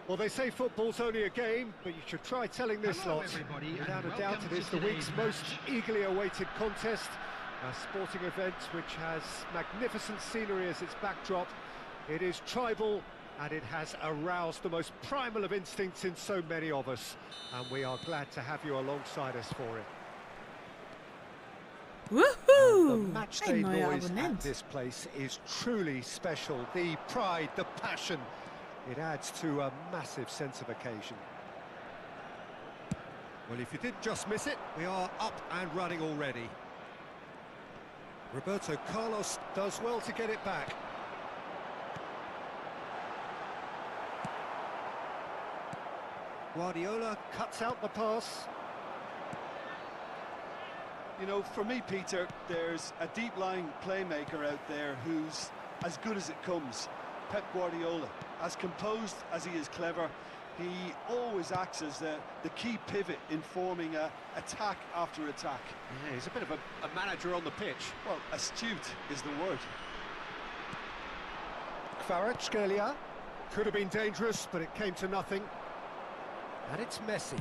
Well, they say football's only a game, but you should try telling this lot. Without a doubt, it is the week's most eagerly awaited contest. A sporting event which has magnificent scenery as its backdrop. It is tribal, and it has aroused the most primal of instincts in so many of us. And we are glad to have you alongside us for it. Woohoo! The match day noise at this place is truly special. The pride, the passion. It adds to a massive sense of occasion. Well, if you did just miss it, we are up and running already. Roberto Carlos does well to get it back. Guardiola cuts out the pass. You know, for me, Peter, there's a deep-lying playmaker out there who's as good as it comes. Pep Guardiola. As composed as he is clever, he always acts as the key pivot in forming attack after attack. Yeah, he's a bit of a manager on the pitch. Well, astute is the word. Kvaratskhelia could have been dangerous, but it came to nothing. And it's Messi.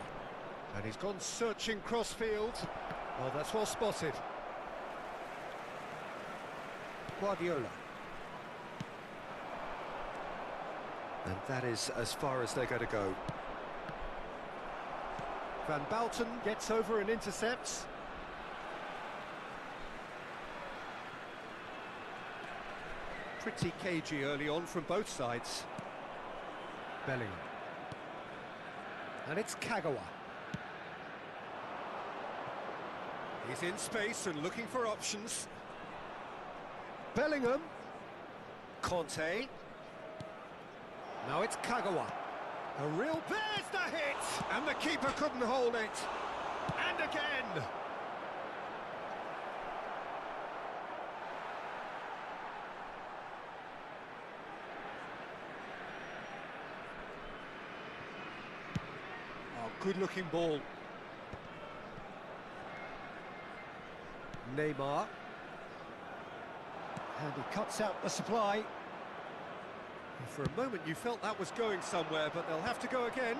And he's gone searching cross-field. Well, that's well spotted. Guardiola. And that is as far as they're going to go. Van Bouten gets over and intercepts. Pretty cagey early on from both sides. Bellingham. And it's Kagawa. He's in space and looking for options. Bellingham. Conte. Now it's Kagawa. A real... There's the hit! And the keeper couldn't hold it. And again! Oh, good-looking ball. Neymar. And he cuts out the supply. For a moment you felt that was going somewhere, but they'll have to go again.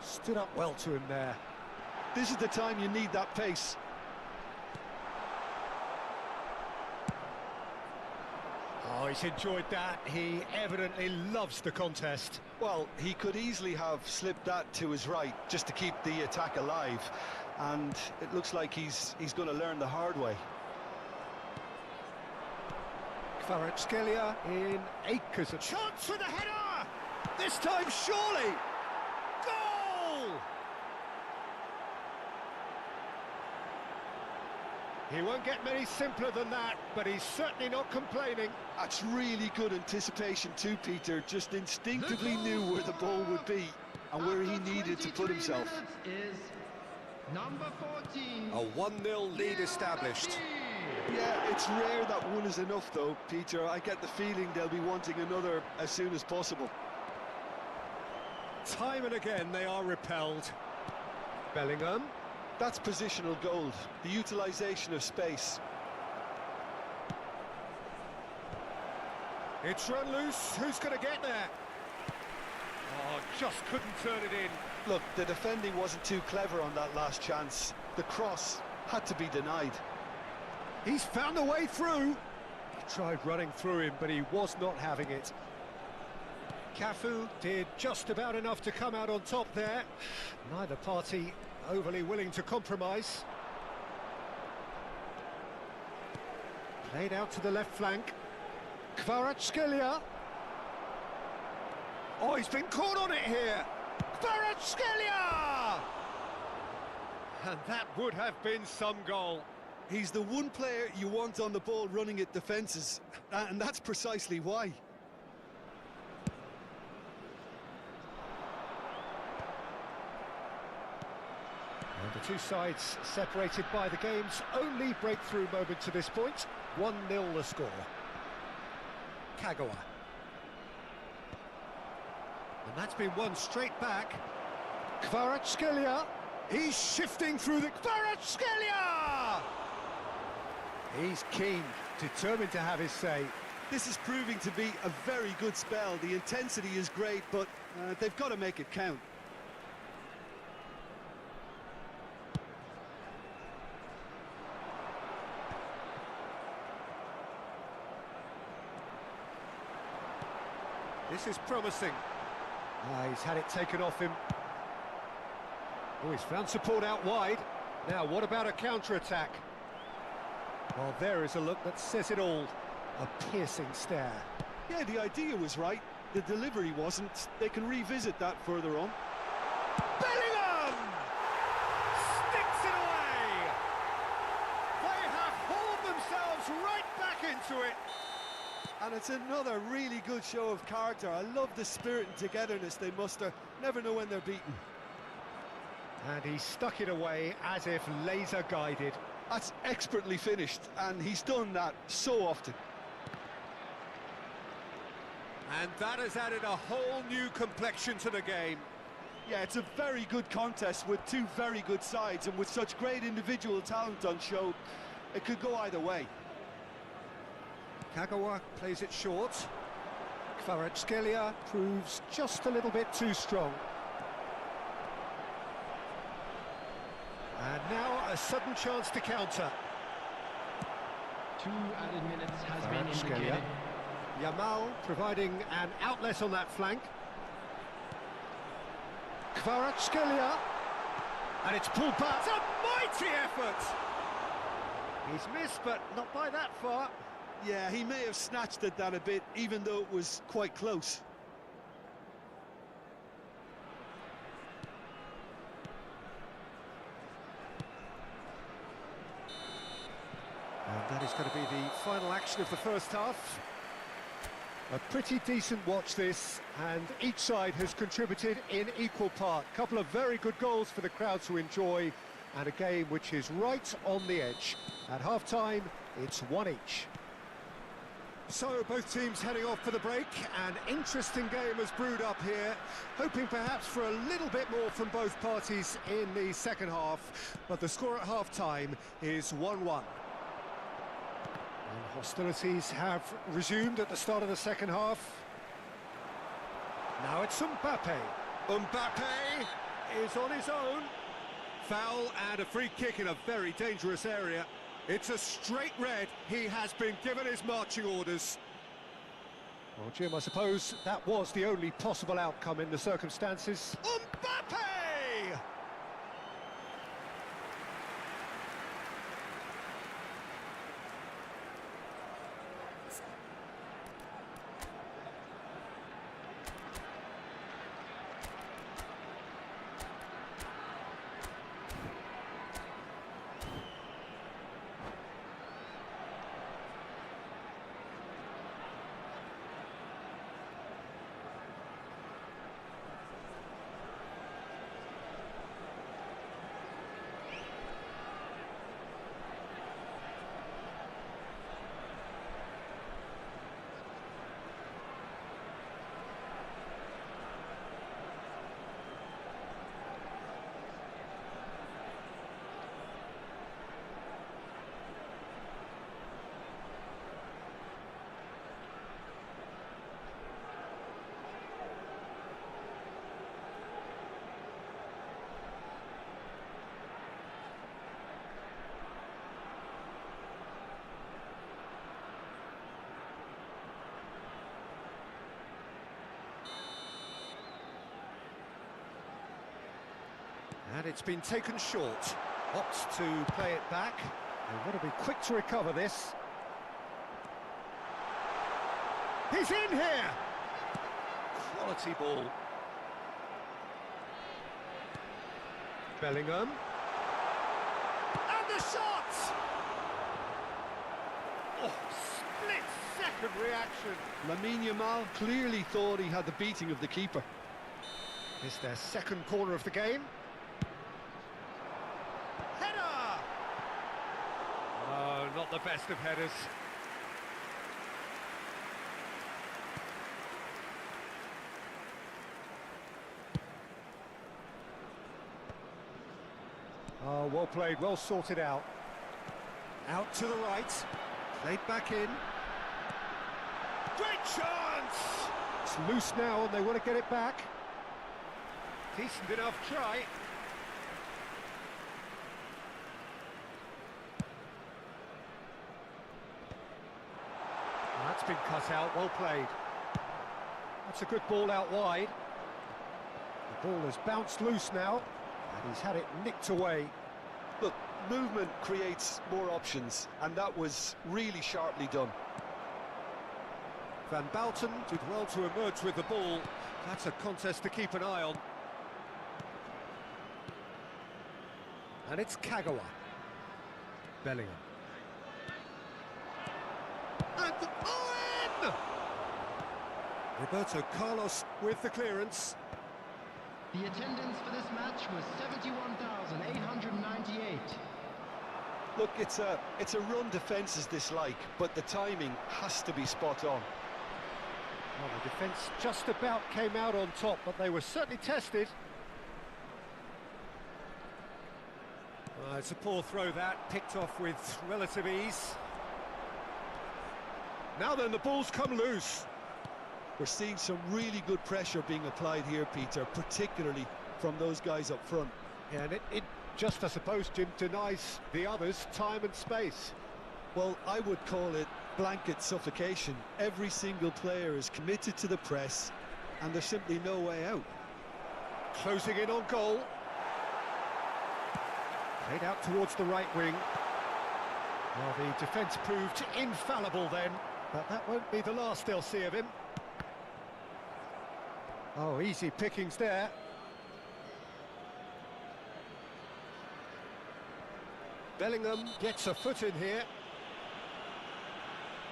Stood up well to him there. This is the time you need that pace. Oh, he's enjoyed that. He evidently loves the contest. Well, he could easily have slipped that to his right just to keep the attack alive. And it looks like he's going to learn the hard way. Kvaratskhelia in acres of chance for the header! This time, surely! Goal! He won't get many simpler than that, but he's certainly not complaining. That's really good anticipation too, Peter. Just instinctively knew where the ball would be and where he needed to put himself. Number 14. A 1-0 lead established. Yeah, it's rare that one is enough though, Peter. I get the feeling they'll be wanting another as soon as possible. Time and again they are repelled. Bellingham. That's positional gold, the utilisation of space. It's run loose, who's going to get there? Oh, just couldn't turn it in. Look, the defending wasn't too clever on that last chance. The cross had to be denied. He's found a way through. He tried running through him, but he was not having it. Cafu did just about enough to come out on top there. Neither party overly willing to compromise. Played out to the left flank. Kvaratskhelia. Oh, he's been caught on it here. Kvaratskhelia! And that would have been some goal. He's the one player you want on the ball running at defences, and that's precisely why. And the two sides separated by the game's only breakthrough moment to this point. 1-0 the score. Kagawa. And that's been won straight back. Kvaratskhelia. He's shifting through the... Kvaratskhelia! He's keen, determined to have his say. This is proving to be a very good spell. The intensity is great, but they've got to make it count. This is promising. He's had it taken off him. Oh, he's found support out wide. Now, what about a counter-attack? Well, there is a look that says it all. A piercing stare. Yeah, the idea was right. The delivery wasn't. They can revisit that further on. Bellingham! Sticks it away! They have hauled themselves right back into it. And it's another really good show of character. I love the spirit and togetherness they muster. Never know when they're beaten. And he stuck it away as if laser-guided. That's expertly finished, and he's done that so often. And that has added a whole new complexion to the game. Yeah, it's a very good contest with two very good sides, and with such great individual talent on show, it could go either way. Kagawa plays it short. Kvaratskhelia proves just a little bit too strong. And now a sudden chance to counter. 2 added minutes has been indicated. Yamal providing an outlet on that flank. Kvaratskhelia. And it's pulled back. It's a mighty effort! He's missed, but not by that far. Yeah, he may have snatched at that a bit, even though it was quite close. And that is going to be the final action of the first half. A pretty decent watch this, and each side has contributed in equal part. A couple of very good goals for the crowd to enjoy, and a game which is right on the edge. At half-time, it's 1 each. So, both teams heading off for the break. An interesting game has brewed up here, hoping perhaps for a little bit more from both parties in the second half, but the score at half-time is 1-1. And hostilities have resumed at the start of the second half. Now it's Mbappe. Mbappe is on his own. Foul and a free kick in a very dangerous area. It's a straight red. He has been given his marching orders. Well, Jim, I suppose that was the only possible outcome in the circumstances. Mbappe! And it's been taken short. Opts to play it back. They've got to be quick to recover this. He's in here! Quality ball. Bellingham. And the shot! Oh, split-second reaction. Lamine Yamal clearly thought he had the beating of the keeper. It's their second corner of the game. Header! Oh, not the best of headers. Oh, well played, well sorted out. Out to the right, played back in. Great chance! It's loose now and they want to get it back. Decent enough try. That's been cut out, well played. That's a good ball out wide. The ball has bounced loose now, and he's had it nicked away. Look, movement creates more options, and that was really sharply done. Van Bouten did well to emerge with the ball. That's a contest to keep an eye on. And it's Kagawa. Bellingham. And Owen! Roberto Carlos with the clearance. The attendance for this match was 71,898. Look, it's a run defence is dislike, but the timing has to be spot on. Well, the defence just about came out on top, but they were certainly tested. It's a poor throw that, picked off with relative ease. Now then, the ball's come loose. We're seeing some really good pressure being applied here, Peter, particularly from those guys up front. Yeah, and it just, I suppose, Jim, denies the others time and space. Well, I would call it blanket suffocation. Every single player is committed to the press, and there's simply no way out. Closing in on goal. Played out towards the right wing. Well, the defence proved infallible then, but that won't be the last they'll see of him. Oh, easy pickings there. Bellingham gets a foot in here.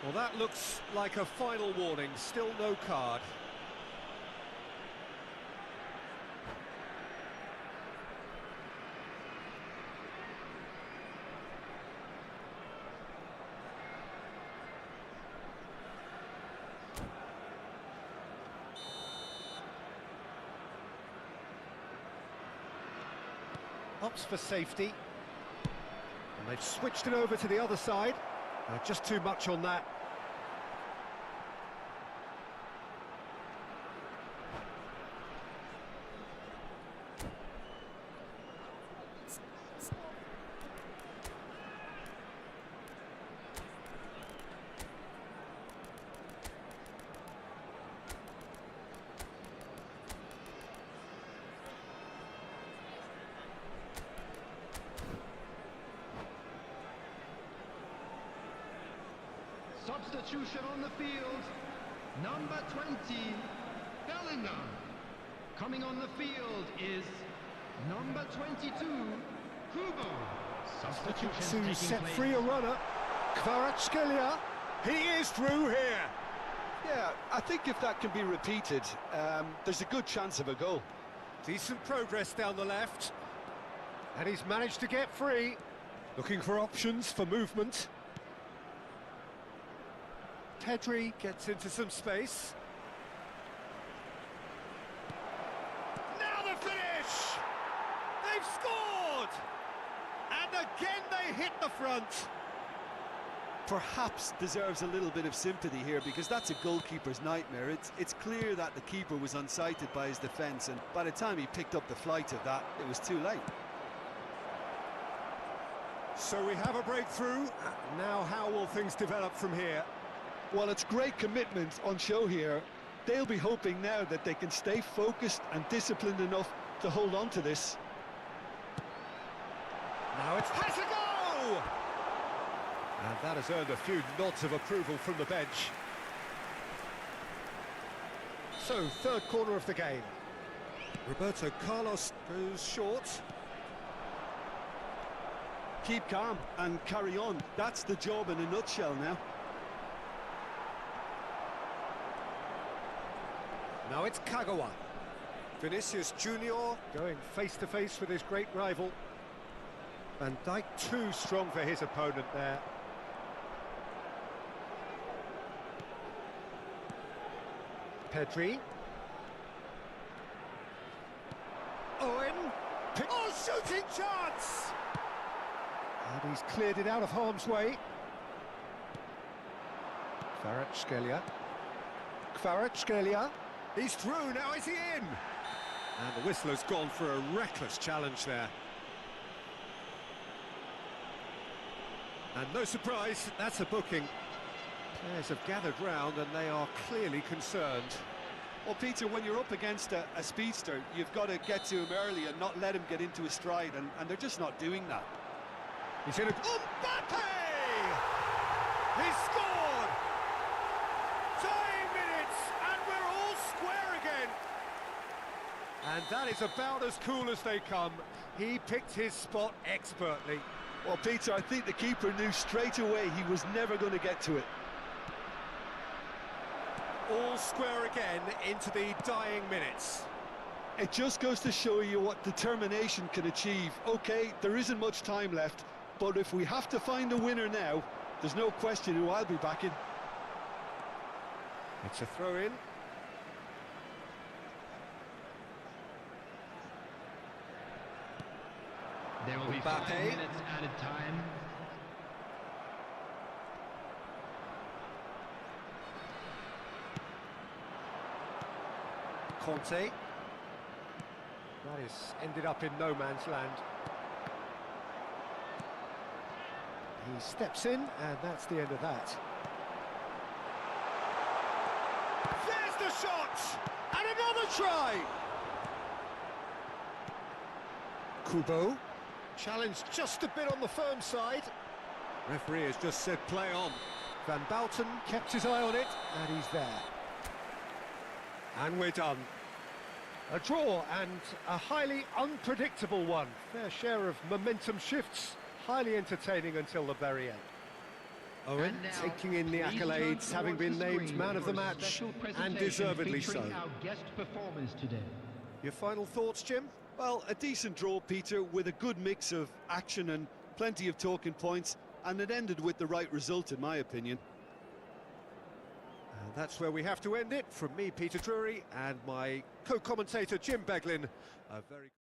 Well, that looks like a final warning, still no card. Opts for safety. And they've switched it over to the other side. Just too much on that. Substitution on the field, number 20, Bellingham. Coming on the field is number 22, Kubo. Substitution To set free a runner, Kvaratskhelia, he is through here. Yeah, I think if that can be repeated, there's a good chance of a goal. Decent progress down the left. And he's managed to get free. Looking for options for movement. Pedri gets into some space. Now the finish! They've scored! And again they hit the front. Perhaps deserves a little bit of sympathy here, because that's a goalkeeper's nightmare. It's clear that the keeper was unsighted by his defence, and by the time he picked up the flight of that, it was too late. So we have a breakthrough. Now how will things develop from here? Well, it's great commitment on show here. They'll be hoping now that they can stay focused and disciplined enough to hold on to this. Now it's has a go! And that has earned a few nods of approval from the bench. So, third corner of the game. Roberto Carlos goes short. Keep calm and carry on. That's the job in a nutshell now. Now it's Kagawa. Vinicius Junior going face-to-face with his great rival. Van Dijk too strong for his opponent there. Pedri. Owen. Oh, shooting chance! And he's cleared it out of harm's way. Kvaratskhelia. He's through, now is he in? And the whistler's gone for a reckless challenge there. And no surprise, that's a booking. Players have gathered round and they are clearly concerned. Well, Peter, when you're up against a speedster, you've got to get to him early and not let him get into a stride, and they're just not doing that. He's in a... Mbappe! He scored! Dying minutes, and we're all square again. And that is about as cool as they come. He picked his spot expertly. Well, Peter, I think the keeper knew straight away he was never going to get to it. All square again into the dying minutes. It just goes to show you what determination can achieve. OK, there isn't much time left, but if we have to find a winner now, there's no question who I'll be backing. It's a throw-in. There will be 5 minutes added time. Conte. That is ended up in no man's land. He steps in, and that's the end of that. There's the shot! And another try! Kubo. Challenged just a bit on the firm side. Referee has just said play on. Van Bouten kept his eye on it, and he's there. And we're done. A draw, and a highly unpredictable one. Fair share of momentum shifts, highly entertaining until the very end. Owen taking in the accolades, having been named man of the match, and deservedly so. Our guest performers today. Your final thoughts, Jim? Well, a decent draw, Peter, with a good mix of action and plenty of talking points, and it ended with the right result, in my opinion. And that's where we have to end it. From me, Peter Drury, and my co-commentator, Jim Beglin. A very...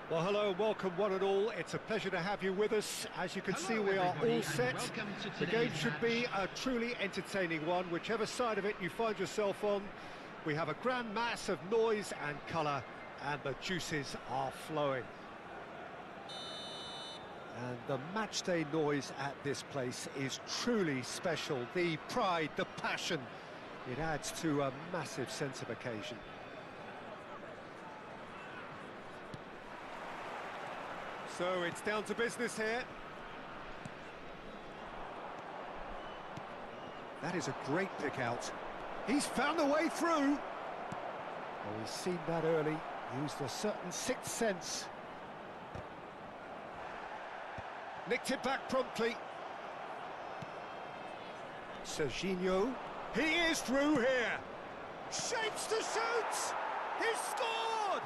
Well, hello and welcome one and all. It's a pleasure to have you with us. As you can see, we are all set. The game should be a truly entertaining one, whichever side of it you find yourself on. We have a grand mass of noise and colour, and the juices are flowing. And the matchday noise at this place is truly special. The pride, the passion, it adds to a massive sense of occasion. So it's down to business here. That is a great pick out. He's found a way through. Oh, he's seen that early, used a certain sixth sense. Nicked it back promptly. Serginho, he is through here. Shapes to shoot! He's scored!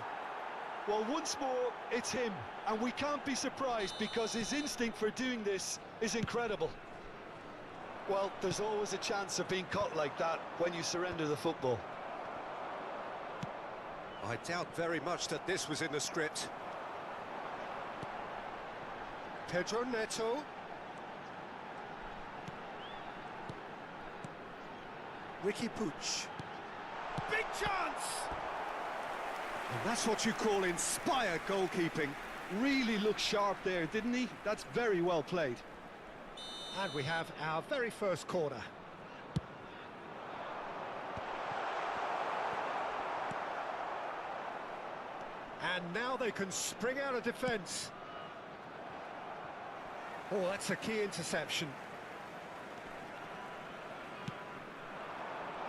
Well, once more, it's him, and we can't be surprised because his instinct for doing this is incredible. Well, there's always a chance of being caught like that when you surrender the football. I doubt very much that this was in the script. Pedro Neto. Ricky Puig. Big chance! And that's what you call inspired goalkeeping. Really looked sharp there, didn't he? That's very well played. And we have our very first corner. And now they can spring out of defence. Oh, that's a key interception.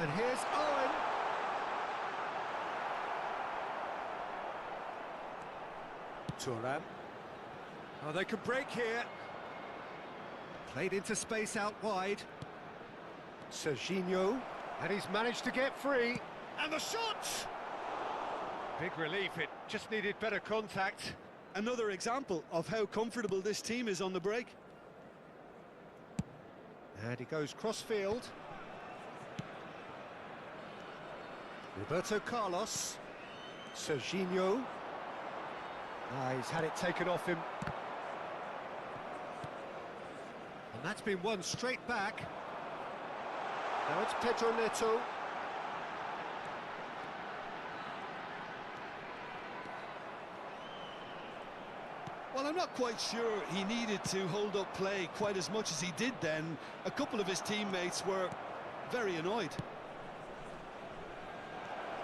And here's Owen. Thuram. Oh, they could break here. Played into space out wide. Serginho. And he's managed to get free. And the shot! Big relief, it just needed better contact. Another example of how comfortable this team is on the break. And he goes cross-field. Roberto Carlos. Serginho. He's had it taken off him. And that's been won straight back. Now it's Pedro Neto. Well, I'm not quite sure he needed to hold up play quite as much as he did then. A couple of his teammates were very annoyed.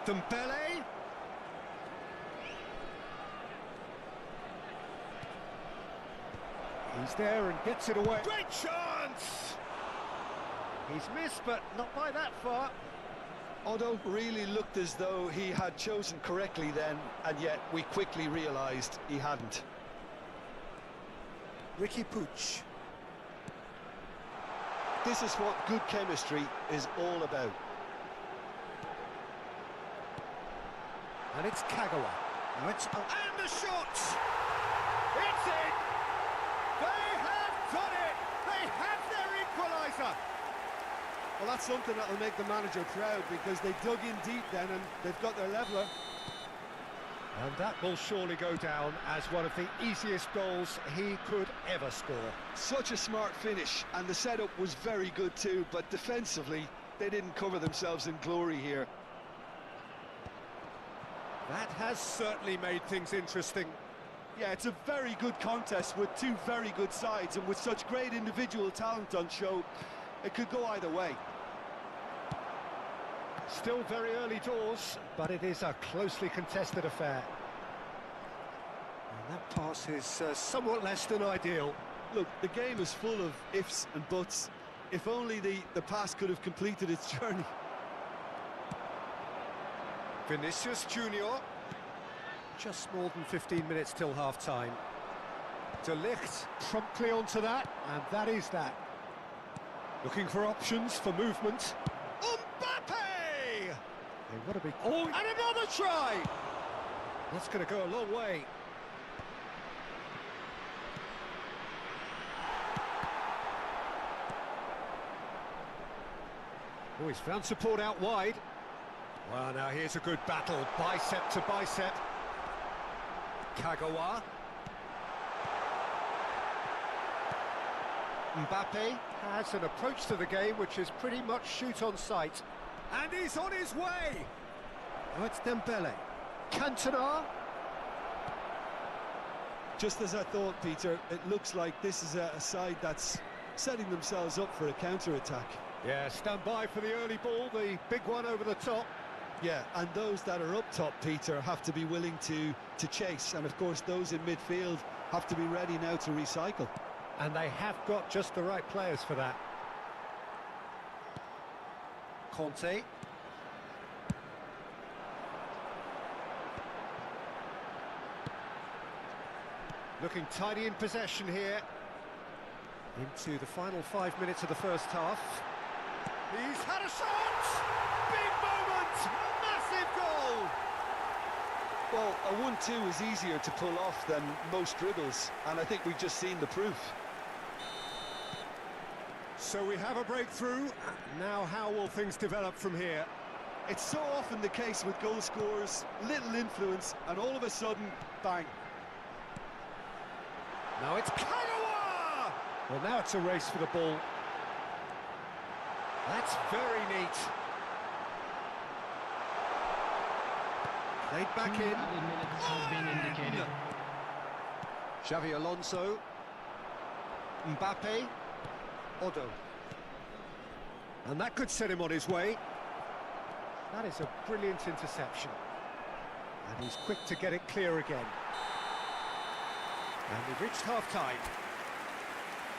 Dembele. He's there and gets it away. Great chance! He's missed, but not by that far. Otto really looked as though he had chosen correctly then, and yet we quickly realised he hadn't. Ricky Puig. This is what good chemistry is all about. And it's Kagawa. Now it's... And the shot! It's in! They have done it! They have their equaliser! Well, that's something that will make the manager proud because they dug in deep then and they've got their leveller. And that will surely go down as one of the easiest goals he could ever score. Such a smart finish, and the setup was very good too, but defensively, they didn't cover themselves in glory here. That has certainly made things interesting. Yeah, it's a very good contest with two very good sides, and with such great individual talent on show, it could go either way. Still very early doors, but it is a closely contested affair. And that pass is somewhat less than ideal. Look, the game is full of ifs and buts. If only the pass could have completed its journey. Vinicius Junior. Just more than 15 minutes till half-time. De Ligt promptly onto that, and that is that. Looking for options for movement. Mbappe! They've got to be... Oh, and another try! That's going to go a long way. Oh, he's found support out wide. Well, now here's a good battle, bicep to bicep. Kagawa. Mbappe has an approach to the game which is pretty much shoot on sight. And he's on his way! Oh, it's Dembele. Cantona. Just as I thought, Peter, it looks like this is a side that's setting themselves up for a counter-attack. Yeah, stand by for the early ball, the big one over the top. Yeah, and those that are up top, Peter, have to be willing to chase. And, of course, those in midfield have to be ready now to recycle. And they have got just the right players for that. Conte. Looking tidy in possession here. Into the final 5 minutes of the first half. He's had a shot! Big moment! Massive goal! Well, a 1-2 is easier to pull off than most dribbles, and I think we've just seen the proof. So we have a breakthrough. Now how will things develop from here? It's so often the case with goal scorers, little influence, and all of a sudden, bang. Now it's Kagawa! Well, now it's a race for the ball. That's very neat. Played back in. Minutes has been indicated. Xavi Alonso. Mbappe. Odo. And that could set him on his way. That is a brilliant interception. And he's quick to get it clear again. And we've reached half-time.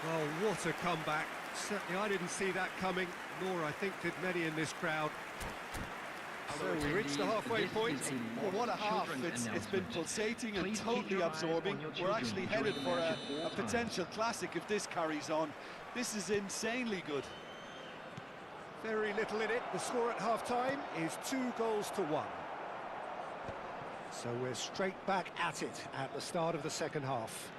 Well, what a comeback. Certainly I didn't see that coming, nor I think did many in this crowd. So we reached the halfway point. Well, what a half. It's been pulsating and totally absorbing. We're actually headed for a potential classic if this carries on. This is insanely good. Very little in it. The score at half-time is 2-1. So we're straight back at it at the start of the second half.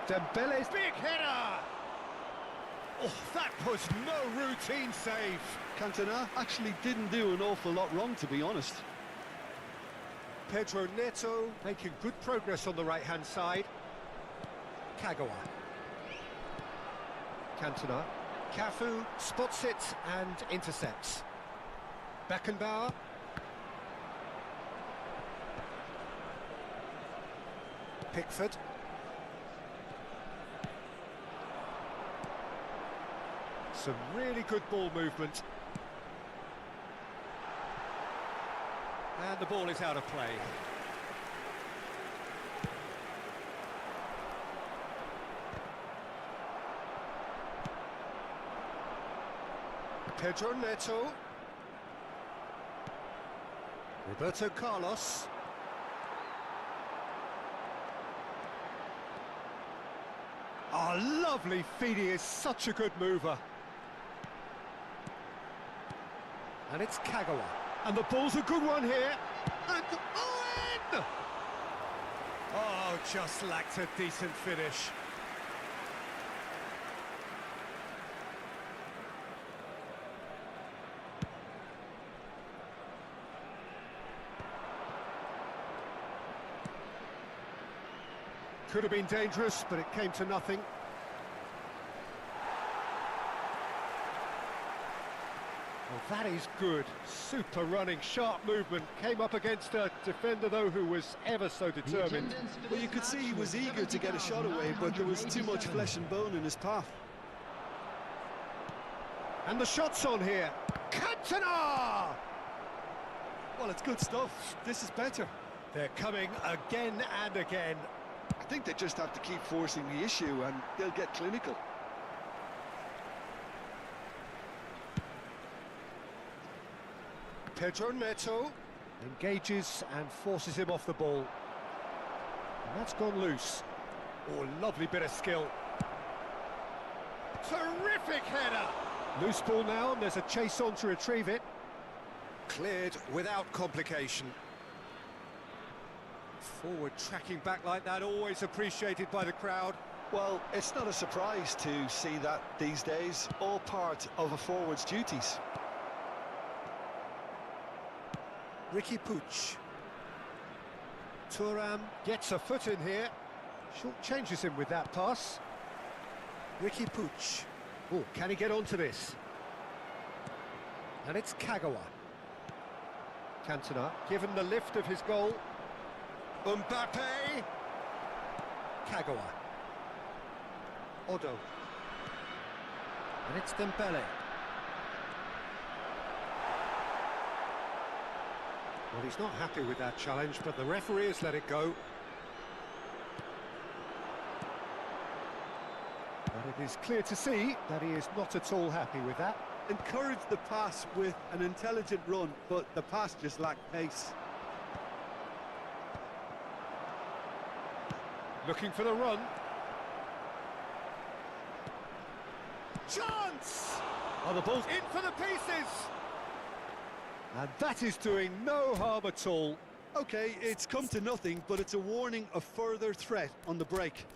Dembele's big header! Oh, that was no routine save. Cantona actually didn't do an awful lot wrong, to be honest. Pedro Neto making good progress on the right-hand side. Kagawa. Cantona. Cafu spots it and intercepts. Beckenbauer. Pickford. Some really good ball movement. And the ball is out of play. Pedro Neto. Roberto Carlos. Oh, lovely feed. He is such a good mover. And it's Kagawa. And the ball's a good one here. And Owen! Oh, just lacked a decent finish. Could have been dangerous, but it came to nothing. Well, that is good. Super running, sharp movement. Came up against a defender, though, who was ever so determined. Well, you could see he was eager to get a shot away, but there was too much flesh and bone in his path. And the shot's on here. Cantona! Well, it's good stuff. This is better. They're coming again and again. I think they just have to keep forcing the issue and they'll get clinical. Pedro Neto engages and forces him off the ball. And that's gone loose. Oh, lovely bit of skill. Terrific header! Loose ball now, and there's a chase on to retrieve it. Cleared without complication. Forward tracking back like that, always appreciated by the crowd. Well, it's not a surprise to see that these days, all part of a forward's duties. Ricky Puig. Thuram gets a foot in here. Short changes him with that pass. Ricky Puig. Oh, can he get onto this? And it's Kagawa. Cantona, given the lift of his goal. Mbappe. Kagawa. Odo. And it's Dembele. Well, he's not happy with that challenge, but the referee has let it go. But it is clear to see that he is not at all happy with that. Encouraged the pass with an intelligent run, but the pass just lacked pace. Looking for the run. Chance! Oh, the ball's in for the pieces! And that is doing no harm at all. Okay, it's come to nothing, but it's a warning of further threat on the break.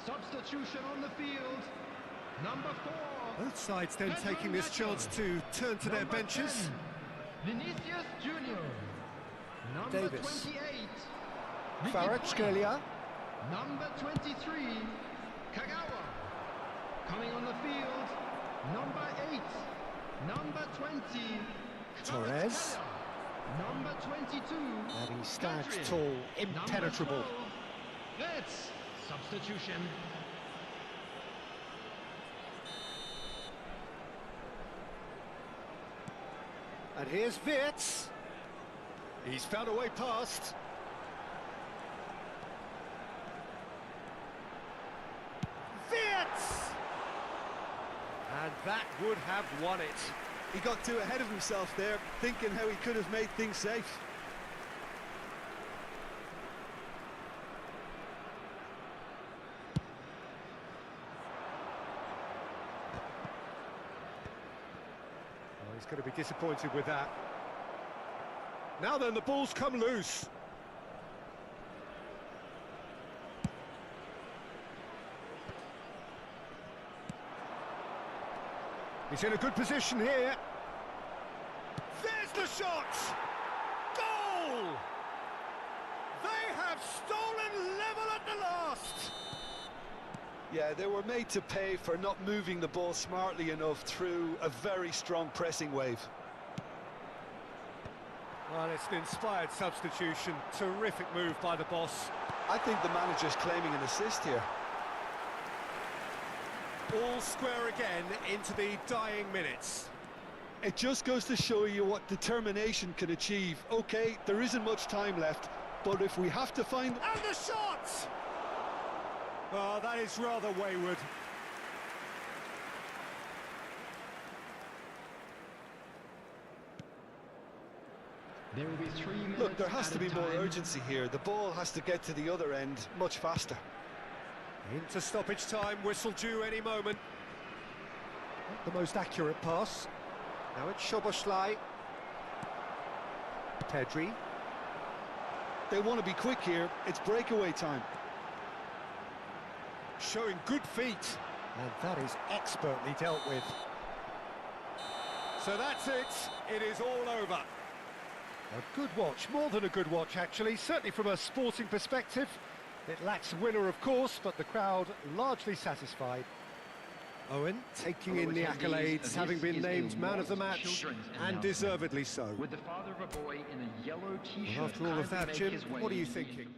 Substitution on the field. Number 4. Both sides then taking this chance to turn to their benches. 10, Vinicius Junior. Number Davis. 28. Kvaratskhelia. Number 23. Kagawa. Coming on the field. Number 8. Number 20. Torres. Number 22. And he stands Kadri. tall, impenetrable. Number 12. That's substitution. And here's Wirtz. He's found a way past. Wirtz! And that would have won it. He got too ahead of himself there, thinking how he could have made things safe. He's going to be disappointed with that. Now then, the ball's come loose. He's in a good position here. There's the shot! Goal! They have stolen level at the last! Yeah, they were made to pay for not moving the ball smartly enough through a very strong pressing wave. Well, it's an inspired substitution. Terrific move by the boss. I think the manager's claiming an assist here. All square again into the dying minutes. It just goes to show you what determination can achieve. Okay, there isn't much time left, but if we have to find... And the shot! Oh, that is rather wayward. There will be 3 minutes. Look, there has to be more time. urgency here. The ball has to get to the other end much faster. Into stoppage time, whistle due any moment. Not the most accurate pass. Now it's Szoboszlai. Pedri. They want to be quick here. It's breakaway time. Showing good feet. And that is expertly dealt with. So that's it. It is all over. A good watch, more than a good watch actually, certainly from a sporting perspective. It lacks a winner, of course, but the crowd largely satisfied. Owen taking in the accolades, having been named man of the match, and deservedly so. With the father of a boy in a yellow t-shirt. Well, after all of that, Jim, what are you thinking?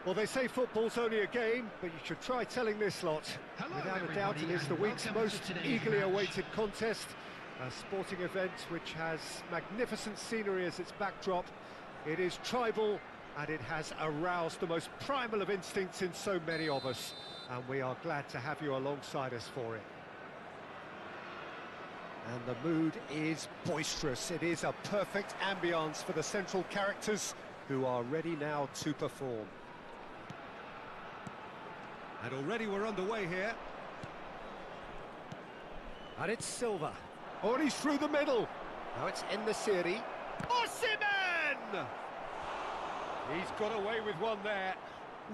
Well, they say football's only a game, but you should try telling this lot. Hello, Without a doubt, it is the week's most eagerly awaited contest. A sporting event which has magnificent scenery as its backdrop. It is tribal, and it has aroused the most primal of instincts in so many of us. And we are glad to have you alongside us for it. And the mood is boisterous. It is a perfect ambience for the central characters who are ready now to perform. And already we're underway here. And it's Silva. Oh, and he's through the middle. Now it's En-Nesyri. Osimhen! He's got away with one there.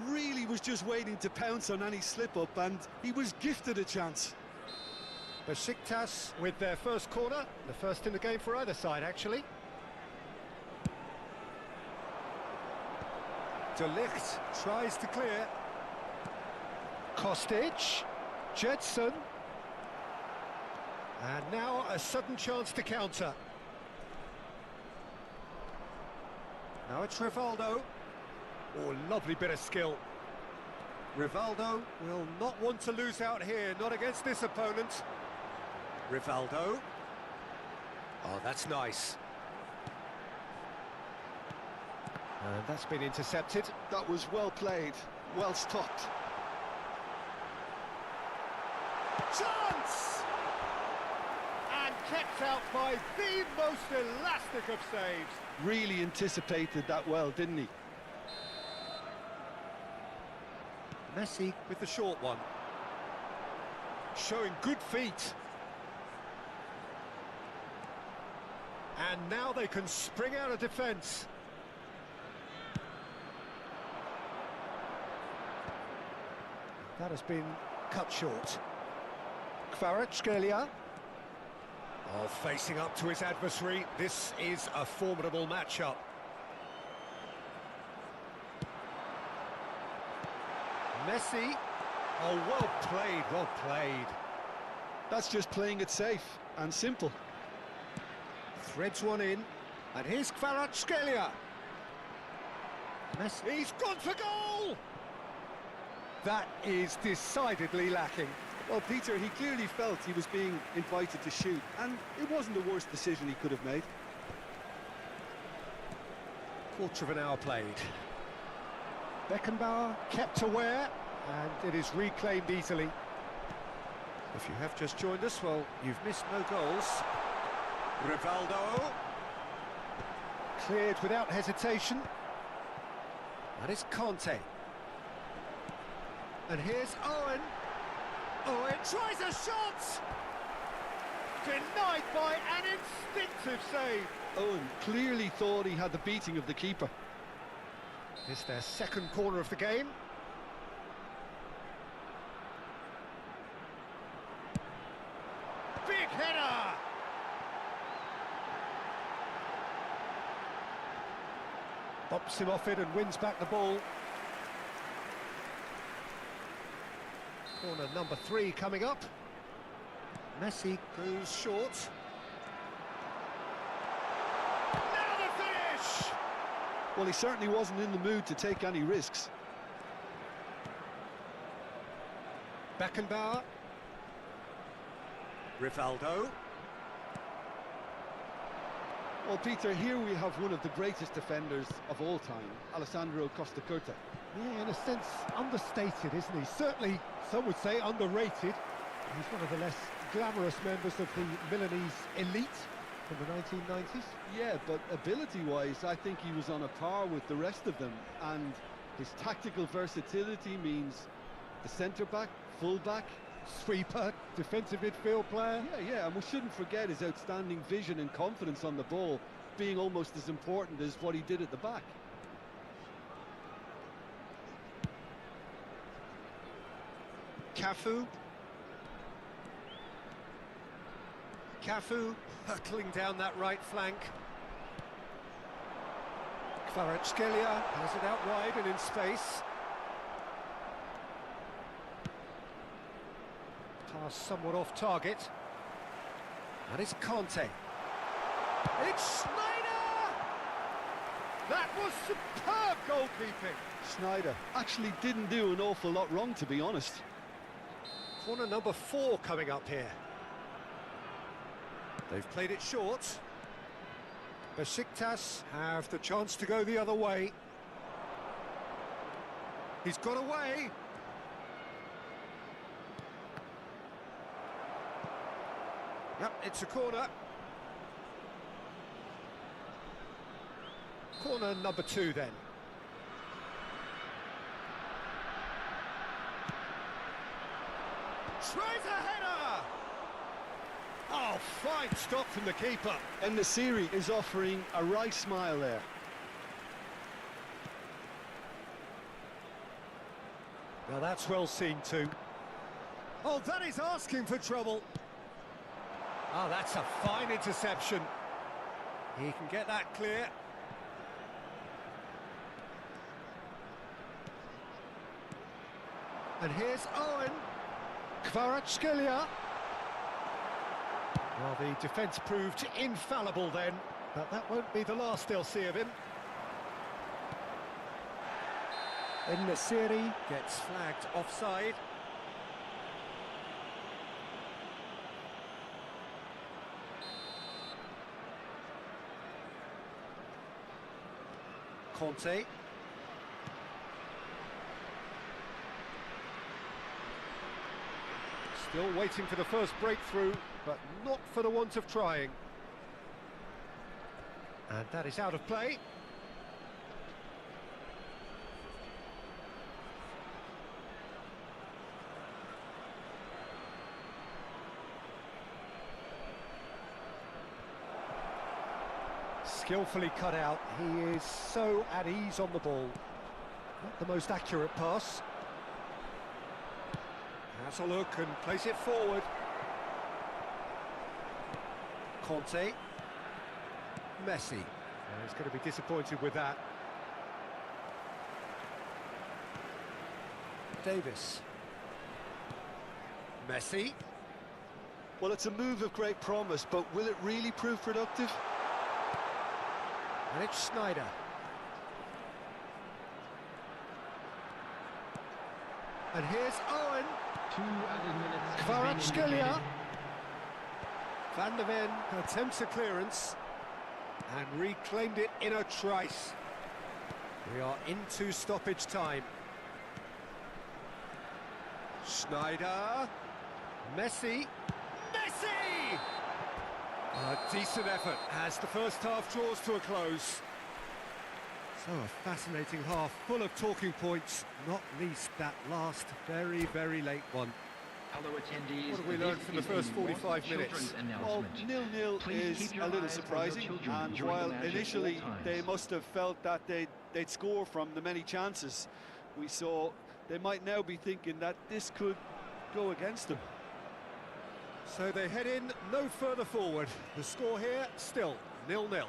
Really was just waiting to pounce on any slip-up, and he was gifted a chance. Besiktas with their first corner. The first in the game for either side, actually. De Ligt tries to clear. Kostic, Jedson, and now a sudden chance to counter. Now it's Rivaldo. Oh, lovely bit of skill. Rivaldo will not want to lose out here, not against this opponent. Rivaldo. Oh, that's nice. And that's been intercepted. That was well played, well stopped. Chance! And kept out by the most elastic of saves. Really anticipated that well, didn't he? Messi with the short one. Showing good feet. And now they can spring out of defence. That has been cut short. Kvaratskhelia. Oh, facing up to his adversary. This is a formidable matchup. Messi. Oh, well played, well played. That's just playing it safe and simple. Threads one in, and here's Kvaratskhelia. Messi. He's gone for goal! That is decidedly lacking. Well, Peter, he clearly felt he was being invited to shoot, and it wasn't the worst decision he could have made. Quarter of an hour played. Beckenbauer kept aware, and it is reclaimed easily. If you have just joined us, well, you've missed no goals. Rivaldo. Cleared without hesitation. And it's Conte. And here's Owen. Owen tries a shot! Denied by an instinctive save. Owen clearly thought he had the beating of the keeper. It's their second corner of the game. Big header! Bops him off it and wins back the ball. Corner number 3 coming up. Messi goes short. Now the finish! Well, he certainly wasn't in the mood to take any risks. Beckenbauer. Rivaldo. Well, Peter, here we have one of the greatest defenders of all time, Alessandro Costa Curta. Yeah, in a sense, understated, isn't he? Certainly, some would say underrated. He's one of the less glamorous members of the Milanese elite from the 1990s. Yeah, but ability-wise, I think he was on a par with the rest of them. And his tactical versatility means the centre-back, full-back, Sweeper, defensive midfield player. Yeah, and we shouldn't forget his outstanding vision and confidence on the ball being almost as important as what he did at the back. Cafu. Cafu hurtling down that right flank. Kvaratskhelia has it out wide and in space. Pass somewhat off target. And it's Conte. It's Schneider! That was superb goalkeeping. Sneijder actually didn't do an awful lot wrong, to be honest. Corner number 4 coming up here. They've played it short. Besiktas have the chance to go the other way. He's got away. Yep, it's a corner. Corner number 2 then. Tries a header! Oh, fine stop from the keeper. And the series is offering a right smile there. Now that's well seen too. Oh, that is asking for trouble. Oh, that's a fine interception. He can get that clear. And here's Owen. Kvaratskhelia. Well, the defence proved infallible then, but that won't be the last they'll see of him. En-Nesyri gets flagged offside. Conte. Still waiting for the first breakthrough, but not for the want of trying. And that is out of play. Skillfully cut out. He is so at ease on the ball. Not the most accurate pass. Has a look and plays it forward. Conte. Messi. He's going to be disappointed with that. Davis. Messi. Well, it's a move of great promise, but will it really prove productive? And it's Sneijder. And here's Owen. 2 added minutes. have been Kvaratskhelia. indicated. Van der Ven attempts a clearance and reclaimed it in a trice. We are into stoppage time. Sneijder. Messi. Messi! A decent effort as the first half draws to a close. So a fascinating half, full of talking points, not least that last very, very late one. Hello attendees. What have we learned from the first 45 minutes? Well, 0-0 is a little surprising, and while initially they must have felt that they'd score from the many chances we saw, they might now be thinking that this could go against them. So they head in no further forward. The score here still 0-0.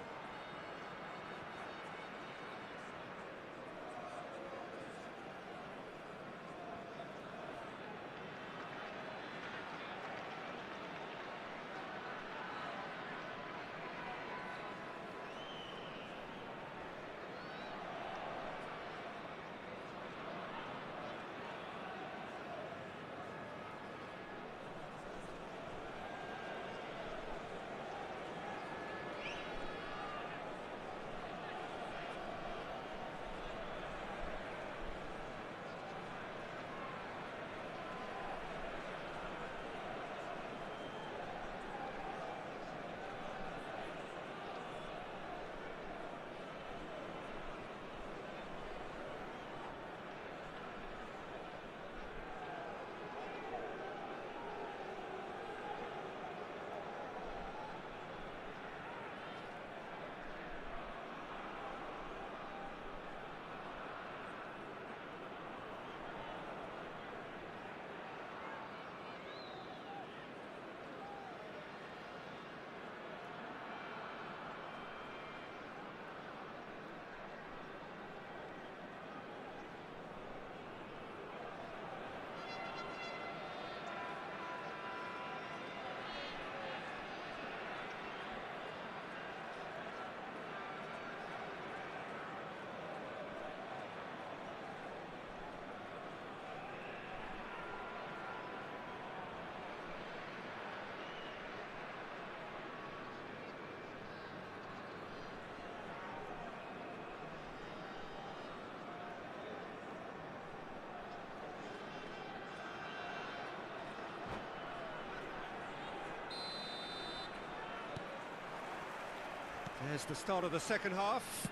There's the start of the second half.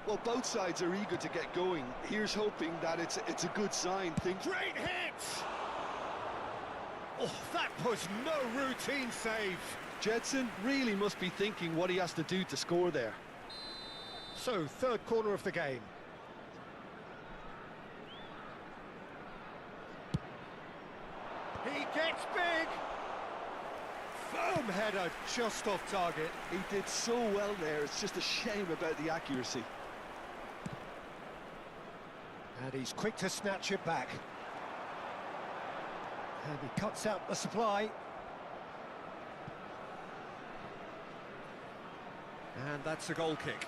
Well, both sides are eager to get going. Here's hoping that it's a good sign. Great hit! Oh, that was no routine save. Jedson really must be thinking what he has to do to score there. So, third corner of the game. He gets big! Firm header, just off target. He did so well there, it's just a shame about the accuracy. And he's quick to snatch it back. And he cuts out the supply. And that's a goal kick.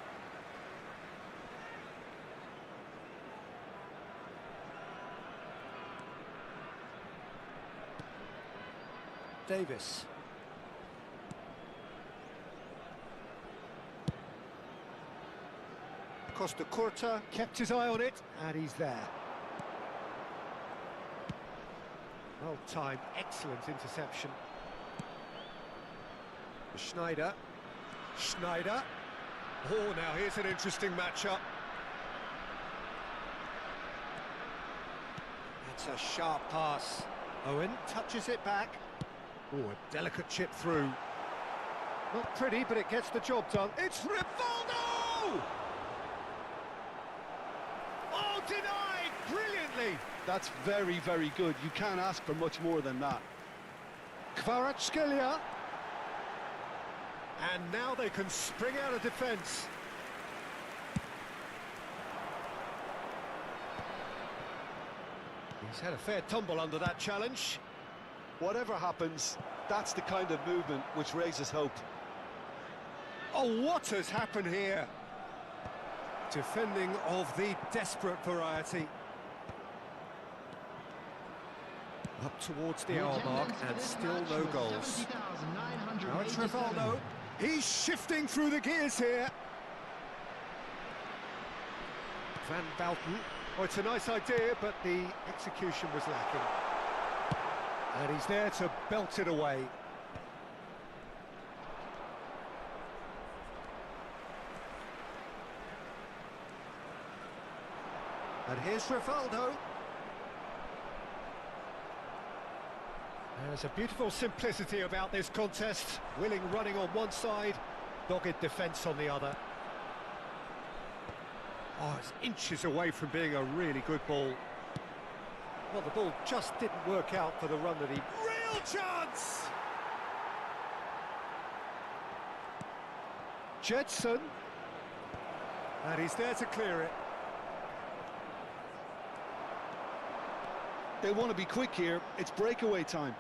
Davis. Costa Curta kept his eye on it, and he's there. Well timed, excellent interception. Schneider. Schneider. Oh, now here's an interesting matchup. It's a sharp pass. Owen touches it back. Oh, a delicate chip through. Not pretty, but it gets the job done. It's Rivaldo! Oh, denied! Brilliantly! That's very, very good. You can't ask for much more than that. Kvaratskhelia. And now they can spring out of defence. He's had a fair tumble under that challenge. Whatever happens, that's the kind of movement which raises hope. Oh, what has happened here? Defending of the desperate variety. Up towards the hour mark and still no goals. Now it's Rivaldo. He's shifting through the gears here. Van Bouten. Oh, it's a nice idea, but the execution was lacking. And he's there to belt it away. And here's Rivaldo. There's a beautiful simplicity about this contest. Willing running on one side, dogged defence on the other. Oh, it's inches away from being a really good ball. Well, the ball just didn't work out for the run that he... Real chance! Jedson. And he's there to clear it. They want to be quick here. It's breakaway time.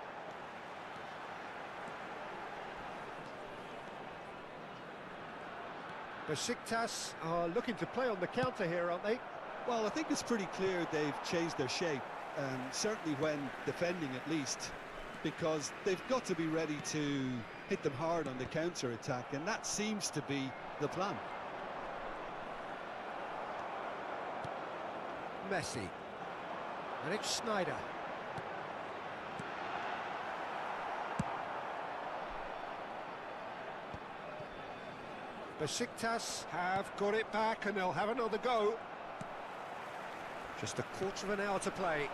Besiktas are looking to play on the counter here, aren't they? Well, I think it's pretty clear they've changed their shape, certainly when defending at least, because they've got to be ready to hit them hard on the counter-attack, and that seems to be the plan. Messi. And it's Schneider. Besiktas have got it back and they'll have another go. Just a quarter of an hour to play.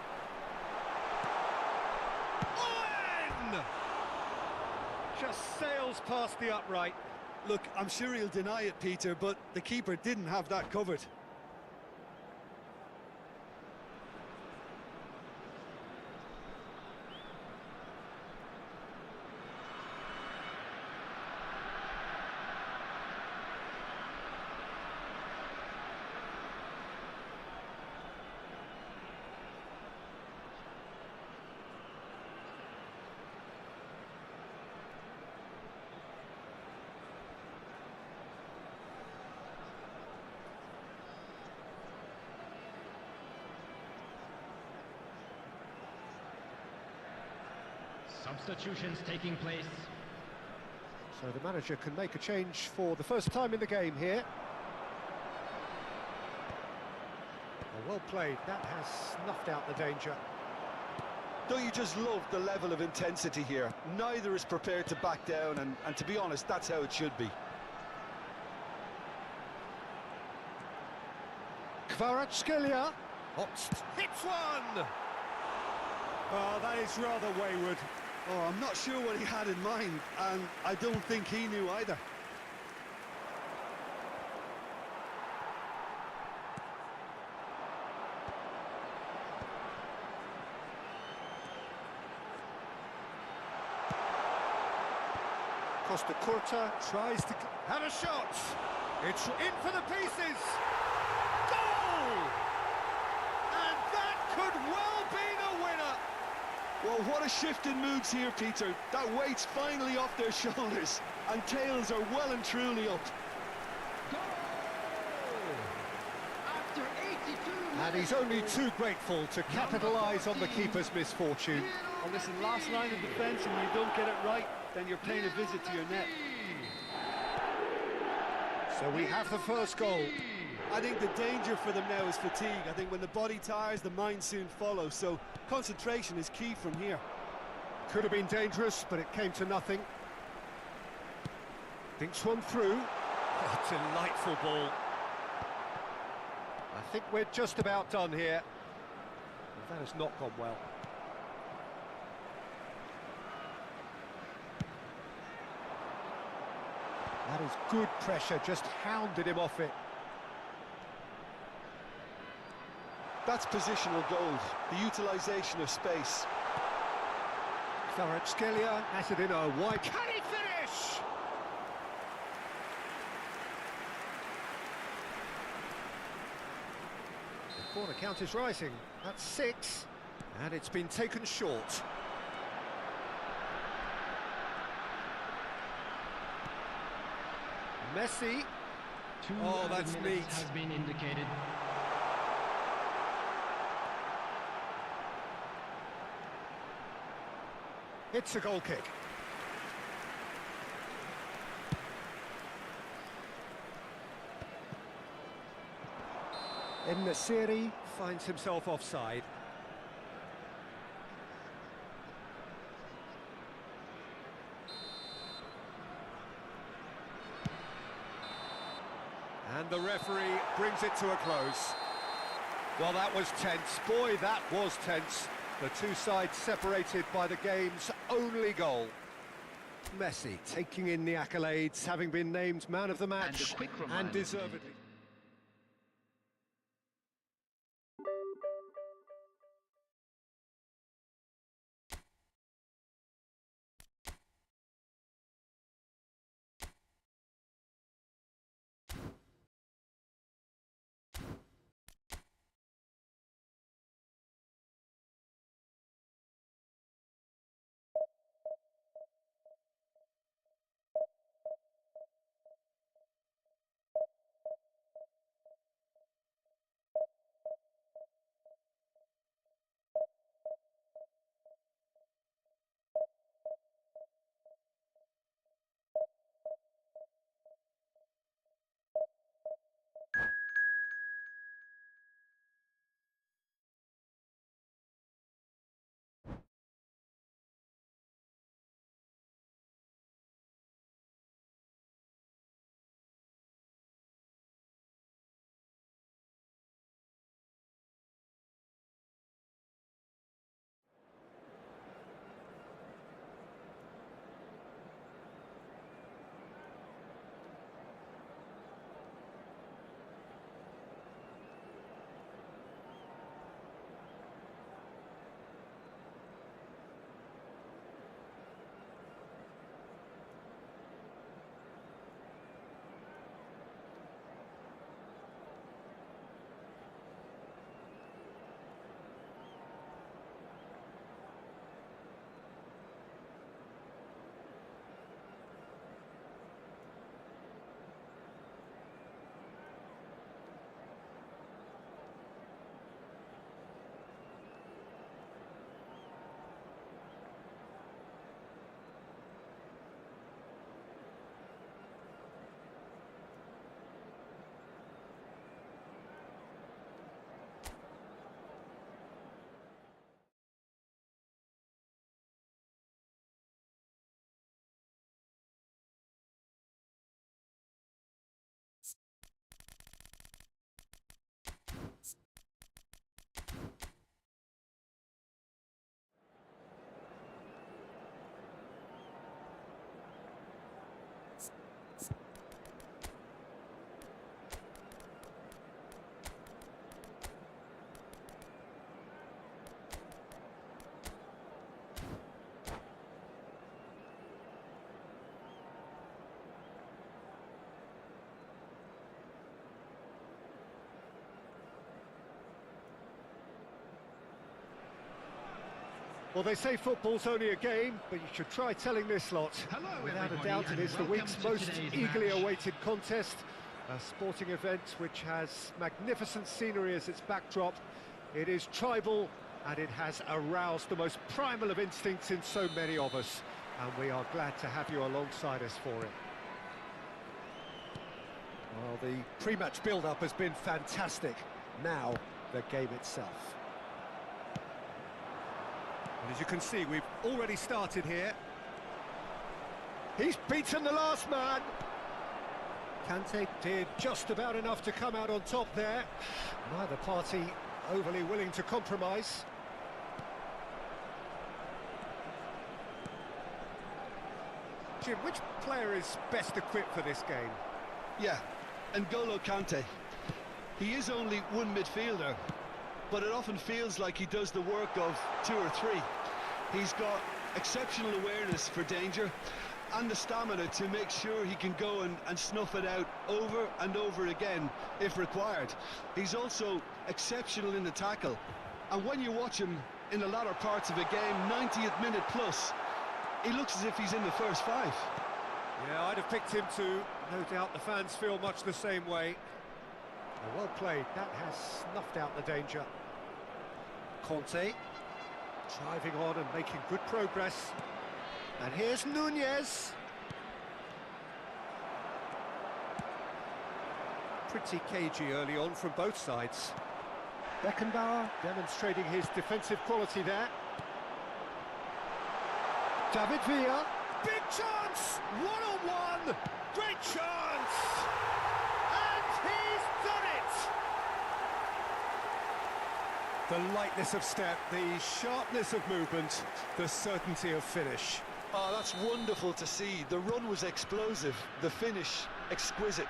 Owen! Just sails past the upright. Look, I'm sure he'll deny it, Peter, but the keeper didn't have that covered. Substitutions taking place. So the manager can make a change for the first time in the game here. Well played, that has snuffed out the danger. Don't you just love the level of intensity here? Neither is prepared to back down, and to be honest, that's how it should be. Kvaratskhelia hits one! Oh, that is rather wayward. Oh, I'm not sure what he had in mind, and I don't think he knew either. Costa Curta tries to have a shot. It's in for the pieces. Goal! And that could well be the winner. Well, what a shift in moods here, Peter. That weight's finally off their shoulders, and tails are well and truly up. Goal! After 82 And he's only too grateful to capitalise on the keeper's misfortune. And listen, last line of defence, and you don't get it right, then you're paying a visit to your net. So we have the first goal. I think the danger for them now is fatigue. I think when the body tires, the mind soon follows. So concentration is key from here. Could have been dangerous, but it came to nothing. Thinks one through. Oh, delightful ball. I think we're just about done here. That has not gone well. That is good pressure, just hounded him off it. That's positional gold, the utilisation of space. Kvaratskhelia has it in a wide. Can he finish? The corner count is rising. That's 6, and it's been taken short. Messi. Oh, that's neat. Has been indicated. It's a goal kick. En-Nesyri finds himself offside. And the referee brings it to a close. Well, that was tense. Boy, that was tense. The two sides separated by the game's only goal. Messi taking in the accolades, having been named man of the match, and deservedly. Well, they say football's only a game, but you should try telling this lot. Hello, Without a everybody, doubt, it and is the welcome week's to most today's eagerly match. awaited contest. A sporting event which has magnificent scenery as its backdrop. It is tribal, and it has aroused the most primal of instincts in so many of us. And we are glad to have you alongside us for it. Well, the pre-match build-up has been fantastic. Now, the game itself. And as you can see, we've already started here. He's beaten the last man. Kante did just about enough to come out on top there. Neither party overly willing to compromise. Jim, which player is best equipped for this game? Yeah, N'Golo Kante. He is only one midfielder, but it often feels like he does the work of two or three. He's got exceptional awareness for danger and the stamina to make sure he can go and snuff it out over and over again if required. He's also exceptional in the tackle, and when you watch him in the latter parts of a game, 90th minute plus, he looks as if he's in the first five. Yeah, I'd have picked him too. No doubt the fans feel much the same way. Well played, that has snuffed out the danger. Conte, driving on and making good progress. And here's Nunez. Pretty cagey early on from both sides. Beckenbauer demonstrating his defensive quality there. David Villa, big chance! One-on-one! Great chance! And he's done it! The lightness of step, the sharpness of movement, the certainty of finish. Oh, that's wonderful to see. The run was explosive, the finish exquisite.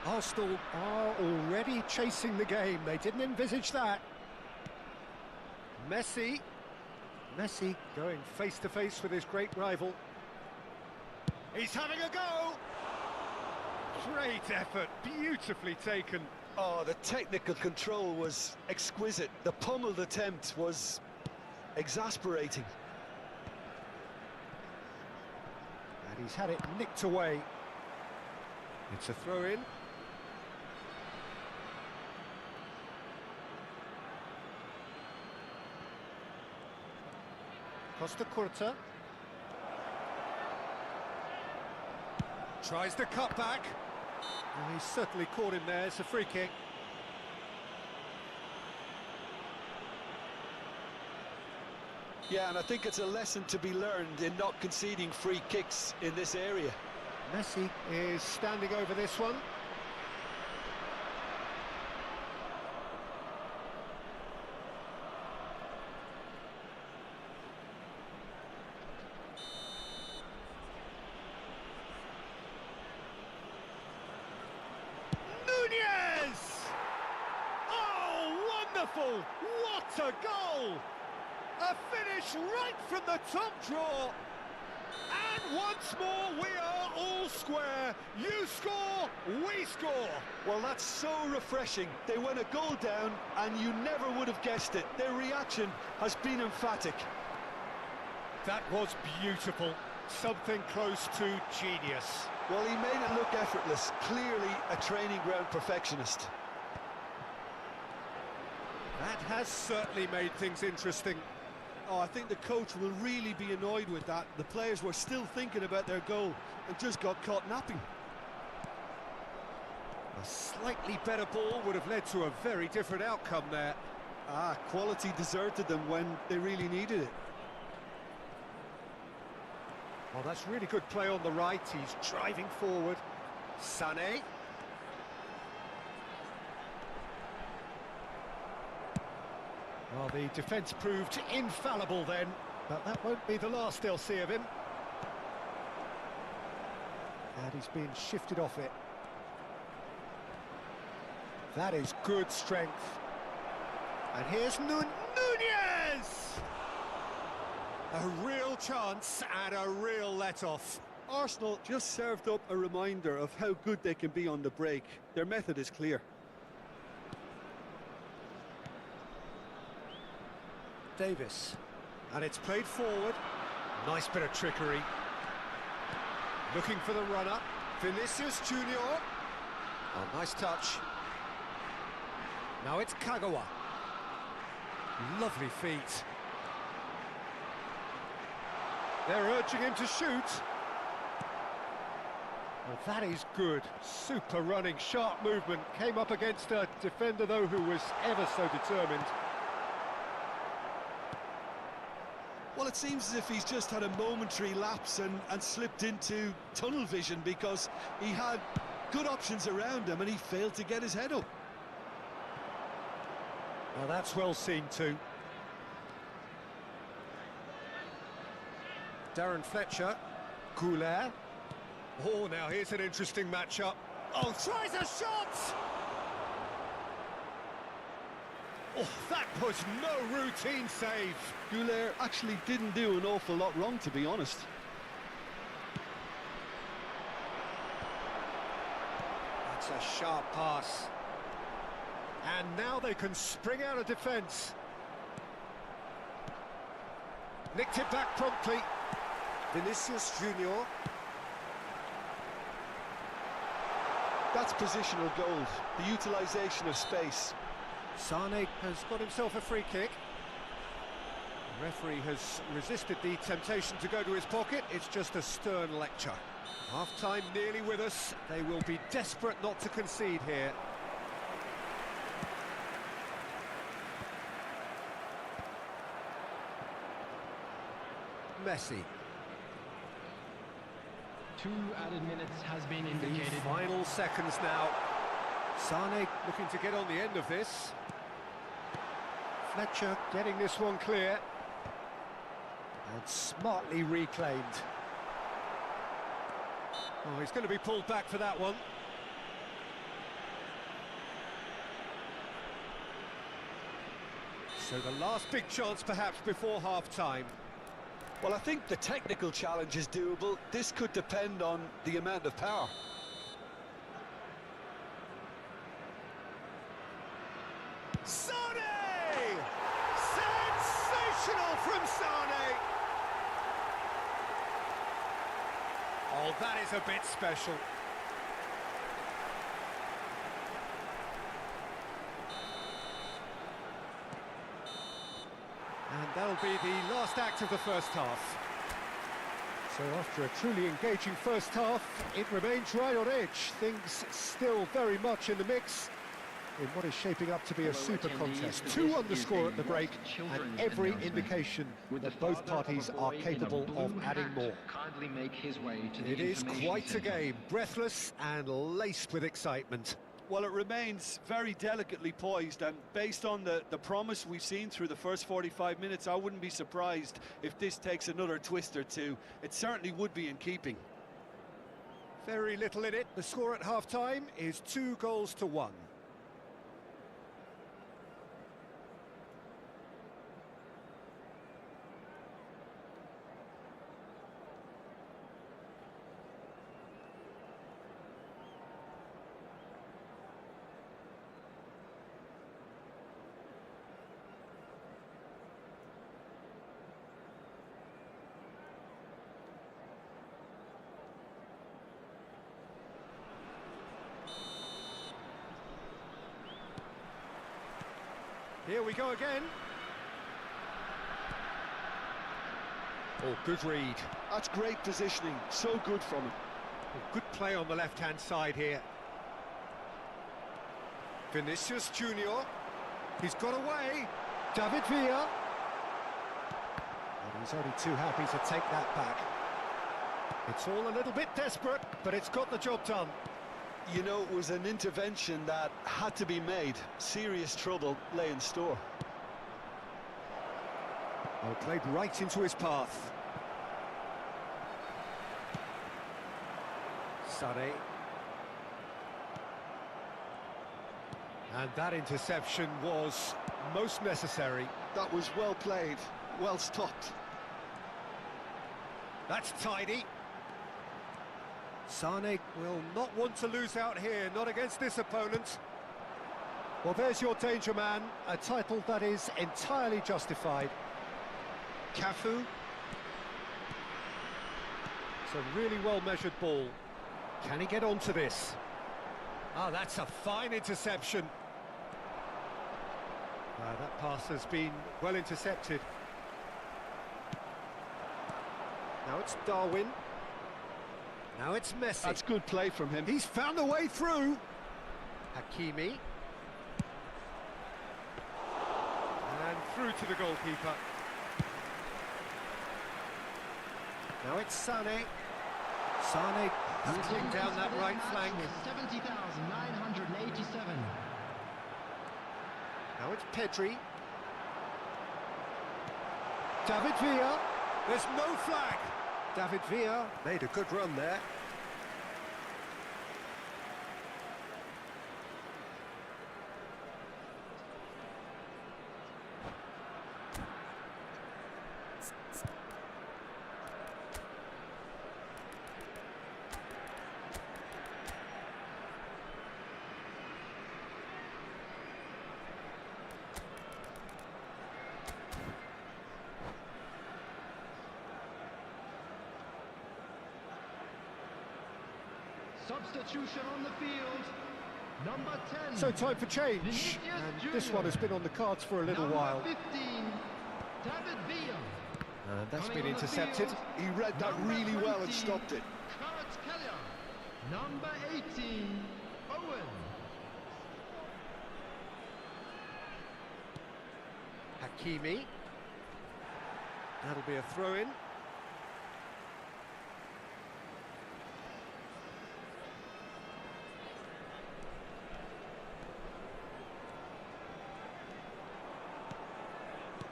Arsenal are already chasing the game. They didn't envisage that. Messi going face-to-face with his great rival. He's having a go! Great effort, beautifully taken. Oh, the technical control was exquisite. The pummeled attempt was exasperating. And he's had it nicked away. It's a throw-in. Costa Curta. Tries the cut back. And he's certainly caught him there. It's a free kick. Yeah, and I think it's a lesson to be learned in not conceding free kicks in this area. Messi is standing over this one. Nunez! Oh, wonderful! What a goal! A finish right from the top draw. And once more, we are all square. You score, we score. Well, that's so refreshing. They went a goal down, and you never would have guessed it. Their reaction has been emphatic. That was beautiful. Something close to genius. Well, he made it look effortless. Clearly a training ground perfectionist. That has certainly made things interesting. Oh, I think the coach will really be annoyed with that. The players were still thinking about their goal and just got caught napping. A slightly better ball would have led to a very different outcome there. Ah, quality deserted them when they really needed it. Well, that's really good play on the right. He's driving forward. Sané. Well, the defence proved infallible then, but that won't be the last they'll see of him. And he's been shifted off it. That is good strength. And here's Nunez! A real chance and a real let-off. Arsenal just served up a reminder of how good they can be on the break. Their method is clear. Davis. And it's played forward. Nice bit of trickery. Looking for the runner. Vinicius Junior. Oh, nice touch. Now it's Kagawa. Lovely feet. They're urging him to shoot. Well, that is good. Super running, sharp movement. Came up against a defender, though, who was ever so determined. Well, it seems as if he's just had a momentary lapse and slipped into tunnel vision, because he had good options around him and he failed to get his head up. Well, that's well seen too. Darren Fletcher. Goulet. Oh, now here's an interesting matchup. Oh, tries a shot! Oh, that was no routine save. Goulet actually didn't do an awful lot wrong, to be honest. That's a sharp pass. And now they can spring out of defence. Nicked it back promptly. Vinicius Junior. That's positional gold, the utilisation of space. Sane has got himself a free kick. The referee has resisted the temptation to go to his pocket. It's just a stern lecture. Half-time nearly with us. They will be desperate not to concede here. Messi. 2 added minutes has been The indicated. final seconds now. Sane looking to get on the end of this. Fletcher getting this one clear. And smartly reclaimed. Oh, he's going to be pulled back for that one. So the last big chance perhaps before half-time. Well, I think the technical challenge is doable. This could depend on the amount of power. Sane! Sensational from Sane! Oh, that is a bit special. And that'll be the last act of the first half. So after a truly engaging first half, it remains right on edge. Things still very much in the mix in what is shaping up to be a super contest. 2 on the score at the break, and every indication that both parties are capable of adding more. It is quite a game, breathless and laced with excitement. Well, it remains very delicately poised, and based on the promise we've seen through the first 45 minutes, I wouldn't be surprised if this takes another twist or two. It certainly would be in keeping. Very little in it. The score at half-time is 2-1. Here we go again. Oh, good read. That's great positioning, so good from him. Oh, good play on the left-hand side here. Vinicius Junior. He's got away. David Villa. And he's only too happy to take that back. It's all a little bit desperate, but it's got the job done. You know, it was an intervention that had to be made. Serious trouble lay in store. Oh, played right into his path. Sane. And that interception was most necessary. That was well played, well stopped. That's tidy. Sane will not want to lose out here, not against this opponent. Well, there's your danger man, a title that is entirely justified. Cafu. It's a really well-measured ball. Can he get onto this? Ah, that's a fine interception. That pass has been well intercepted. Now it's Darwin. Now it's Messi. That's good play from him. He's found a way through. Hakimi. And through to the goalkeeper. Now it's Sane. Sane battling down that right flank. 70,987. Now it's Pedri. David Villa. There's no flag. David Villa made a good run there. Substitution on the field. Number 10. So time for change. And this one has been on the cards for a little while. 15, David Villa. And that's been intercepted. He read that really well and stopped it. Number 18, Owen. Hakimi. That'll be a throw-in.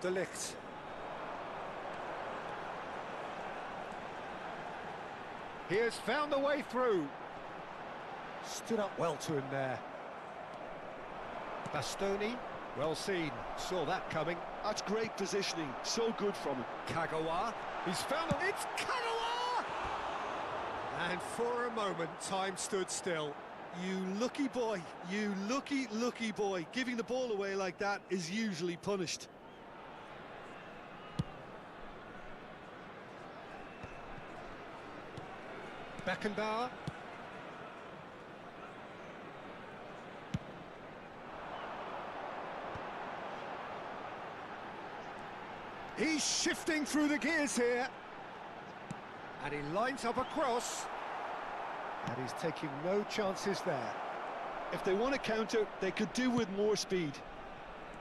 De Ligt. He has found a way through. Stood up well to him there. Bastoni, well seen, saw that coming. That's great positioning, so good from him. Kagawa, he's found a... It's Kagawa! And for a moment, time stood still. You lucky boy, you lucky boy. Giving the ball away like that is usually punished. Beckenbauer. He's shifting through the gears here. And he lines up a cross. And he's taking no chances there. If they want to counter, they could do with more speed.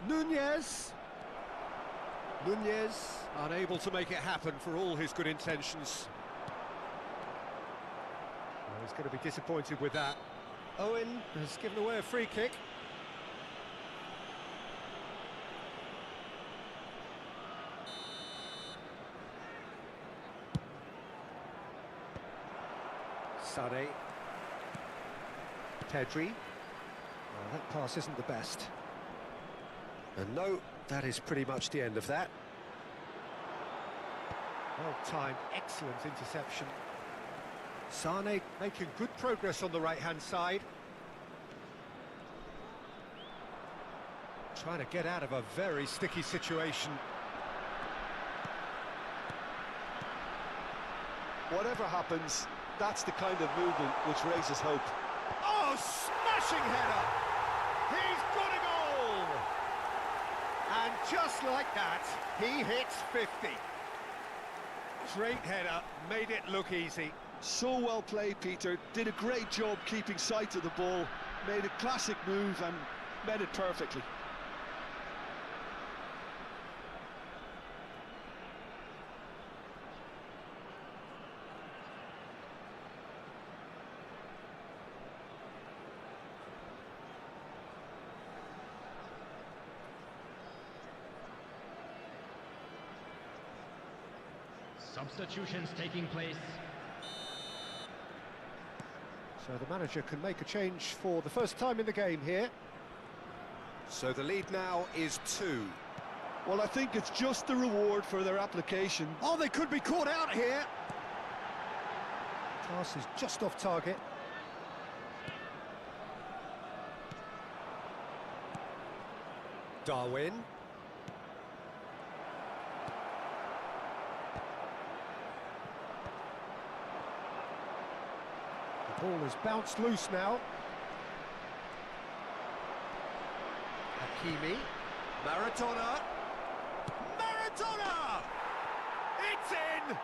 Nunez. Nunez unable to make it happen for all his good intentions. Well, he's going to be disappointed with that. Owen has given away a free kick. Sane. Pedri. Well, that pass isn't the best. And no, that is pretty much the end of that. Well timed, excellent interception. Sane making good progress on the right-hand side. Trying to get out of a very sticky situation. Whatever happens, that's the kind of movement which raises hope. Oh, smashing header! He's got a goal! And just like that, he hits 50. Great header, made it look easy. So well played, Peter. Did a great job keeping sight of the ball. Made a classic move and made it perfectly. Substitutions taking place. So the manager can make a change for the first time in the game here. So the lead now is 2. Well, I think it's just the reward for their application. Oh, they could be caught out here. Pass is just off target. Darwin. The ball has bounced loose now. Hakimi. Maradona. Maradona! It's in!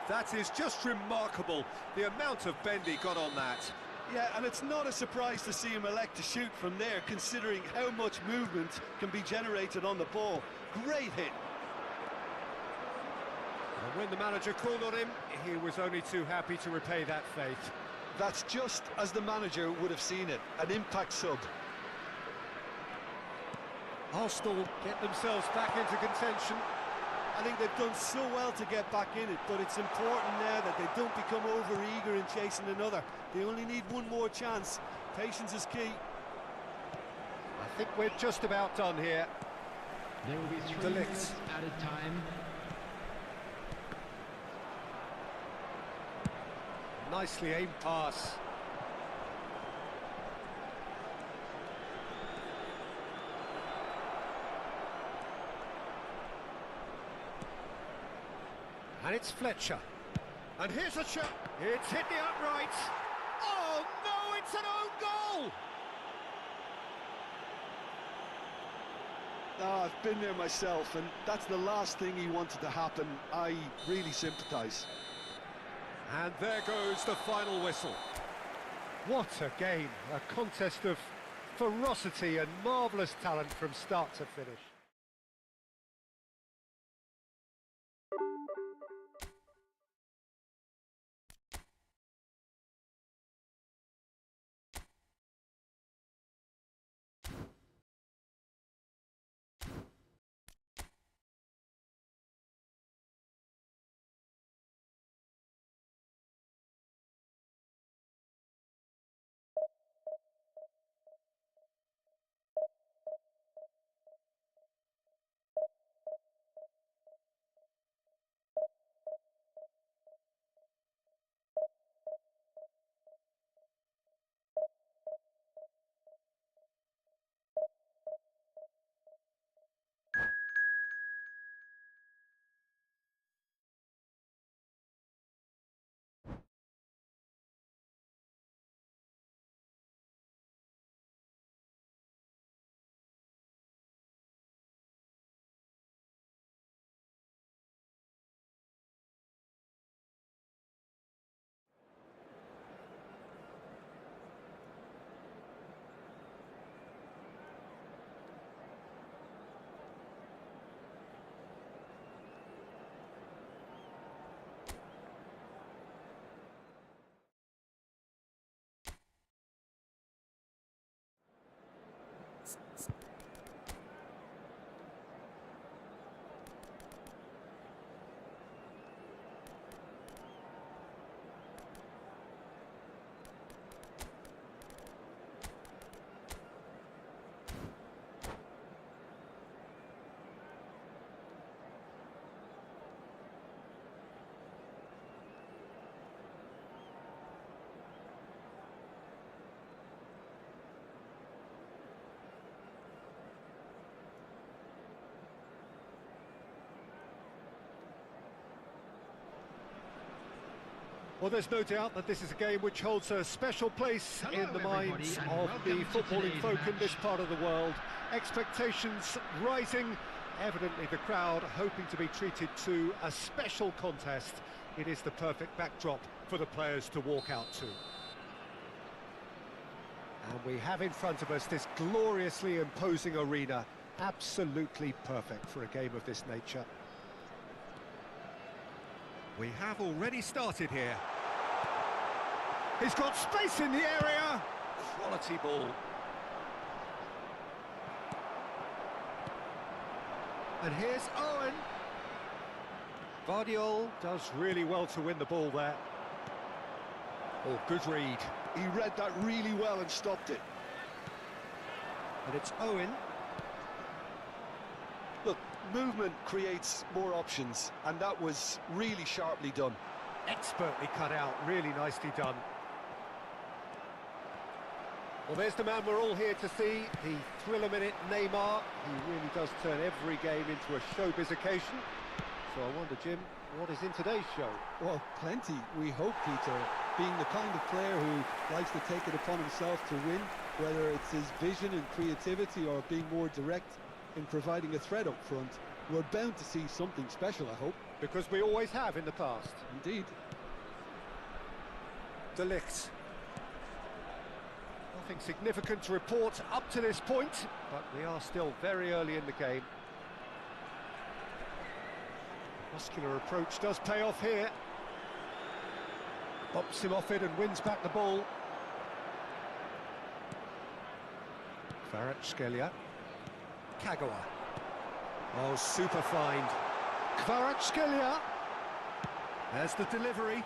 That is just remarkable, the amount of bend he got on that. Yeah, and it's not a surprise to see him elect to shoot from there, considering how much movement can be generated on the ball. Great hit. And when the manager called on him, he was only too happy to repay that faith. That's just as the manager would have seen it, an impact sub. Arsenal get themselves back into contention. I think they've done so well to get back in it, but it's important now that they don't become over-eager in chasing another. They only need one more chance. Patience is key. I think we're just about done here. There will be 3 minutes added time. Nicely aimed pass. And it's Fletcher. And here's a shot. It's hit the upright. Oh no, it's an own goal! Oh, I've been there myself, and that's the last thing he wanted to happen. I really sympathise. And there goes the final whistle. What a game, a contest of ferocity and marvellous talent from start to finish. Well, there's no doubt that this is a game which holds a special place in the minds of the footballing folk in this part of the world. Expectations rising, evidently the crowd hoping to be treated to a special contest. It is the perfect backdrop for the players to walk out to. And we have in front of us this gloriously imposing arena, absolutely perfect for a game of this nature. We have already started here. He's got space in the area. Quality ball. And here's Owen. Guardiola does really well to win the ball there. Oh, good read. He read that really well and stopped it. And it's Owen. Look, movement creates more options, and that was really sharply done. Expertly cut out, really nicely done. Well, there's the man we're all here to see, the thriller-minute Neymar. He really does turn every game into a showbiz occasion. So I wonder, Jim, what is in today's show? Well, plenty, we hope, Peter. Being the kind of player who likes to take it upon himself to win, whether it's his vision and creativity or being more direct in providing a threat up front, we're bound to see something special, I hope. Because we always have in the past. Indeed. De Ligt. Nothing significant to report up to this point, but we are still very early in the game. Muscular approach does pay off here. Bumps him off it and wins back the ball. Kvaratskhelia. Kagawa. Oh, super find. Kvaratskhelia. There's the delivery.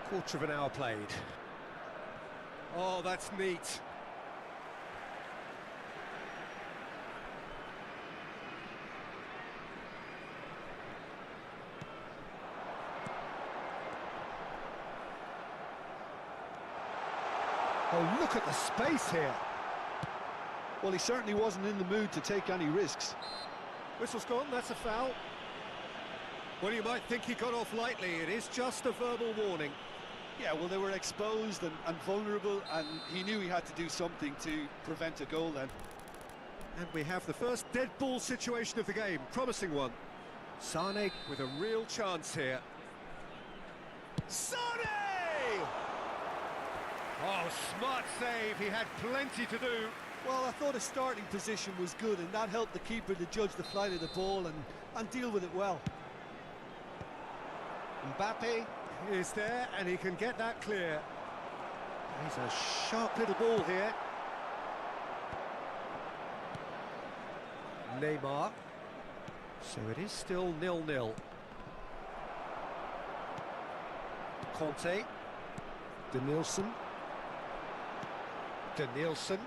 Quarter of an hour played. Oh, that's neat. Oh, look at the space here. Well, he certainly wasn't in the mood to take any risks. Whistle's gone, that's a foul. Well, you might think he got off lightly. It is just a verbal warning. Yeah, well, they were exposed and vulnerable, and he knew he had to do something to prevent a goal then. And we have the first dead ball situation of the game, promising one. Sane with a real chance here. Sane! Oh, smart save, he had plenty to do. Well, I thought his starting position was good, and that helped the keeper to judge the flight of the ball and deal with it well. Mbappe is there, and he can get that clear. He's a sharp little ball here. Neymar. So it is still 0-0. Conte. Denilson. Denilson.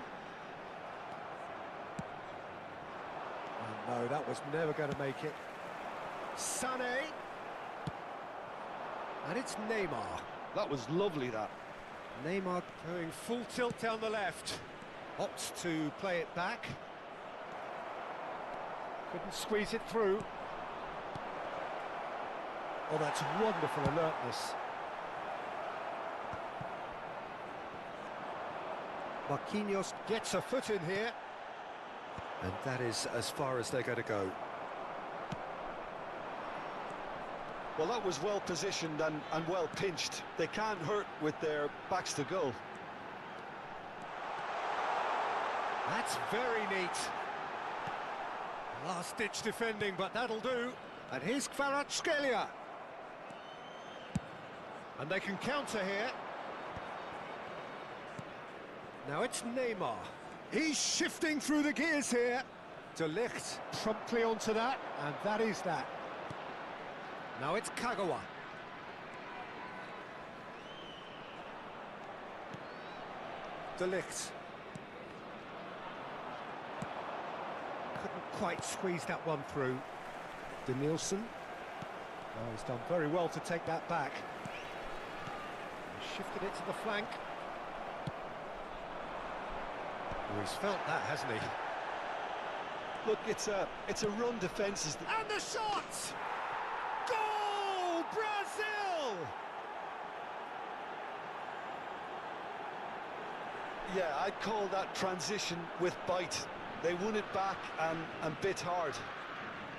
Oh, no, that was never going to make it. Sané. And it's Neymar. That was lovely, that. Neymar going full tilt down the left. Opts to play it back. Couldn't squeeze it through. Oh, that's wonderful alertness. Marquinhos gets a foot in here. And that is as far as they're going to go. Well, that was well positioned and well pinched. They can't hurt with their backs to goal. That's very neat. Last-ditch defending, but that'll do. And here's Kvaratskhelia. And they can counter here. Now it's Neymar. He's shifting through the gears here. De Ligt promptly onto that, and that is that. Now it's Kagawa. De Ligt. Couldn't quite squeeze that one through. Denilson. Oh, he's done very well to take that back. He's shifted it to the flank. Oh, he's felt that, hasn't he? Look, it's a run defence. And the shot! Goal! Brazil! Yeah, I'd call that transition with bite. They won it back and bit hard.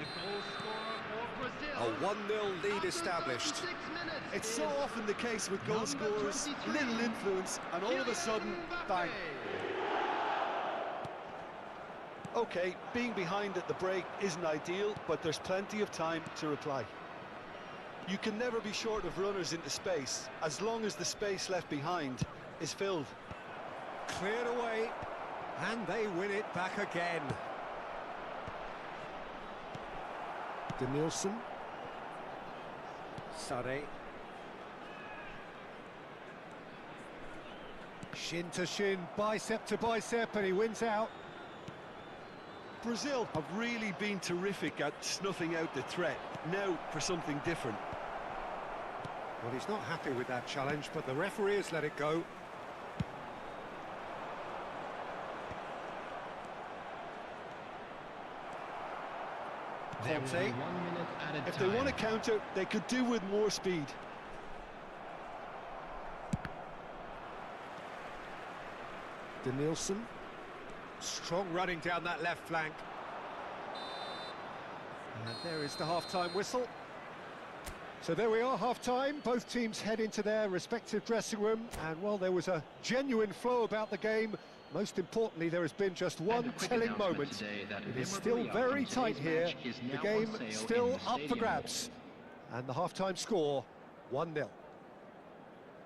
The goal scorer for Brazil. A 1-0 lead established. It's so often the case with goal scorers, little influence, and all of a sudden, bang. Okay, being behind at the break isn't ideal, but there's plenty of time to reply. You can never be short of runners into space, as long as the space left behind is filled. Cleared away, and they win it back again. Denilson. Sane. Shin to shin, bicep to bicep, and he wins out. Brazil have really been terrific at snuffing out the threat. Now for something different. Well, he's not happy with that challenge, but the referee has let it go. Conte. 1 minute added If time. they want to counter, they could do with more speed. Danielson. Strong running down that left flank. And there is the half-time whistle. So there we are, half-time. Both teams head into their respective dressing room. And while there was a genuine flow about the game, most importantly, there has been just one telling moment. It is still very tight here. The game still up for grabs. And the half-time score, 1-0.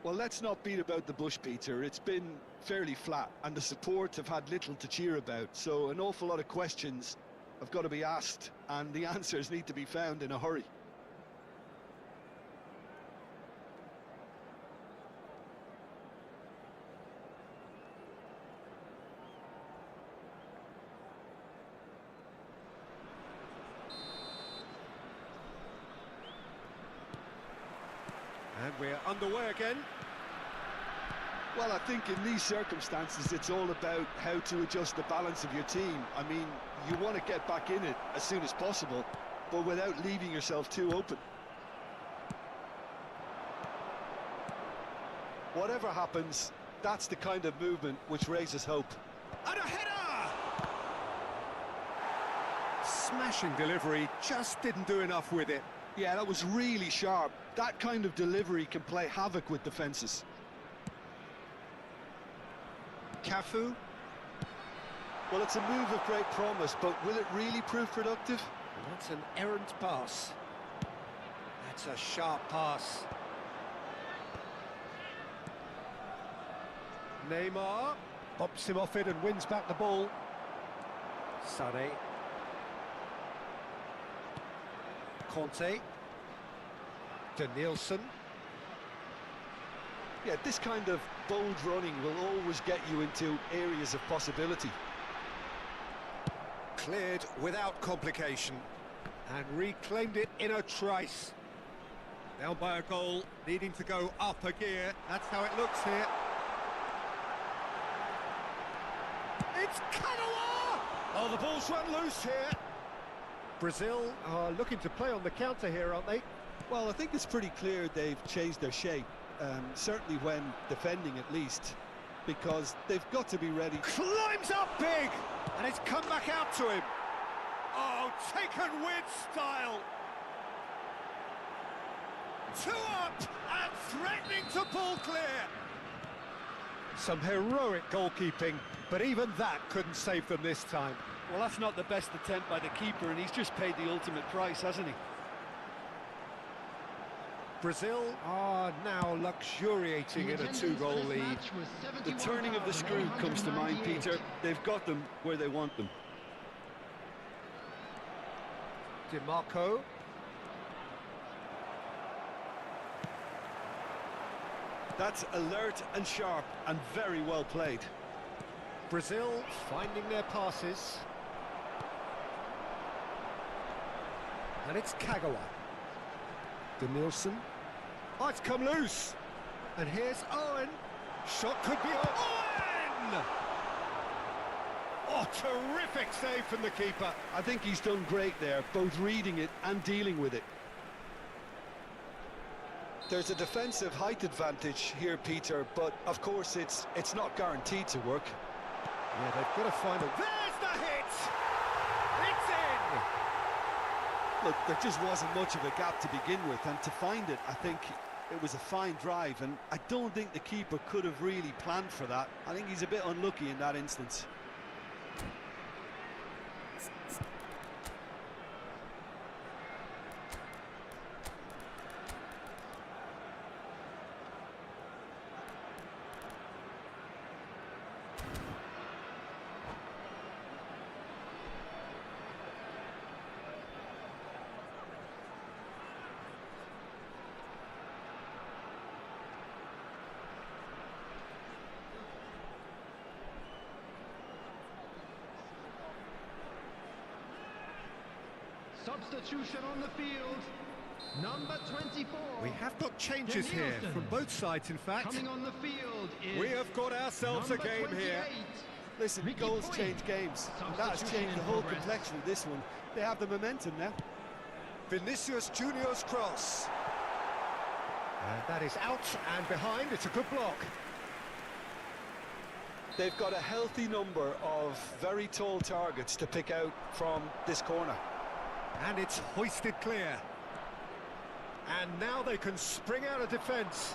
Well, let's not beat about the bush, Peter. It's been fairly flat, and the support have had little to cheer about. So an awful lot of questions have got to be asked, and the answers need to be found in a hurry. And we're underway again. Well, I think in these circumstances, it's all about how to adjust the balance of your team. I mean, you want to get back in it as soon as possible, but without leaving yourself too open. Whatever happens, that's the kind of movement which raises hope. And a header! Smashing delivery, just didn't do enough with it. Yeah, that was really sharp. That kind of delivery can play havoc with defences. Cafu. Well, it's a move of great promise, but will it really prove productive? And that's an errant pass. That's a sharp pass. Neymar pops him off it and wins back the ball. Sané. Conte. Danielson. Yeah, this kind of bold running will always get you into areas of possibility. Cleared without complication and reclaimed it in a trice. Down by a goal, needing to go up a gear. That's how it looks here. It's Kagawa! Oh, the ball's run loose here. Brazil are looking to play on the counter here, aren't they? Well, I think it's pretty clear they've changed their shape, certainly when defending at least, because they've got to be ready. Climbs up big, and it's come back out to him. Oh, taken with style. 2 up, and threatening to pull clear. Some heroic goalkeeping, but even that couldn't save them this time. Well, that's not the best attempt by the keeper, and he's just paid the ultimate price, hasn't he? Brazil are now luxuriating in a 2-goal lead. The turning of the screw comes to mind, Peter. They've got them where they want them. DiMarco. That's alert and sharp and very well played. Brazil finding their passes. And it's Kagawa. Danielson. Oh, it's come loose. And here's Owen. Shot could be on. Owen! Oh, terrific save from the keeper. I think he's done great there, both reading it and dealing with it. There's a defensive height advantage here, Peter, but of course it's not guaranteed to work. Yeah, they've got to find a... There's the hit! It's in! Look, there just wasn't much of a gap to begin with, and to find it, I think it was a fine drive, and I don't think the keeper could have really planned for that. I think he's a bit unlucky in that instance. Substitution on the field. Number 24. We have got changes here from both sides, in fact. Coming on the field is We have got ourselves a game 28. here. Listen, Ricky goals Point. change games, and that has Substitution changed the in whole progress. complexion of this one. They have the momentum now. Vinicius Junior's cross. And that is out and behind. It's a good block. They've got a healthy number of very tall targets to pick out from this corner. And it's hoisted clear. And now they can spring out of defence.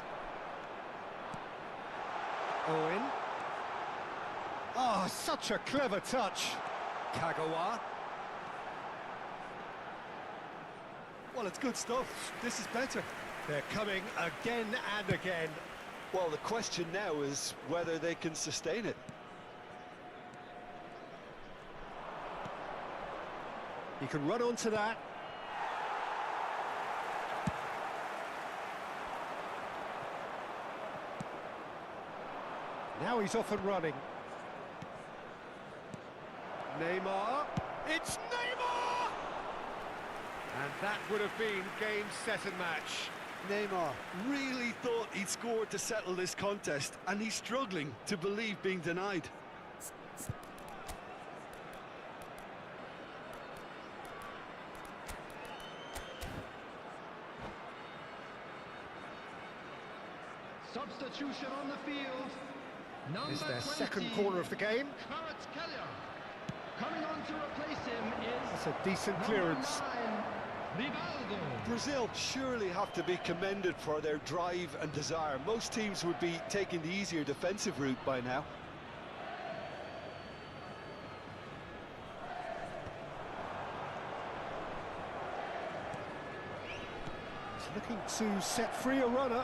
Owen. Oh, such a clever touch. Kagawa. Well, it's good stuff. This is better. They're coming again and again. Well, the question now is whether they can sustain it. He can run onto that. Now he's off and running. Neymar. It's Neymar! And that would have been game, set and match. Neymar really thought he'd scored to settle this contest, and he's struggling to believe being denied. Substitution on the field. It's Number their 20. second corner of the game. Coming on to replace him is That's a decent number clearance. 9, Rivaldo. Brazil surely have to be commended for their drive and desire. Most teams would be taking the easier defensive route by now. He's looking to set free a runner.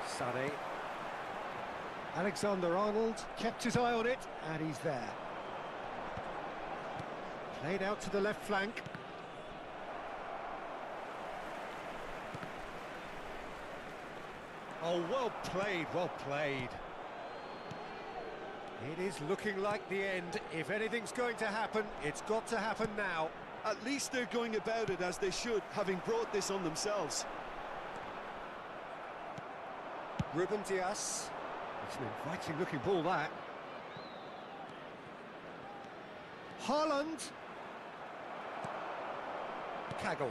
Sane. Alexander-Arnold kept his eye on it, and he's there. Played out to the left flank. Oh, well played, well played. It is looking like the end. If anything's going to happen, it's got to happen now. At least they're going about it as they should, having brought this on themselves. Ruben Dias. It's an inviting looking ball, that. Haaland. Kagawa.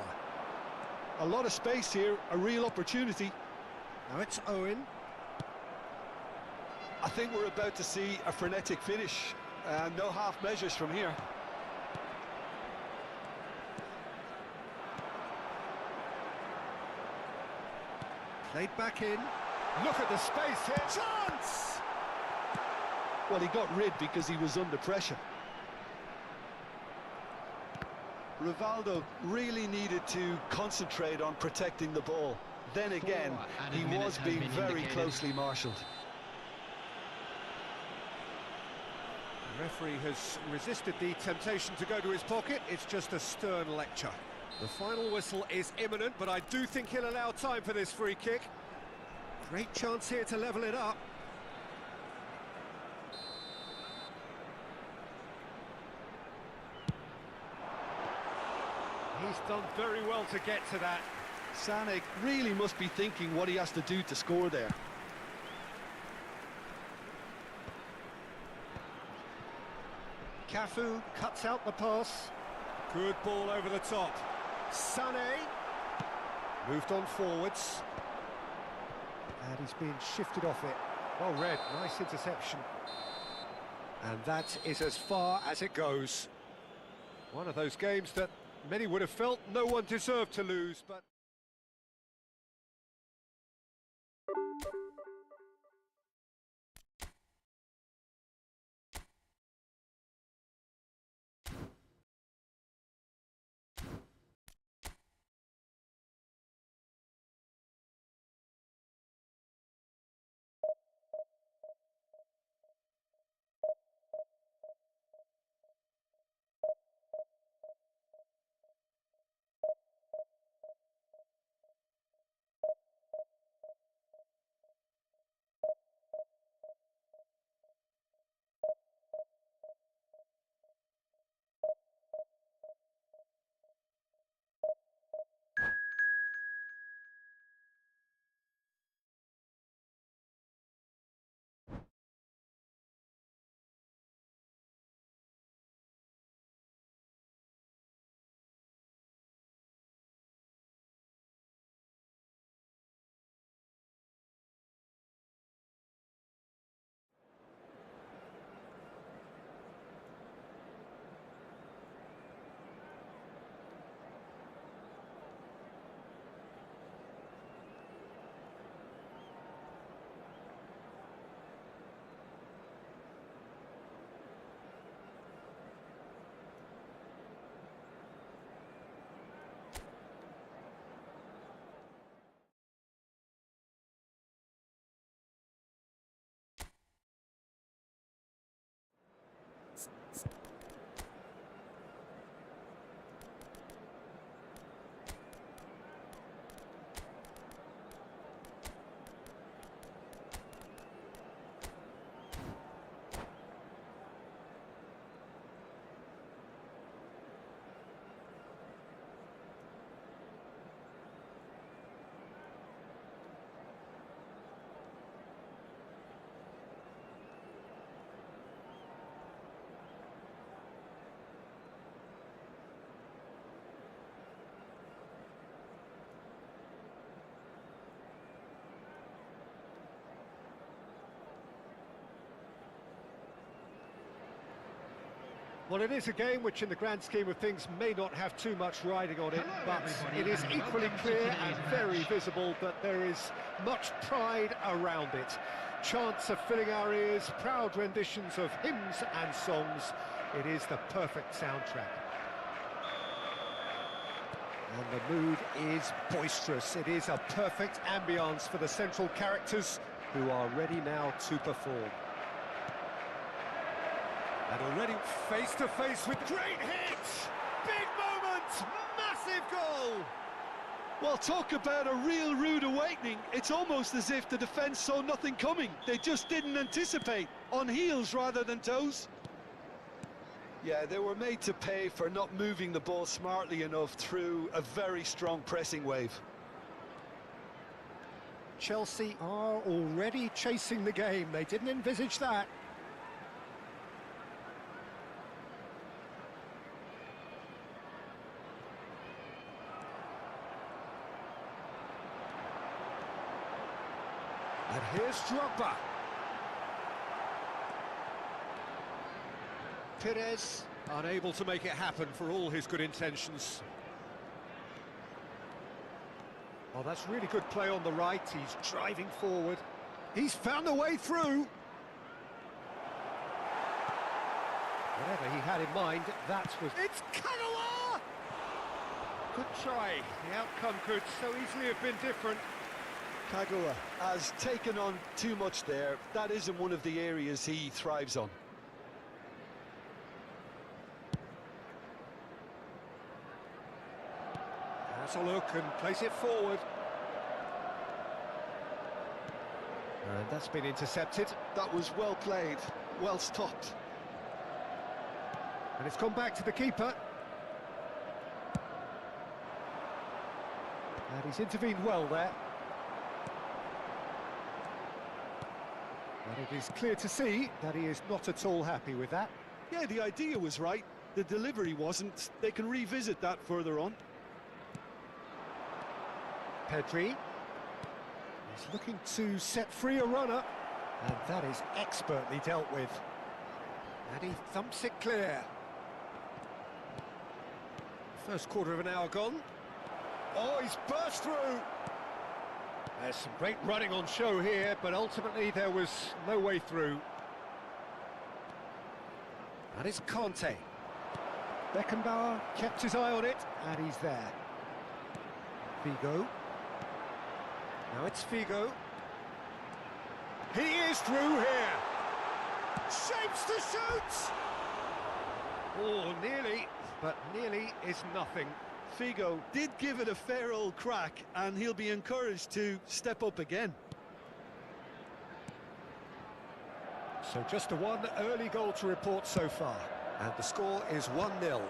A lot of space here, a real opportunity. Now it's Owen. I think we're about to see a frenetic finish. No half measures from here. Played back in. Look at the space here. Chance! Well, he got rid because he was under pressure. Rivaldo really needed to concentrate on protecting the ball. Then again, he was being very closely marshalled. The referee has resisted the temptation to go to his pocket. It's just a stern lecture. The final whistle is imminent, but I do think he'll allow time for this free kick. Great chance here to level it up. He's done very well to get to that. Sané really must be thinking what he has to do to score there. Cafu cuts out the pass. Good ball over the top. Sané moved on forwards. And he's being shifted off it. Well read, nice interception. And that is as far as it goes. One of those games that many would have felt no one deserved to lose, but... Well, it is a game which, in the grand scheme of things, may not have too much riding on it, but it is equally clear and very visible that there is much pride around it. Chants are filling our ears, proud renditions of hymns and songs. It is the perfect soundtrack. And the mood is boisterous. It is a perfect ambience for the central characters who are ready now to perform. And already face-to-face with great hits! Big moment! Massive goal! Well, talk about a real rude awakening. It's almost as if the defence saw nothing coming. They just didn't anticipate. On heels rather than toes. Yeah, they were made to pay for not moving the ball smartly enough through a very strong pressing wave. Chelsea are already chasing the game. They didn't envisage that. And here's Drogba. Perez, unable to make it happen for all his good intentions. Oh, that's really good play on the right. He's driving forward. He's found a way through. Whatever he had in mind, that was... It's Kagawa! Good try. The outcome could so easily have been different. Kagawa has taken on too much there. That isn't one of the areas he thrives on. Has a look and plays it forward. And that's been intercepted. That was well played, well stopped. And it's gone back to the keeper. And he's intervened well there. And it is clear to see that he is not at all happy with that. Yeah, the idea was right. The delivery wasn't. They can revisit that further on. Pedri. He's looking to set free a runner. And that is expertly dealt with. And he thumps it clear. First quarter of an hour gone. Oh, he's burst through. There's some great running on show here, but ultimately there was no way through. And it's Conte. Beckenbauer kept his eye on it, and he's there. Figo. Now it's Figo. He is through here. Shapes to shoot! Oh, nearly, but nearly is nothing. Figo did give it a fair old crack, and he'll be encouraged to step up again. So just the one early goal to report so far, and the score is 1-0.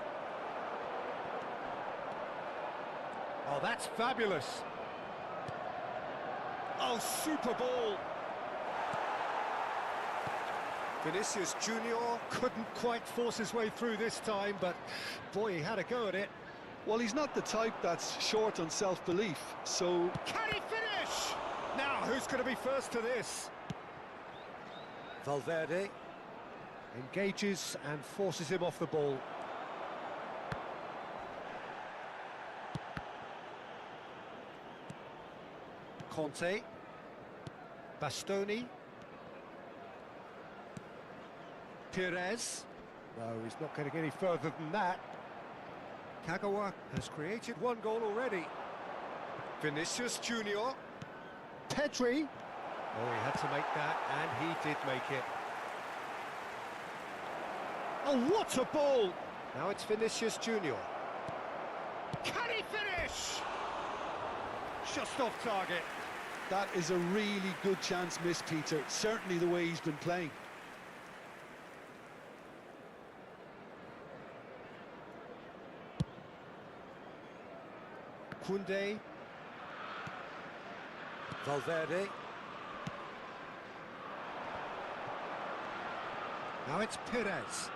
Oh, that's fabulous. Oh, super ball. Vinicius Junior couldn't quite force his way through this time, but boy, he had a go at it. Well, he's not the type that's short on self-belief, so... Can he finish? Now, who's going to be first to this? Valverde engages and forces him off the ball. Conte. Bastoni. Perez. No, he's not going to get any further than that. Kagawa has created one goal already. Vinicius Junior. Pedri. Oh, he had to make that, and he did make it. Oh, what a ball! Now it's Vinicius Junior. Can he finish? Just off target. That is a really good chance missed, Peter. Certainly the way he's been playing. Koundé. Valverde. Now it's Perez.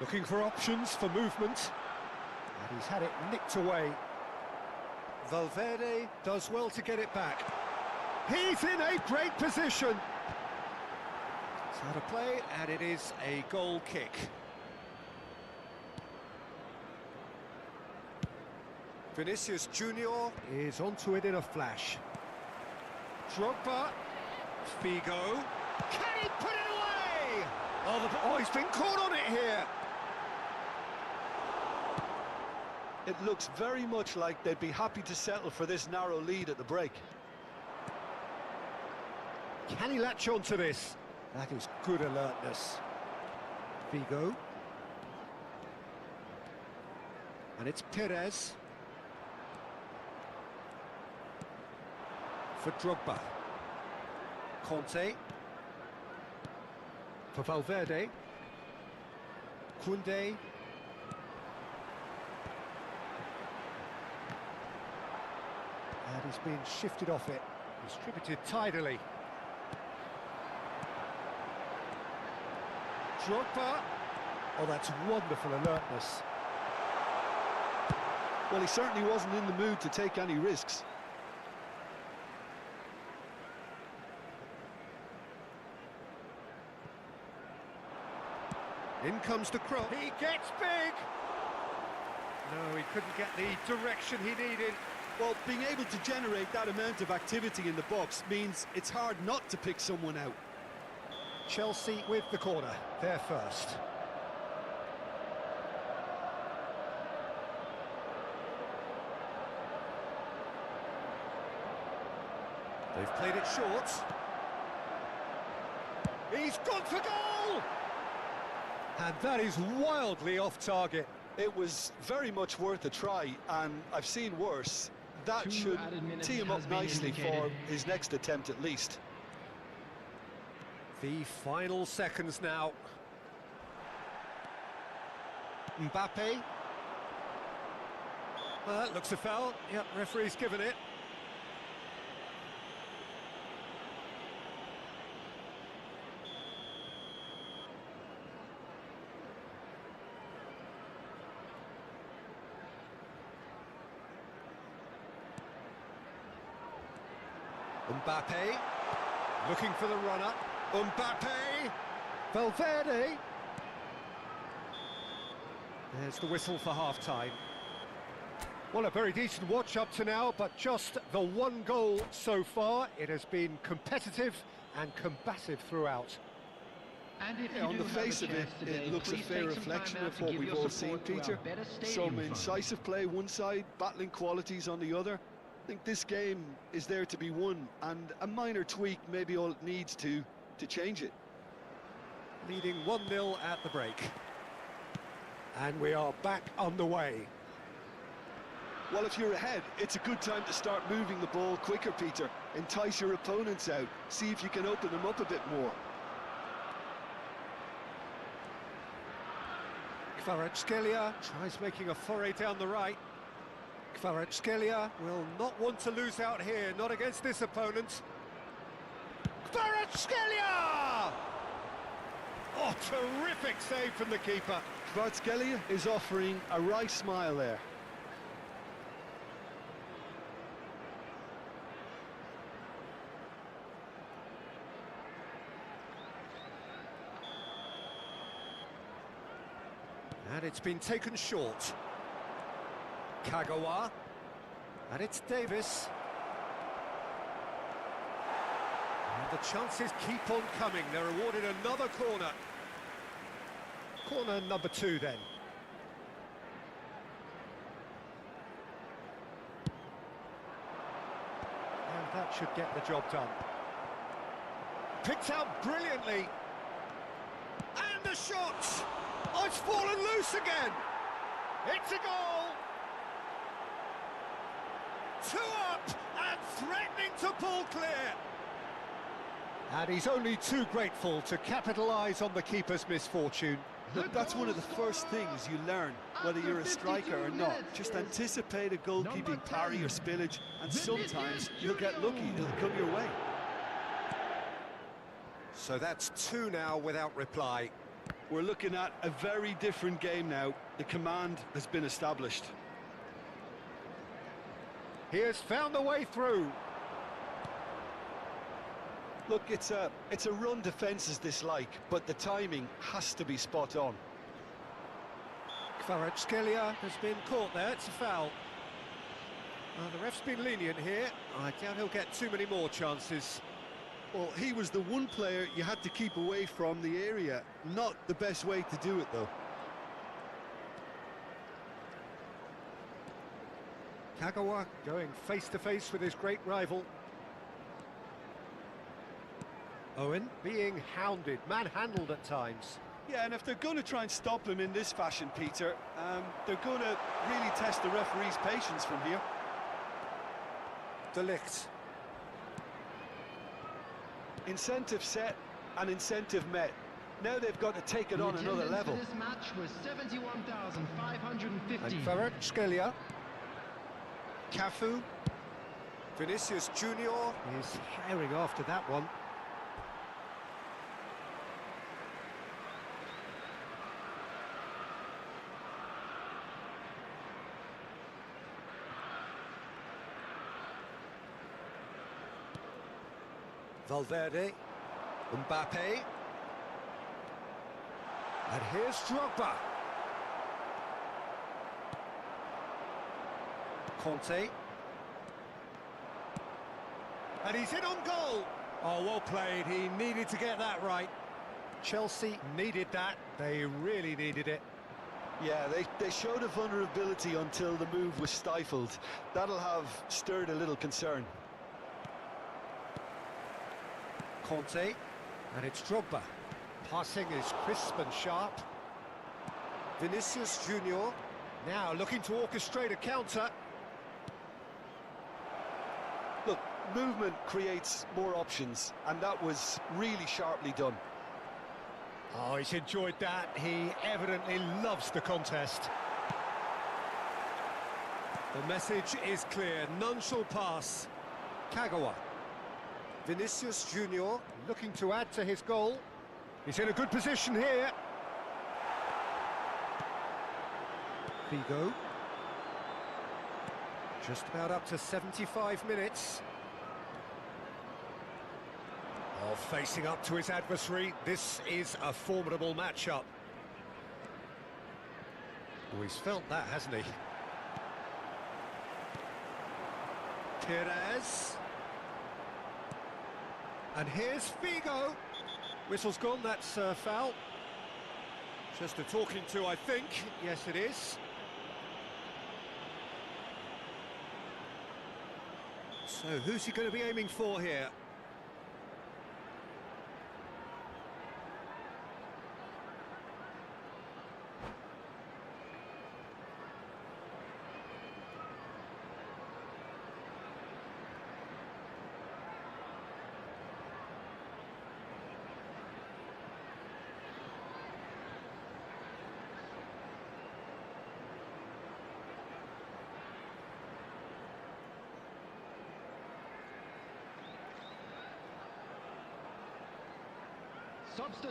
Looking for options for movement. And he's had it nicked away. Valverde does well to get it back. He's in a great position. It's out of play, and it is a goal kick. Vinicius Junior is onto it in a flash. Drogba, Figo, can he put it away? Oh, he's been caught on it here. It looks very much like they'd be happy to settle for this narrow lead at the break. Can he latch on to this? That is good alertness. Figo. And it's Perez. For Drogba. Conte. For Valverde. Koundé. And he's been shifted off it. Distributed tidily. Drogba. Oh, that's wonderful alertness. Well, he certainly wasn't in the mood to take any risks. In comes the cross. He gets big! No, he couldn't get the direction he needed. Well, being able to generate that amount of activity in the box means it's hard not to pick someone out. Chelsea with the corner, they're first. They've played it short. He's gone for goal! And that is wildly off target. It was very much worth a try, and I've seen worse. That should tee him up nicely for his next attempt at least. The final seconds now. Mbappe. Well, that looks a foul. Yep, referee's given it. Mbappe, looking for the runner. Mbappe, Valverde. There's the whistle for half-time. Well, a very decent watch up to now, but just the one goal so far. It has been competitive and combative throughout. Yeah, on the face of it, it looks a fair reflection of what we've all seen, Peter. Some incisive play one side, battling qualities on the other. I think this game is there to be won, and a minor tweak may be all it needs to change it. Leading 1-0 at the break. And we are back on the way. Well, if you're ahead, it's a good time to start moving the ball quicker, Peter. Entice your opponents out, see if you can open them up a bit more. Kvaratskhelia tries making a foray down the right. Kvaratskhelia will not want to lose out here, not against this opponent. Kvaratskhelia! Oh, terrific save from the keeper. Kvaratskhelia is offering a right smile there. And it's been taken short. Kagawa. And it's Davis. And the chances keep on coming. They're awarded another corner. Corner number 2 then. And that should get the job done. Picked out brilliantly. And the shot! Oh, it's fallen loose again! It's a goal! 2 up and threatening to pull clear. And he's only too grateful to capitalise on the keeper's misfortune. Look, that's one of the first things you learn, whether you're a striker or not. Just anticipate a goalkeeping parry or spillage, and sometimes you'll get lucky, it'll come your way. So that's 2 now without reply. We're looking at a very different game now. The command has been established. He has found a way through. Look, it's a run defence is dislike, but the timing has to be spot on. Kvaratskhelia has been caught there, it's a foul. The ref's been lenient here. I doubt he'll get too many more chances. Well, he was the one player you had to keep away from the area. Not the best way to do it, though. Kagawa going face-to-face with his great rival. Owen being hounded, manhandled at times. Yeah, and if they're going to try and stop him in this fashion, Peter, they're going to really test the referee's patience from here. De Ligt. Incentive set and incentive met. Now they've got to take it on another level. This match was 71,550. And Kvaratskhelia. Cafu. Vinicius Junior is herring after that one. Valverde, Mbappe, and here's Drogba. Conte, and he's in on goal. Oh, well played, he needed to get that right. Chelsea needed that, they really needed it. Yeah, they showed a vulnerability until the move was stifled. That'll have stirred a little concern. Conte, and it's Drogba. Passing is crisp and sharp. Vinicius Junior, now looking to orchestrate a counter. Look, movement creates more options, and that was really sharply done. Oh, he's enjoyed that. He evidently loves the contest. The message is clear, none shall pass. Kagawa. Vinicius Junior looking to add to his goal. He's in a good position here. Figo. Just about up to 75 minutes. Oh, facing up to his adversary. This is a formidable matchup. Oh, he's felt that, hasn't he? Perez. And here's Figo. Whistle's gone, that's foul. Just a talking to, I think. Yes, it is. So, who's he going to be aiming for here?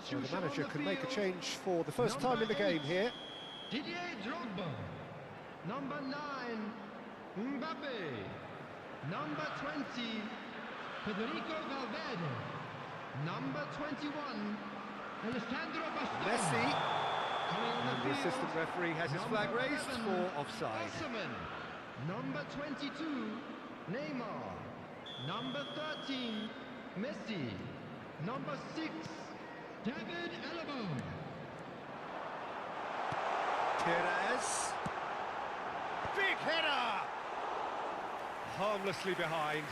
So the manager can make a change for the first time in the game here. Didier Drogba. Number 9, Mbappe. Number 20, Federico Valverde. Number 21, Alessandro Bastoni. Messi. And the assistant referee has his flag raised for offside. Number 22, Neymar. Number 13, Messi. Number 6, David Alaba. Perez. Big header! Harmlessly behind.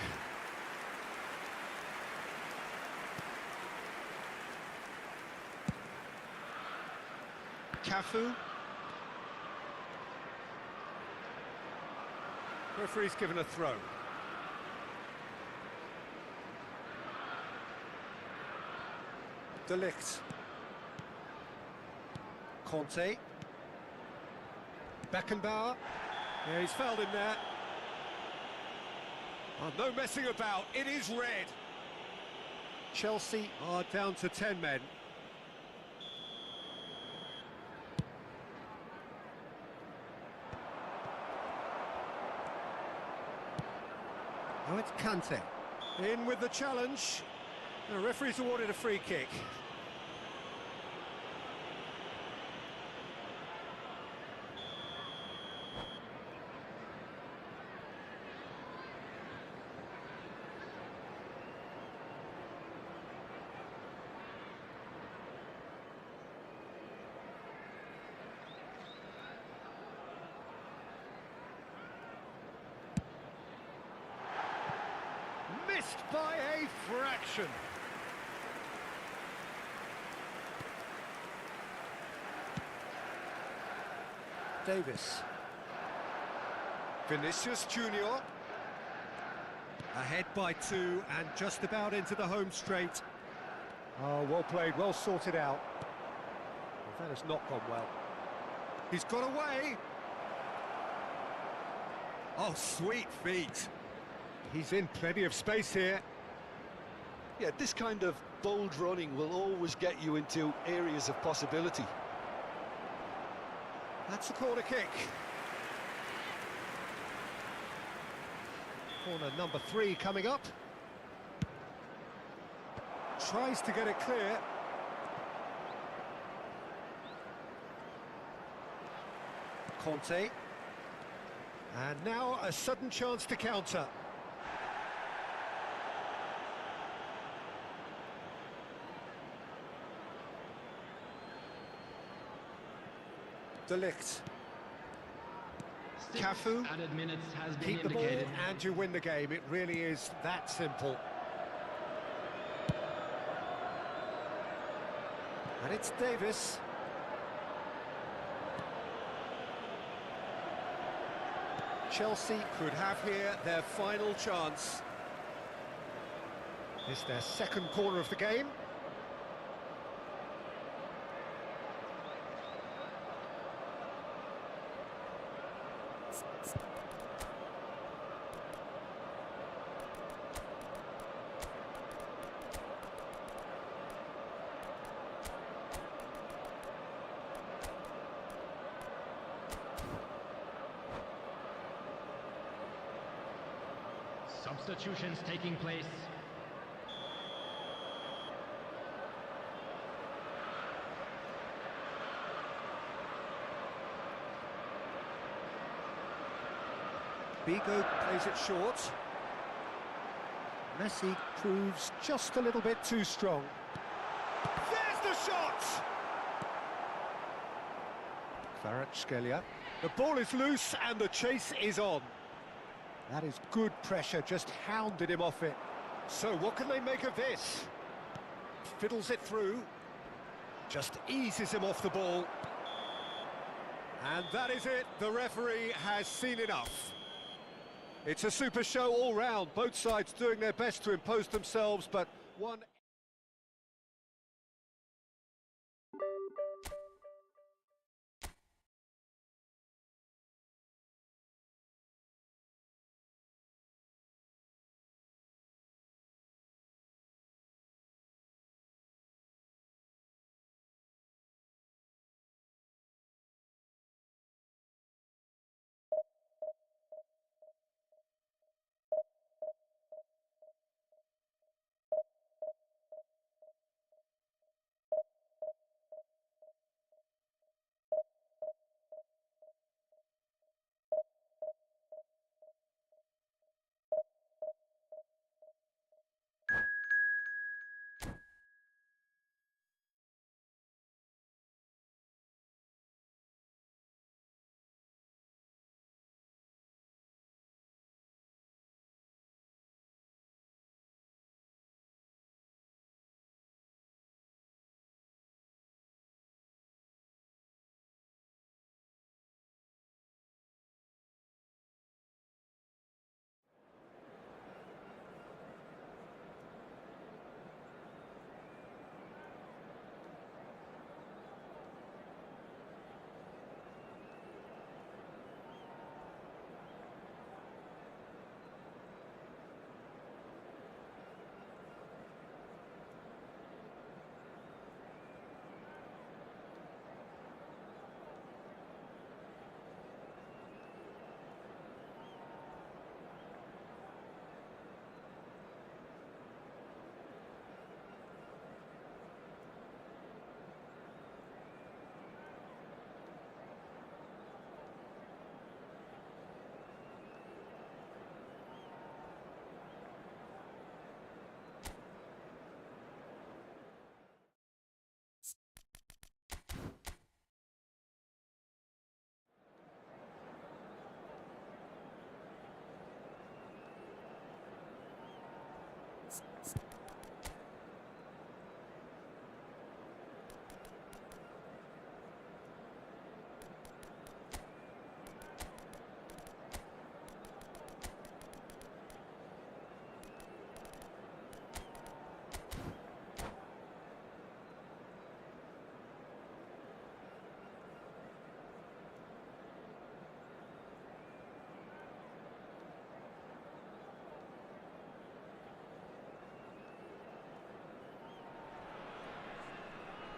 Cafu. Referee's given a throw. De Ligt. Conte. Beckenbauer. Yeah, he's fouled in there. Oh, no messing about, it is red. Chelsea are down to 10 men. Oh, it's Kante. In with the challenge. The referee's awarded a free kick. by a fraction. Davis. Vinicius Junior. Ahead by 2 and just about into the home straight. Oh, well played, well sorted out. Well, that has not gone well. He's got away. Oh, sweet feet. He's in plenty of space here. Yeah, this kind of bold running will always get you into areas of possibility. That's a corner kick. Corner number 3 coming up. Tries to get it clear. Conte. And now a sudden chance to counter. De Ligt. Cafu. Added minutes has been Keep the ball indicated. and you win the game. It really is that simple. And it's Davis. Chelsea could have here their final chance. It's their second corner of the game. Substitutions taking place. Bigo plays it short. Messi proves just a little bit too strong. There's the shot! Kvaratskhelia. The ball is loose and the chase is on. That is good pressure, just hounded him off it. So what can they make of this? Fiddles it through. Just eases him off the ball. And that is it. The referee has seen enough. It's a super show all round. Both sides doing their best to impose themselves, but one...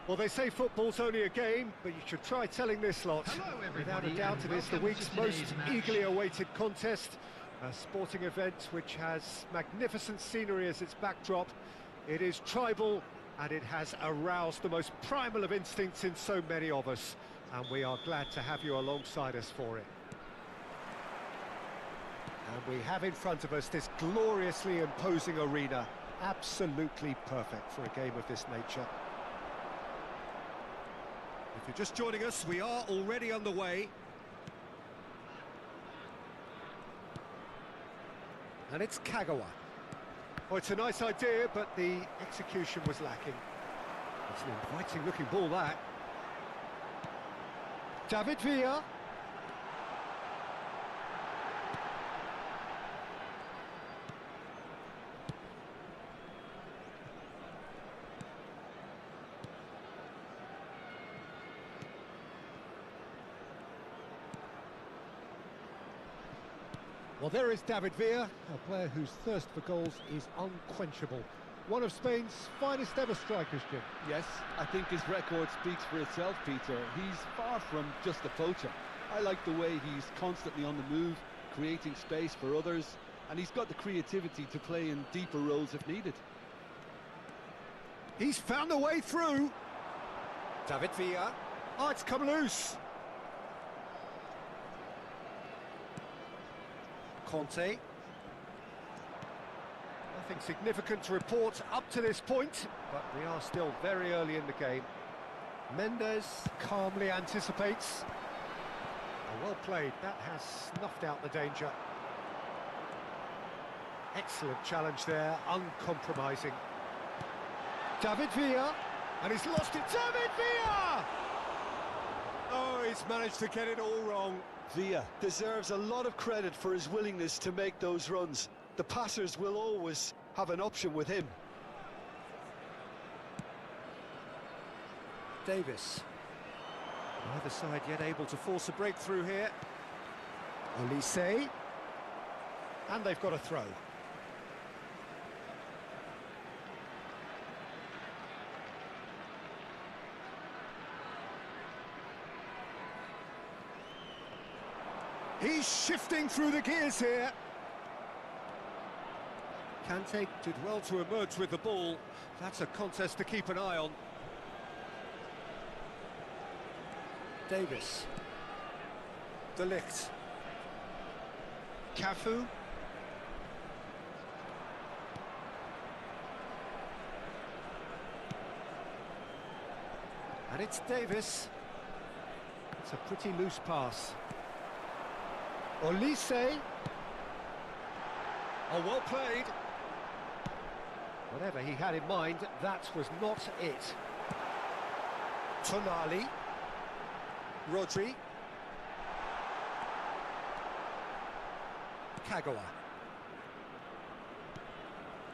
Well, they say football's only a game, but you should try telling this lot. Hello, Without a everybody, doubt, and it is the welcome week's to most today's match. eagerly awaited contest. A sporting event which has magnificent scenery as its backdrop. It is tribal, and it has aroused the most primal of instincts in so many of us. And we are glad to have you alongside us for it. And we have in front of us this gloriously imposing arena. Absolutely perfect for a game of this nature. If you're just joining us, we are already underway. And it's Kagawa. Oh, it's a nice idea, but the execution was lacking. It's an inviting looking ball, that. David Villa. Well, there is David Villa, a player whose thirst for goals is unquenchable. One of Spain's finest ever strikers, Jim. Yes, I think his record speaks for itself, Peter. He's far from just a poacher. I like the way he's constantly on the move, creating space for others, and he's got the creativity to play in deeper roles if needed. He's found a way through. David Villa. Oh, it's come loose. Conte. Nothing significant to report up to this point, but we are still very early in the game. Mendes calmly anticipates. Oh, well played, that has snuffed out the danger. Excellent challenge there, uncompromising. David Villa, and he's lost it. David Villa! Oh, he's managed to get it all wrong. Villa deserves a lot of credit for his willingness to make those runs. The passers will always have an option with him. Davis. Neither side yet able to force a breakthrough here. Olise. And they've got a throw. He's shifting through the gears here. Kante did well to emerge with the ball. That's a contest to keep an eye on. Davis. De Ligt. Cafu. And it's Davis. It's a pretty loose pass. Olise. Oh, well played. Whatever he had in mind, that was not it. Tonali. Rodri. Kagawa.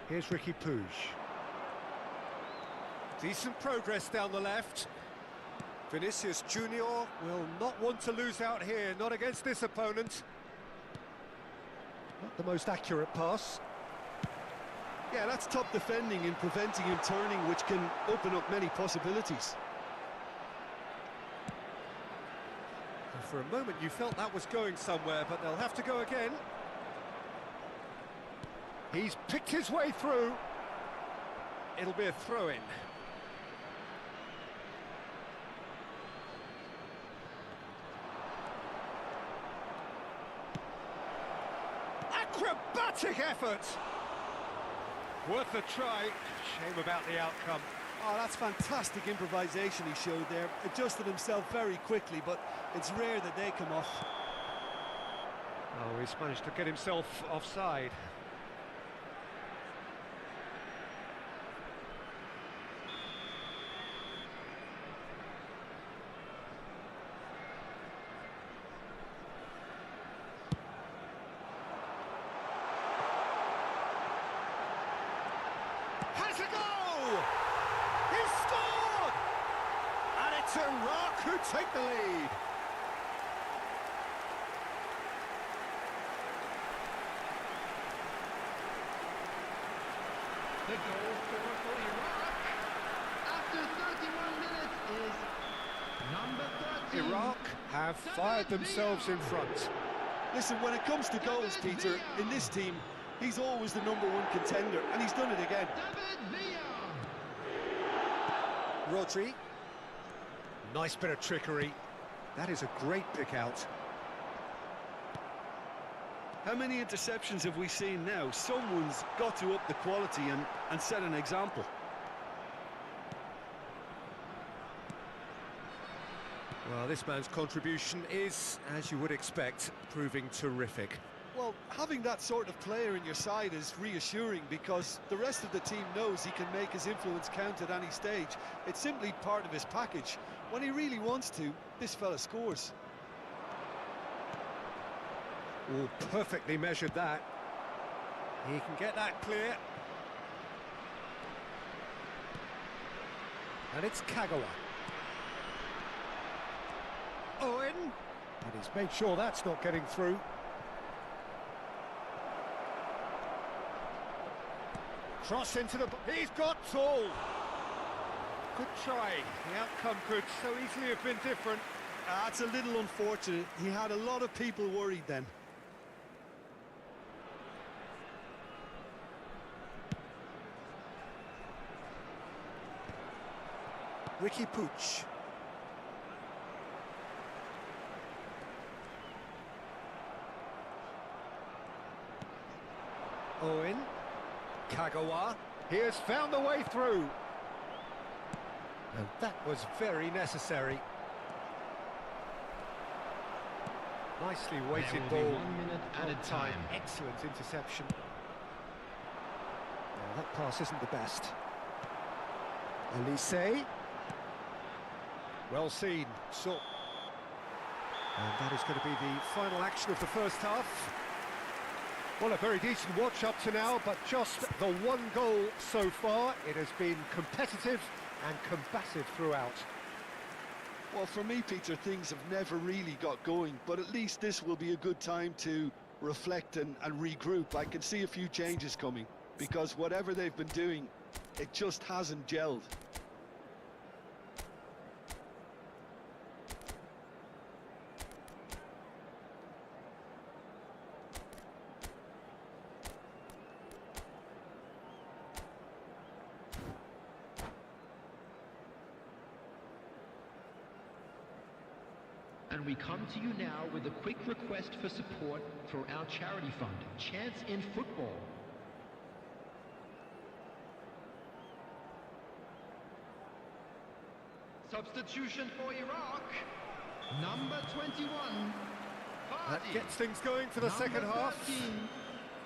Here's Ricky Puig. Decent progress down the left. Vinicius Junior will not want to lose out here, not against this opponent. Not the most accurate pass. Yeah, that's top defending and preventing him turning, which can open up many possibilities. And for a moment you felt that was going somewhere, but they'll have to go again. He's picked his way through. It'll be a throw-in. Acrobatic effort! Worth a try. Shame about the outcome. Oh, that's fantastic improvisation he showed there. Adjusted himself very quickly, but it's rare that they come off. Oh, he's managed to get himself offside. Has a goal! He's scored! And it's Iraq who take the lead. The goal scored for Iraq after 31 minutes Iraq have fired themselves in front. Listen, when it comes to goals, Peter, in this team, he's always the #1 contender, and he's done it again. Rodri. Nice bit of trickery. That is a great pick out. How many interceptions have we seen now? Someone's got to up the quality and set an example. Well, this man's contribution is, as you would expect, proving terrific. Well, having that sort of player in your side is reassuring because the rest of the team knows he can make his influence count at any stage. It's simply part of his package. When he really wants to, this fella scores. Oh, perfectly measured that. He can get that clear. And it's Kagawa. Owen. And he's made sure that's not getting through. Cross into the... He's got tall. Good try. The outcome could so easily have been different. That's a little unfortunate. He had a lot of people worried then. Ricky Puig. Owen. Kagawa. He has found the way through. And that was very necessary. Nicely weighted ball. 1 minute at a time. Excellent interception. Well, that pass isn't the best. Elise. Well seen. So. And that is going to be the final action of the first half. Well, a very decent watch up to now, but just the one goal so far. It has been competitive and combative throughout. Well, for me, Peter, things have never really got going, but at least this will be a good time to reflect and regroup. I can see a few changes coming, because whatever they've been doing, it just hasn't gelled. And we come to you now with a quick request for support for our charity fund, Chance in Football. Substitution for Iraq, number 21. That gets things going for the second half. 13,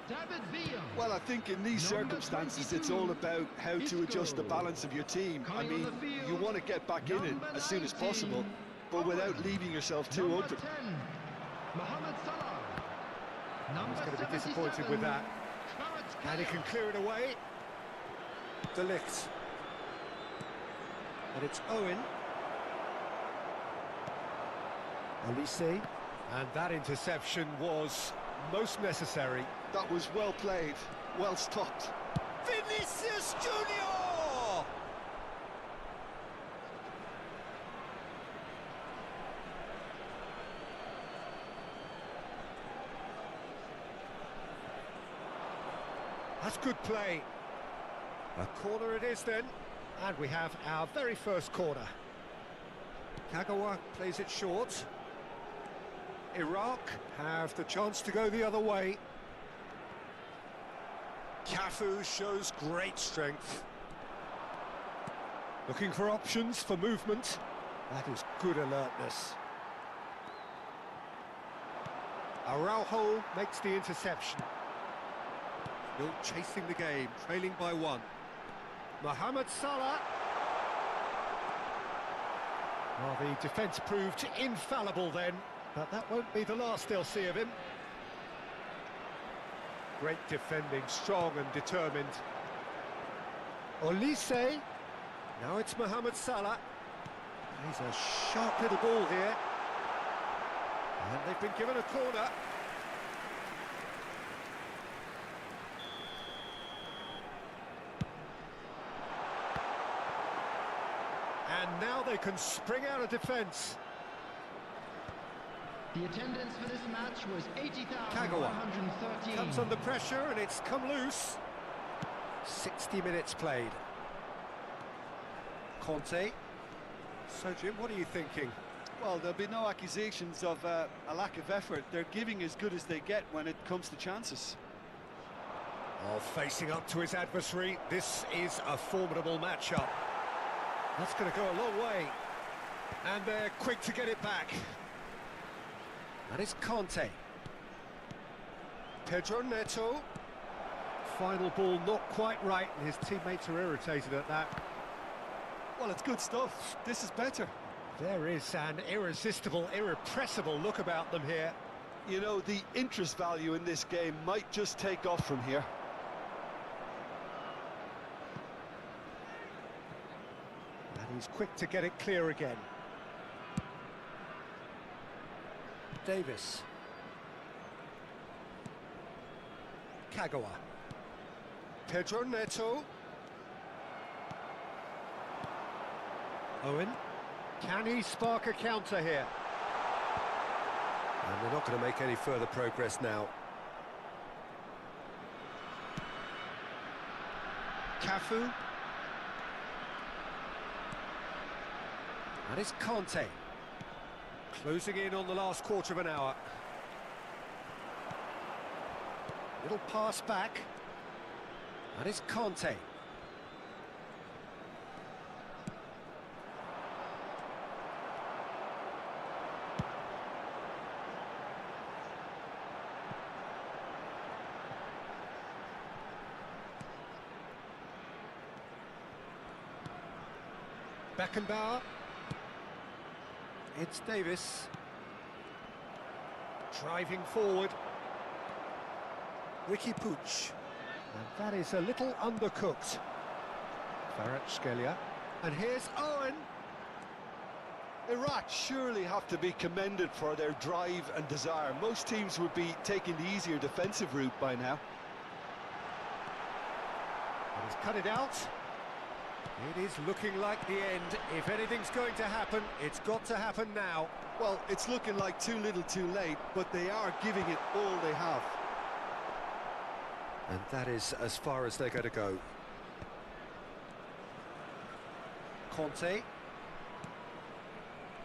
David Villa. Well, I think in these circumstances, it's all about how to adjust the balance of your team. I mean, you want to get back in it as soon as possible, but without leaving yourself too open. 10, Mohamed Salah. He's going to be disappointed with that. And he can clear it away. De Ligt. And it's Owen. Elise. And that interception was most necessary. That was well played, well stopped. Vinicius Junior! That's good play. A corner it is then. And we have our very first corner. Kagawa plays it short. Iraq have the chance to go the other way. Cafu shows great strength. Looking for options for movement. That is good alertness. Araujo makes the interception. Still chasing the game, trailing by 1. Mohamed Salah. Well, the defence proved infallible then, but that won't be the last they'll see of him. Great defending, strong and determined. Olise. Now it's Mohamed Salah. He's a sharp little ball here. And they've been given a corner. And now they can spring out of defence. The attendance for this match was Kagawa 80,113. comes under pressure and it's come loose. 60 minutes played. Conte. So, Jim, what are you thinking? Well, there'll be no accusations of a lack of effort. They're giving as good as they get when it comes to chances. Oh, facing up to his adversary, this is a formidable matchup. That's going to go a long way. And they're quick to get it back. That is Conte. Pedro Neto. Final ball not quite right, and his teammates are irritated at that. Well, it's good stuff. This is better. There is an irresistible, irrepressible look about them here. You know, the interest value in this game might just take off from here. And he's quick to get it clear again. Davis. Kagawa. Pedro Neto. Owen. Can he spark a counter here? And they're not going to make any further progress now. Cafu. That is Conte. Closing in on the last quarter of an hour. Little pass back. That is Conte. Beckenbauer. It's Davis. Driving forward. Ricky Puig. And that is a little undercooked. Kvaratskhelia. And here's Owen. Iraq surely have to be commended for their drive and desire. Most teams would be taking the easier defensive route by now. And he's cut it out. It is looking like the end. If anything's going to happen, it's got to happen now. Well, it's looking like too little too late, but they are giving it all they have. And that is as far as they're going to go. Conte.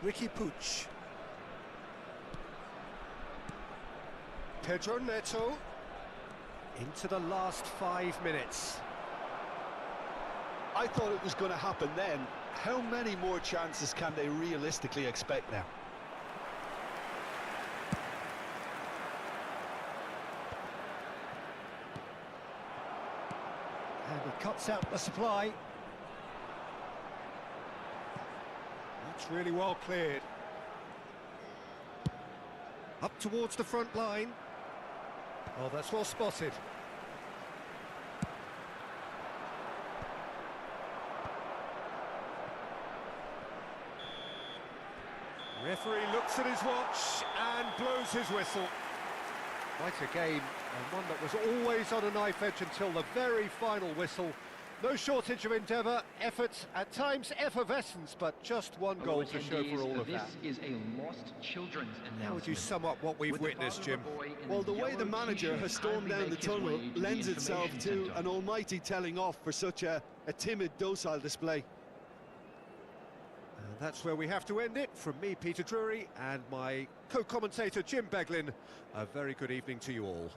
Ricky Puig. Pedro Neto. Into the last 5 minutes. I thought it was going to happen then. How many more chances can they realistically expect now? And he cuts out the supply. That's really well cleared. Up towards the front line. Oh, that's well spotted. Referee looks at his watch and blows his whistle. Quite a game, and one that was always on a knife edge until the very final whistle. No shortage of endeavour, effort, at times effervescence, but just one goal to show for all of that. This is a lost children's announcement. How would you sum up what we've witnessed, Jim? Well, the way the manager has stormed down the tunnel lends itself to an almighty telling off for such a timid, docile display. And that's where we have to end it. From me, Peter Drury, and my co-commentator, Jim Beglin, a very good evening to you all.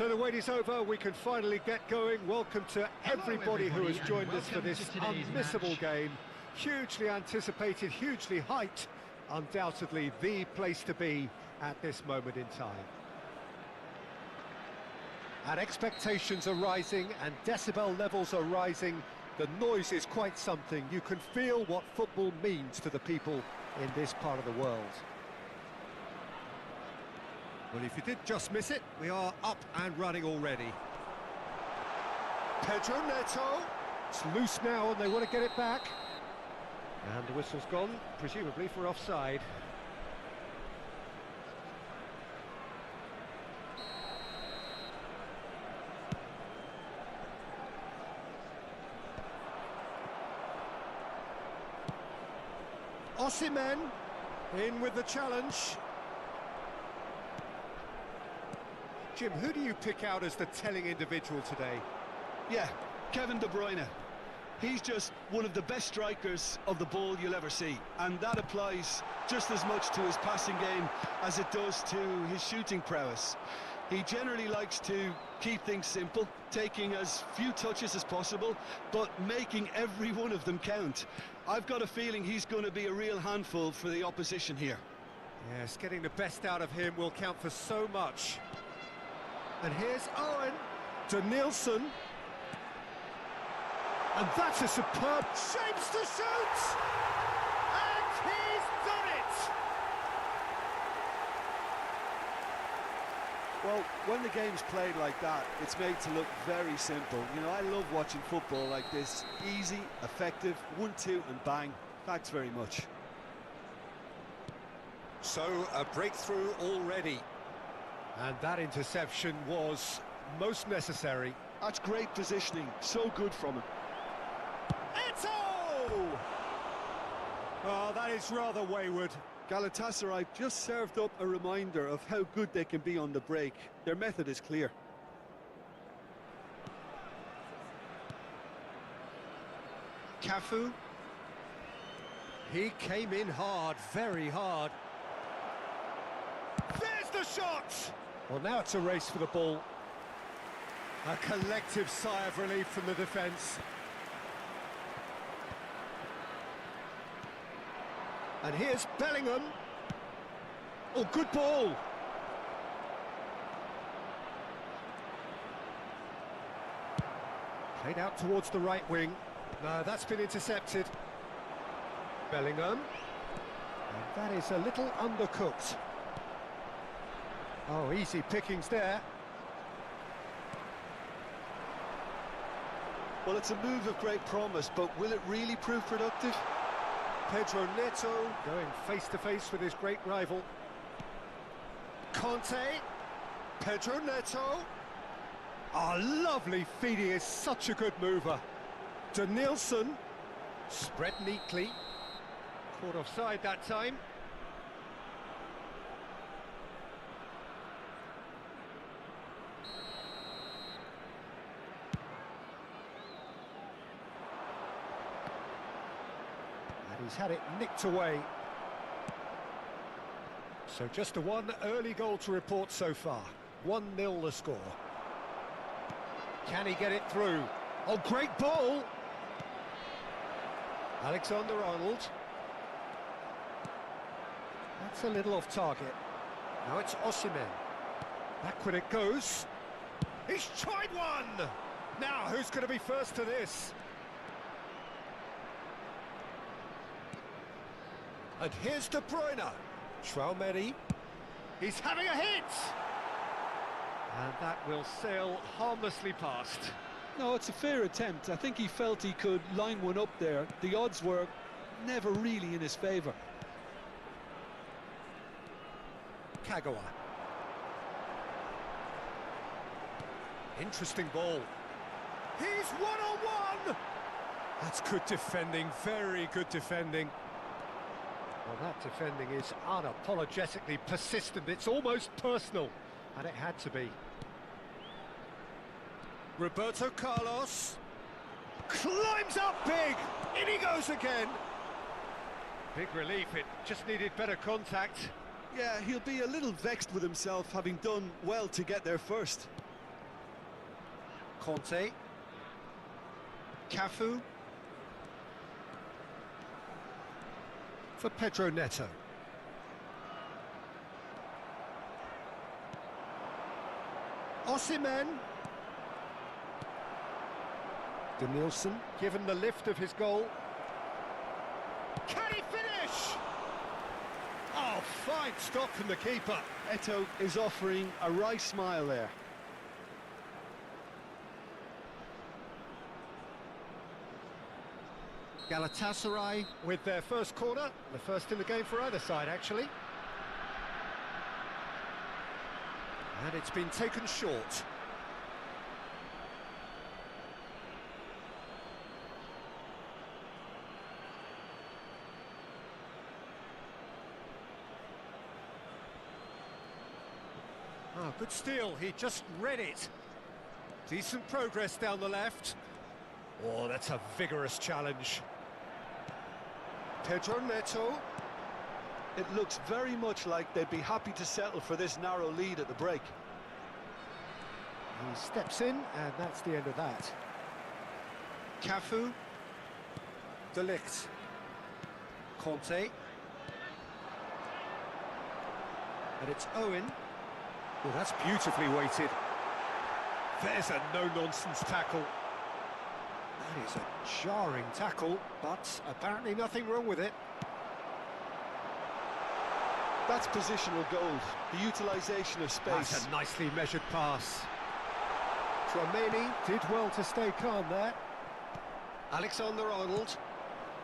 So the wait is over, we can finally get going. Welcome to everybody who has joined us for this unmissable game. Hugely anticipated, hugely hyped. Undoubtedly the place to be at this moment in time. And expectations are rising and decibel levels are rising. The noise is quite something. You can feel what football means to the people in this part of the world. Well, if you did just miss it, we are up and running already. Pedro Neto. It's loose now and they want to get it back. And the whistle's gone, presumably for offside. Osimhen in with the challenge. Jim, who do you pick out as the telling individual today? Yeah, Kevin De Bruyne. He's just one of the best strikers of the ball you'll ever see, and that applies just as much to his passing game as it does to his shooting prowess. He generally likes to keep things simple, taking as few touches as possible, but making every one of them count. I've got a feeling he's going to be a real handful for the opposition here. Yes, getting the best out of him will count for so much. And here's Owen to Nielsen. And that's a superb shapes to shoot! And he's done it! Well, when the game's played like that, it's made to look very simple. You know, I love watching football like this. Easy, effective, 1-2 and bang. Thanks very much. So, a breakthrough already. And that interception was most necessary. That's great positioning, so good from him. Eto! Oh, that is rather wayward. Galatasaray just served up a reminder of how good they can be on the break. Their method is clear. Cafu. He came in hard, very hard. There's the shot! Well, now it's a race for the ball. A collective sigh of relief from the defence. And here's Bellingham. Oh, good ball. Played out towards the right wing. No, that's been intercepted. Bellingham. And that is a little undercooked. Oh, easy pickings there. Well, it's a move of great promise, but will it really prove productive? Pedro Neto going face-to-face with his great rival. Conte. Pedro Neto. Oh, lovely feed. He is such a good mover. Danielson. Spread neatly. Caught offside that time. And he's had it nicked away. So just a one early goal to report so far. 1-0 the score. Can he get it through? Oh, great ball! Alexander-Arnold. That's a little off target. Now it's Osimhen. Backward it goes. He's tried one! Now, who's going to be first to this? And here's De Bruyne. Traumeri. He's having a hit! And that will sail harmlessly past. No, it's a fair attempt. I think he felt he could line one up there. The odds were never really in his favour. Kagawa. Interesting ball. He's one-on-one! That's good defending, very good defending. Well, that defending is unapologetically persistent. It's almost personal, and it had to be. Roberto Carlos climbs up big. In he goes again. Big relief. It just needed better contact. Yeah, he'll be a little vexed with himself, having done well to get there first. Conte. Cafu. For Pedro Neto. Osimhen. Danielson, given the lift of his goal. Can he finish? Oh, fine stop from the keeper. Eto is offering a wry smile there. Galatasaray with their first corner, the first in the game for either side, actually. And it's been taken short. Oh, good steal, he just read it. Decent progress down the left. Oh, that's a vigorous challenge. Pedro Neto. It looks very much like they'd be happy to settle for this narrow lead at the break. He steps in, and that's the end of that. Cafu. De Ligt. Conte. And it's Owen. Oh, that's beautifully weighted. There's a no-nonsense tackle. That is a jarring tackle, but apparently nothing wrong with it. That's positional gold, the utilisation of space. That's a nicely measured pass. Traumeri did well to stay calm there. Alexander-Arnold.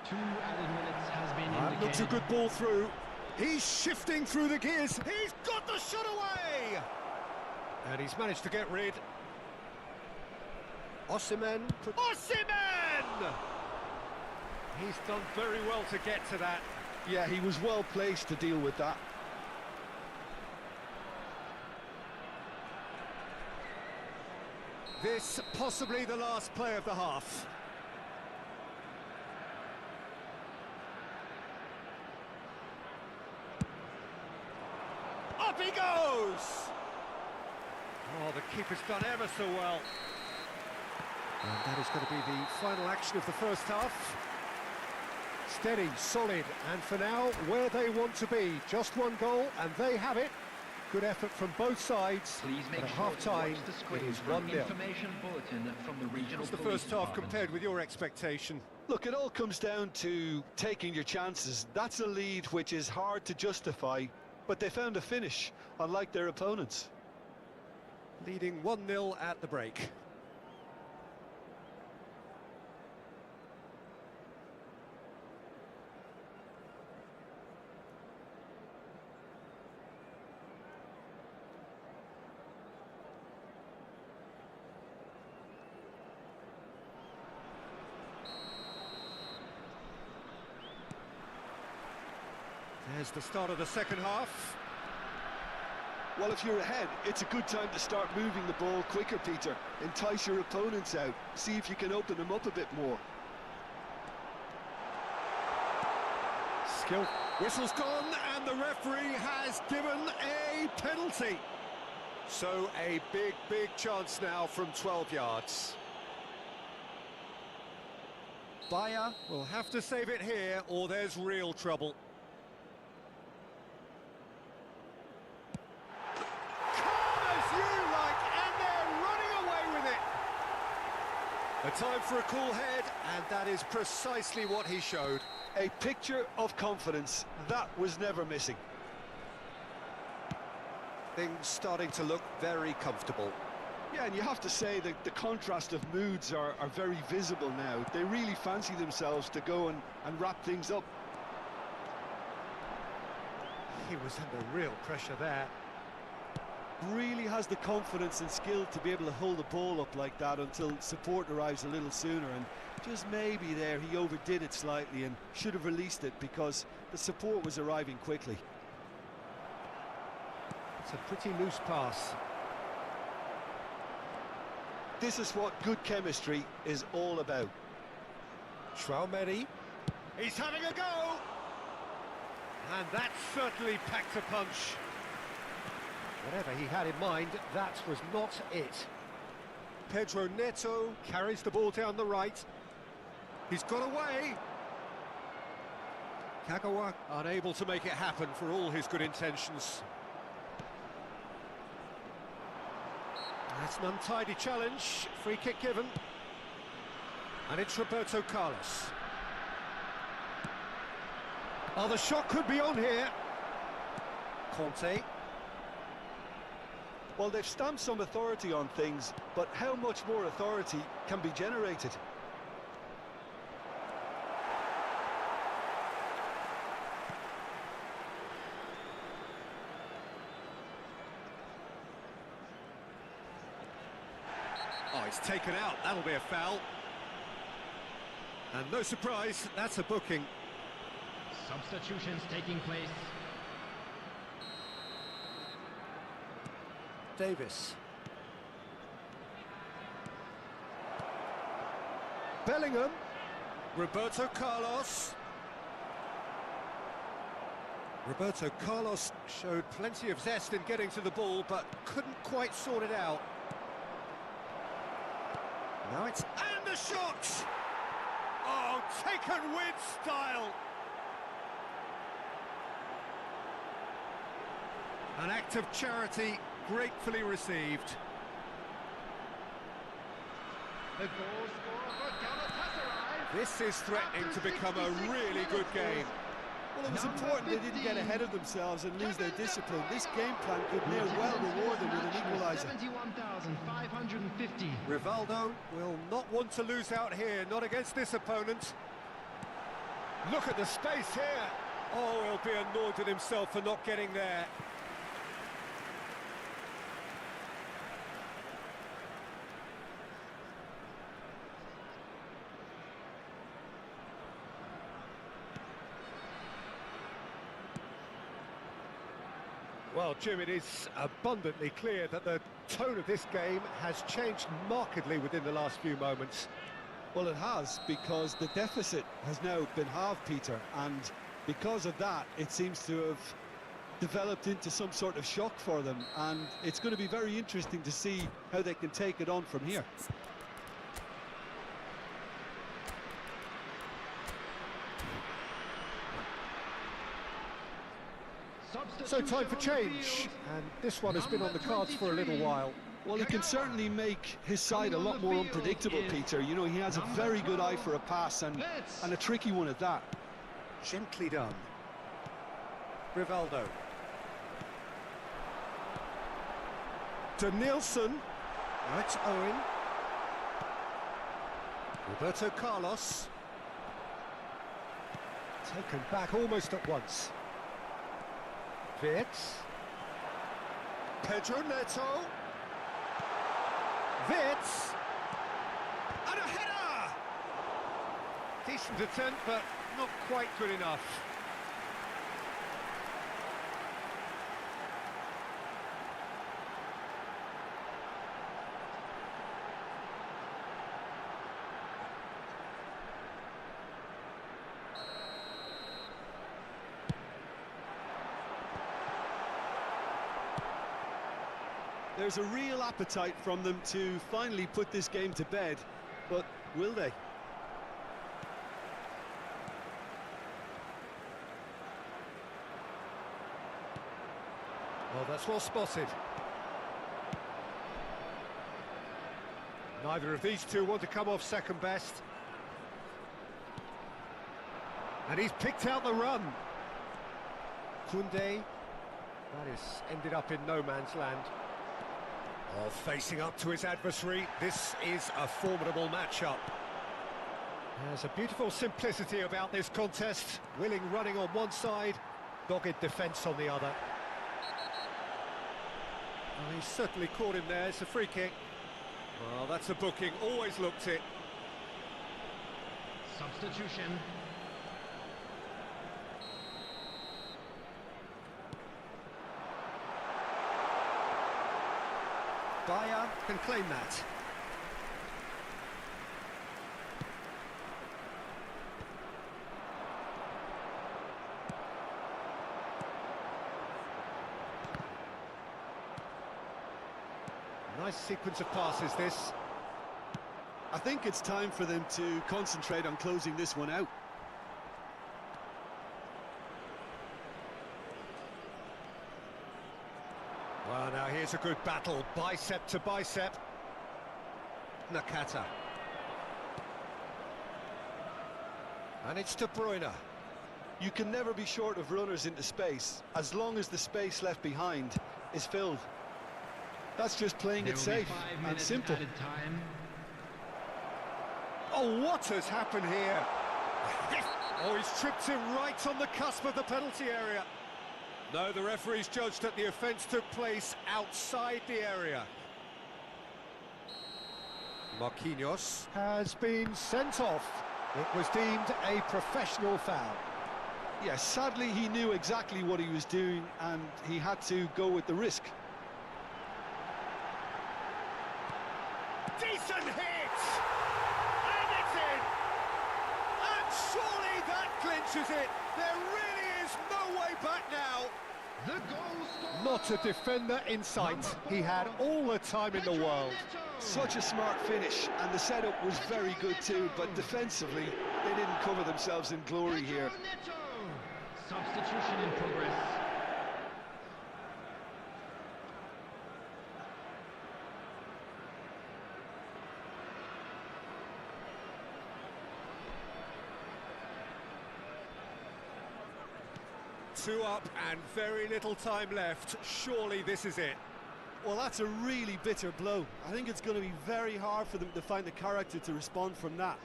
2 added minutes has been indicated. Looks a good ball through. He's shifting through the gears. He's got the shot away! And he's managed to get rid. Osimhen. Osimhen! He's done very well to get to that. Yeah, he was well placed to deal with that. This possibly the last play of the half. Up he goes! Oh, the keeper's done ever so well. And that is going to be the final action of the first half. Steady, solid, and for now, where they want to be. Just one goal, and they have it. Good effort from both sides. Please make at sure half-time, to watch the it screen is for an 1-0. information bulletin from the regional What's the police first half department. compared with your expectation? Look, it all comes down to taking your chances. That's a lead which is hard to justify, but they found a finish, unlike their opponents. Leading 1-0 at the break. There's the start of the second half. Well, if you're ahead, it's a good time to start moving the ball quicker, Peter. Entice your opponents out. See if you can open them up a bit more. Skill. Whistle's gone, and the referee has given a penalty. So a big chance now from 12 yards. Bayer will have to save it here, or there's real trouble. A time for a cool head, and that is precisely what he showed. A picture of confidence. That was never missing. Things starting to look very comfortable. Yeah, and you have to say that the contrast of moods are very visible now. They really fancy themselves to go and wrap things up. He was under real pressure there. Really has the confidence and skill to be able to hold the ball up like that until support arrives a little sooner, and just maybe there he overdid it slightly and should have released it because the support was arriving quickly. It's a pretty loose pass. This is what good chemistry is all about. Traumeri. He's having a go! And that certainly packed a punch. Whatever he had in mind, that was not it. Pedro Neto carries the ball down the right. He's got away. Kagawa unable to make it happen for all his good intentions. That's an untidy challenge. Free kick given. And it's Roberto Carlos. Oh, the shot could be on here. Conte. Well, they've stamped some authority on things, but how much more authority can be generated? Oh, it's taken out. That'll be a foul. And no surprise, that's a booking. Substitutions taking place. Davis. Bellingham. Roberto Carlos. Roberto Carlos showed plenty of zest in getting to the ball, but couldn't quite sort it out. Now it's... And the shot! Oh, taken with style! An act of charity gratefully received. The goal scorer for Galatasaray. This is threatening to become a really good game. Well, it was important they didn't get ahead of themselves and lose their discipline. This game plan could near well reward them with an equaliser. 71,550. Rivaldo will not want to lose out here, not against this opponent. Look at the space here. Oh, he'll be annoyed with himself for not getting there. Well, Jim, it is abundantly clear that the tone of this game has changed markedly within the last few moments. Well, it has, because the deficit has now been halved, Peter, and because of that, it seems to have developed into some sort of shock for them, and it's going to be very interesting to see how they can take it on from here. So time for change, and this one has been on the cards for a little while. Well, he can certainly make his side a lot more unpredictable, Peter. You know, he has a very good eye for a pass, and a tricky one at that. Gently done. Rivaldo. To Nielsen. Now it's Owen. Roberto Carlos. Taken back almost at once. Wirtz. Pedro Neto. Wirtz. And a header! Decent attempt, but not quite good enough. There's a real appetite from them to finally put this game to bed, but will they? Well, that's well spotted. Neither of these two want to come off second best. And he's picked out the run. Kunde. That is ended up in no man's land. Oh, facing up to his adversary, this is a formidable matchup. There's a beautiful simplicity about this contest. Willing running on one side, dogged defence on the other. Well, he's certainly caught him there. It's a free kick. Well, that's a booking. Always looked it. Substitution. Bayer can claim that. Nice sequence of passes, this. I think it's time for them to concentrate on closing this one out. Well, now here's a good battle, bicep to bicep. Nakata. And it's De Bruyne. You can never be short of runners into space, as long as the space left behind is filled. That's just playing it safe and simple. Oh, what has happened here? Oh, he's tripped him right on the cusp of the penalty area. No, the referee's judged that the offence took place outside the area. Marquinhos has been sent off. It was deemed a professional foul. Yes, sadly he knew exactly what he was doing and he had to go with the risk. Decent hit! And it's in! And surely that clinches it! There really is no way back now! The goal scorer. Not a defender in sight. He had all the time in the world. Such a smart finish, and the setup was very good too, but defensively they didn't cover themselves in glory here. Substitution in progress. Two up and very little time left. Surely this is it. Well, that's a really bitter blow. I think it's going to be very hard for them to find the character to respond from that.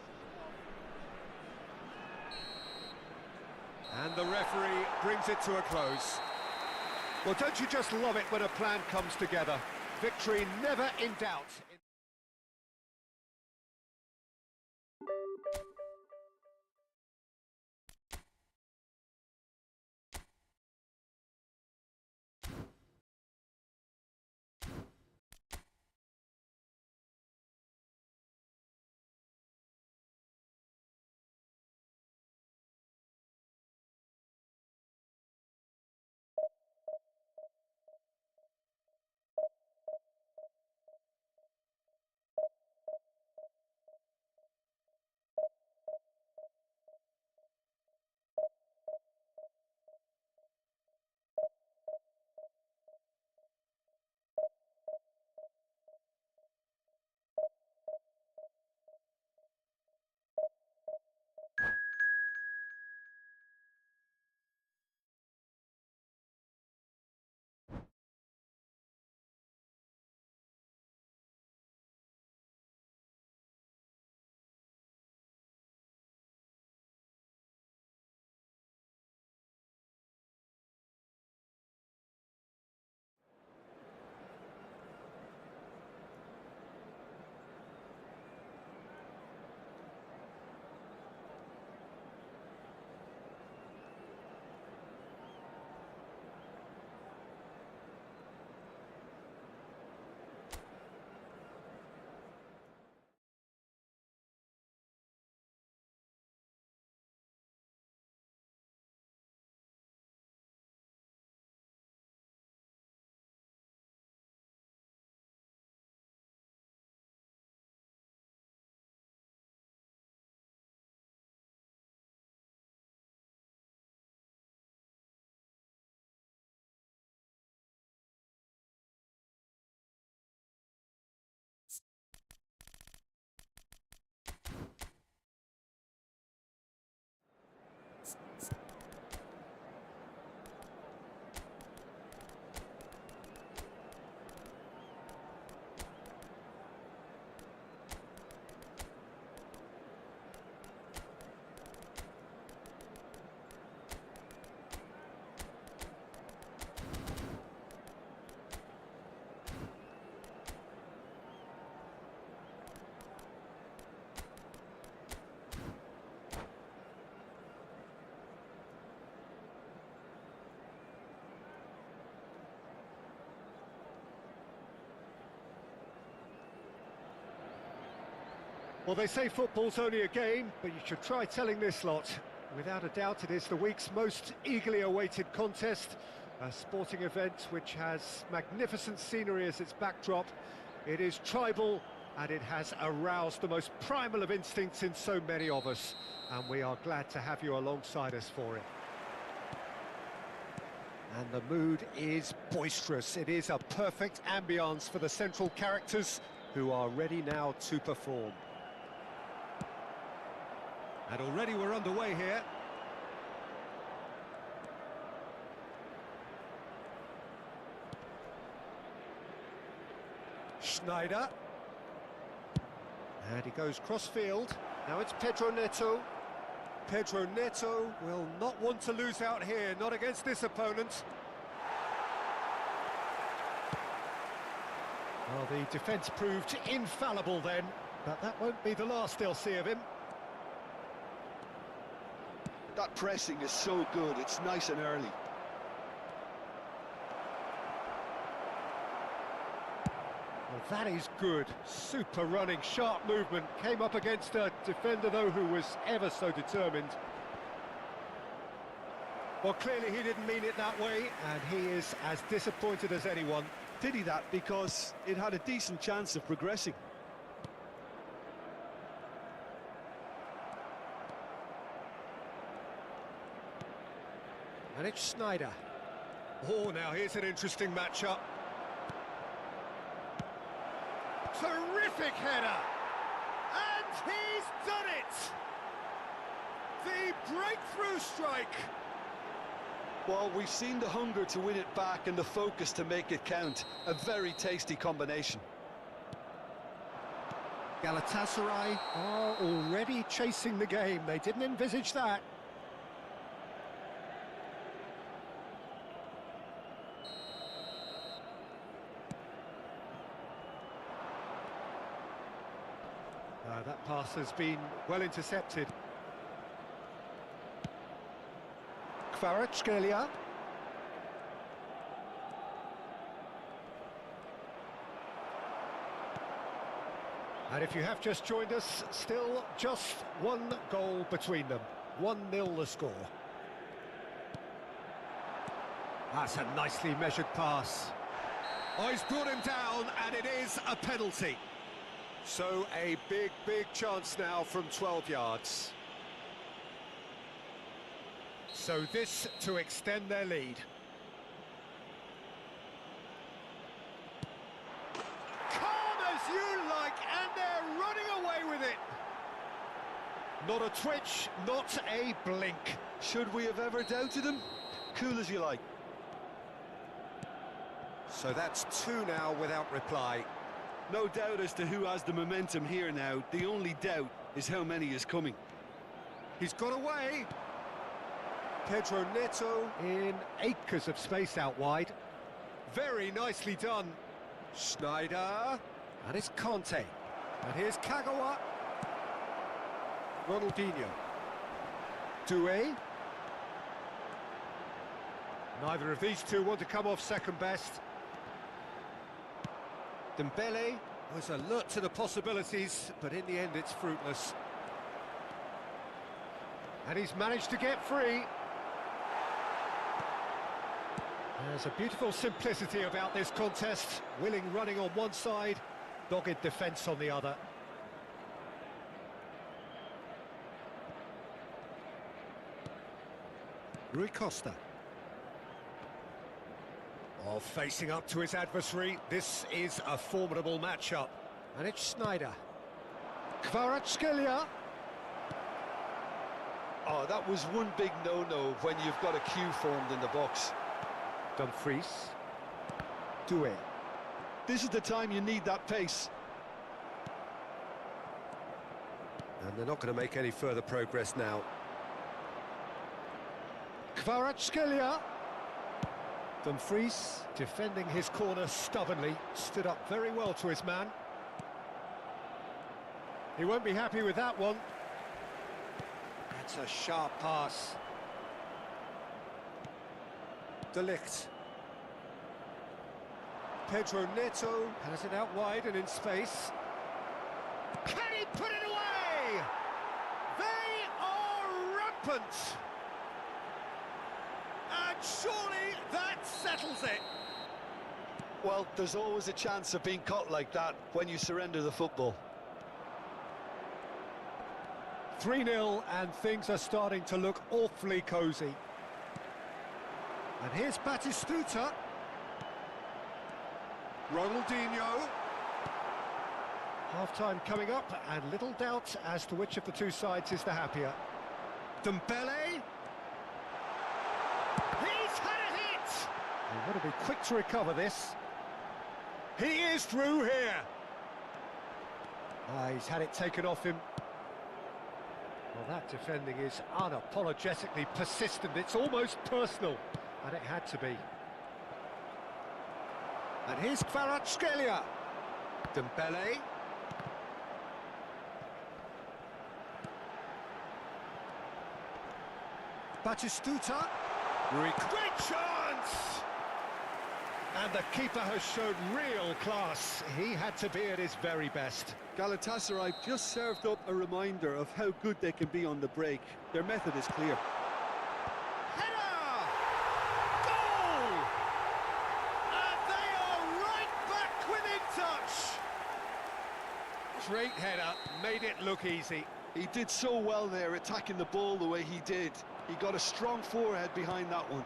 And the referee brings it to a close. Well, don't you just love it when a plan comes together? Victory never in doubt. Well, they say football's only a game, but you should try telling this lot. Without a doubt, it is the week's most eagerly awaited contest. A sporting event which has magnificent scenery as its backdrop. It is tribal, and it has aroused the most primal of instincts in so many of us. And we are glad to have you alongside us for it. And the mood is boisterous. It is a perfect ambience for the central characters who are ready now to perform. And already we're underway here. Schneider. And he goes cross-field. Now it's Pedro Neto. Pedro Neto will not want to lose out here, not against this opponent. Well, the defence proved infallible then, but that won't be the last they'll see of him. That pressing is so good, it's nice and early. Well, that is good. Super running, sharp movement. Came up against a defender, though, who was ever so determined. Well, clearly he didn't mean it that way, and he is as disappointed as anyone. Pity that, because it had a decent chance of progressing. And it's Schneider. Oh, now here's an interesting matchup. Terrific header! And he's done it! The breakthrough strike! Well, we've seen the hunger to win it back and the focus to make it count. A very tasty combination. Galatasaray are already chasing the game. They didn't envisage that. That pass has been well intercepted. Kvaratskhelia. And if you have just joined us, still just one goal between them. 1-0 the score. That's a nicely measured pass. Oh, he's brought him down, and it is a penalty. So a big chance now from 12 yards. So this to extend their lead. Calm as you like, and they're running away with it. Not a twitch, not a blink. Should we have ever doubted him? Cool as you like. So that's 2 now without reply. No doubt as to who has the momentum here now. The only doubt is how many is coming. He's got away. Pedro Neto in acres of space out wide. Very nicely done. Schneider. And it's Conte. And here's Kagawa. Ronaldinho. Doué. Neither of these two want to come off second best. Dembele was alert to the possibilities, but in the end it's fruitless. And he's managed to get free. There's a beautiful simplicity about this contest. Willing running on one side, dogged defence on the other. Rui Costa. Oh, facing up to his adversary, this is a formidable matchup. And it's Schneider. Kvaratskhelia. Oh, that was one big no-no when you've got a queue formed in the box. Dumfries. Doué. This is the time you need that pace. And they're not going to make any further progress now. Kvaratskhelia. Dumfries, defending his corner stubbornly, stood up very well to his man. He won't be happy with that one. That's a sharp pass. De Ligt. Pedro Neto has it out wide and in space. Can he put it away? They are rampant. And surely that settles it. Well, there's always a chance of being caught like that when you surrender the football. 3-0, and things are starting to look awfully cosy. And here's Batistuta. Ronaldinho. Half-time coming up, and little doubt as to which of the two sides is the happier. Dembele. He's had a hit! He's got to be quick to recover this. He is through here. He's had it taken off him. Well, that defending is unapologetically persistent. It's almost personal, and it had to be. And here's Kvaratskhelia. Dembele. Batistuta. Great chance! And the keeper has shown real class. He had to be at his very best. Galatasaray just served up a reminder of how good they can be on the break. Their method is clear. Header! Goal! And they are right back within touch. Great header, made it look easy. He did so well there, attacking the ball the way he did. He got a strong forehead behind that one.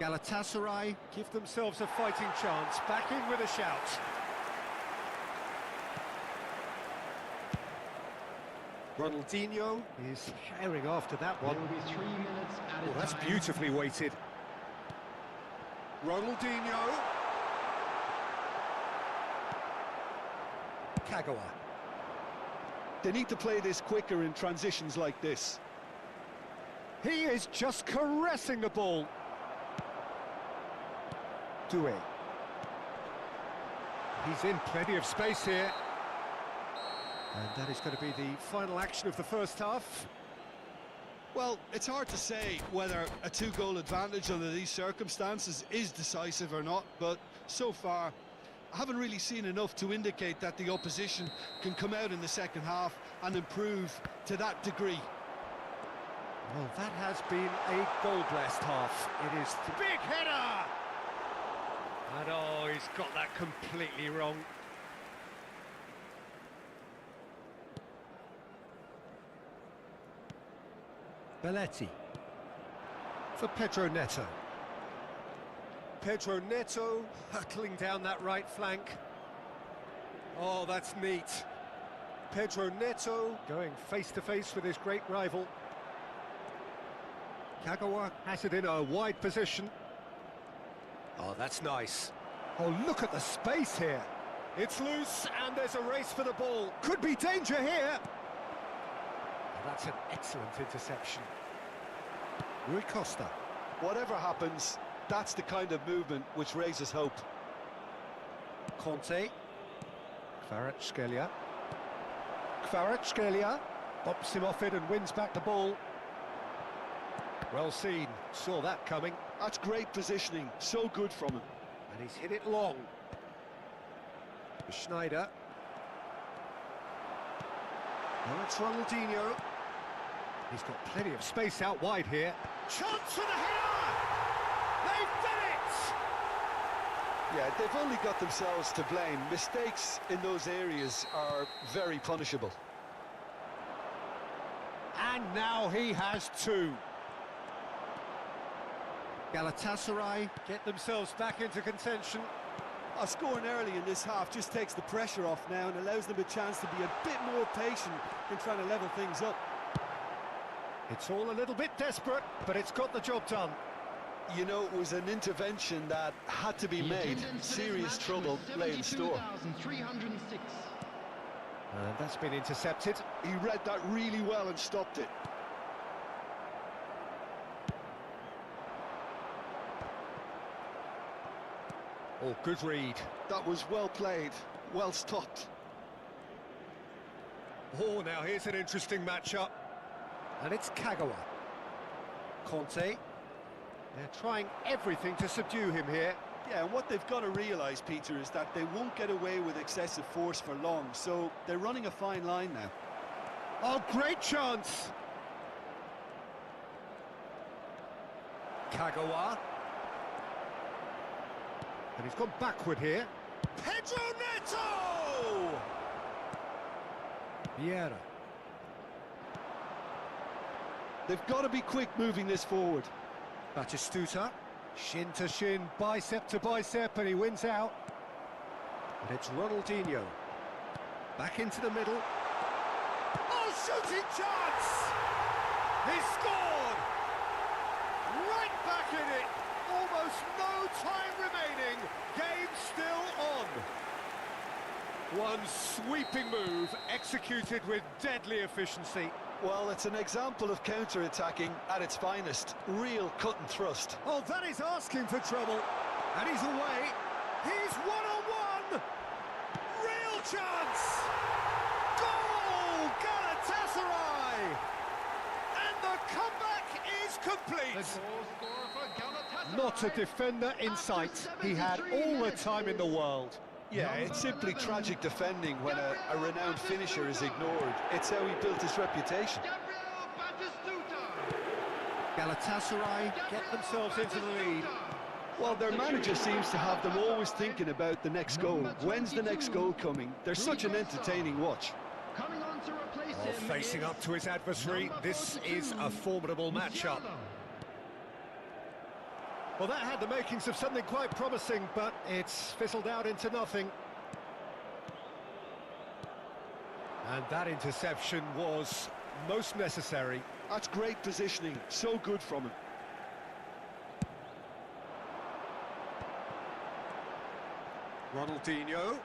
Galatasaray give themselves a fighting chance, back in with a shout. Ronaldinho is herring after that one. There will be 3 minutes at a That's time. beautifully weighted. Ronaldinho. Kagawa. They need to play this quicker in transitions like this. He is just caressing the ball. Doué. He's in plenty of space here. And that is going to be the final action of the first half. Well, it's hard to say whether a 2-goal advantage under these circumstances is decisive or not, but so far I haven't really seen enough to indicate that the opposition can come out in the second half and improve to that degree. Well, that has been a goal-blessed half. It is the big header! And oh, he's got that completely wrong. Belletti for Pedro Neto. Pedro Neto hurtling down that right flank. Oh, that's neat. Pedro Neto going face-to-face with his great rival. Kagawa has it in a wide position. Oh, that's nice. Oh, look at the space here. It's loose, and there's a race for the ball. Could be danger here. Oh, that's an excellent interception. Rui Costa. Whatever happens, that's the kind of movement which raises hope. Conte. Kvaratskhelia. Kvaratskhelia bops him off it and wins back the ball. Well seen, saw that coming. That's great positioning, so good from him. And he's hit it long. Schneider. Now it's Ronaldinho. He's got plenty of space out wide here. Chance for the header! They've done it! Yeah, they've only got themselves to blame. Mistakes in those areas are very punishable. And now he has two. Galatasaray get themselves back into contention. Scoring early in this half just takes the pressure off now and allows them a chance to be a bit more patient in trying to level things up. It's all a little bit desperate, but it's got the job done. You know, it was an intervention that had to be made. Serious trouble lay in store. 72,306. And that's been intercepted. He read that really well and stopped it. Oh, good read. That was well played, well stopped. Oh, now here's an interesting matchup. And it's Kagawa. Conte. They're trying everything to subdue him here. Yeah, and what they've got to realise, Peter, is that they won't get away with excessive force for long, so they're running a fine line now. Oh, great chance! Kagawa. And he's gone backward here. Pedro Neto! Vieira. They've got to be quick moving this forward. Batistuta. Shin to shin, bicep to bicep, and he wins out. And it's Ronaldinho. Back into the middle. Oh, shooting chance! He scored! Right back in it! Almost no time remaining. Game still on. One sweeping move, executed with deadly efficiency. Well, it's an example of counter-attacking at its finest. Real cut and thrust. Oh, that is asking for trouble. And he's away. He's one-on-one. Real chance. Goal! Galatasaray! And the comeback is complete. Not a defender in sight. He had all the time in the world. Yeah, it's simply tragic defending when a renowned finisher is ignored. It's how he built his reputation. Galatasaray get themselves into the lead. Well, their manager seems to have them always thinking about the next goal. When's the next goal coming? They're such an entertaining watch. Facing up to his adversary, this is a formidable matchup. Well, that had the makings of something quite promising, but it's fizzled out into nothing. And that interception was most necessary. That's great positioning, so good from him. Ronaldinho.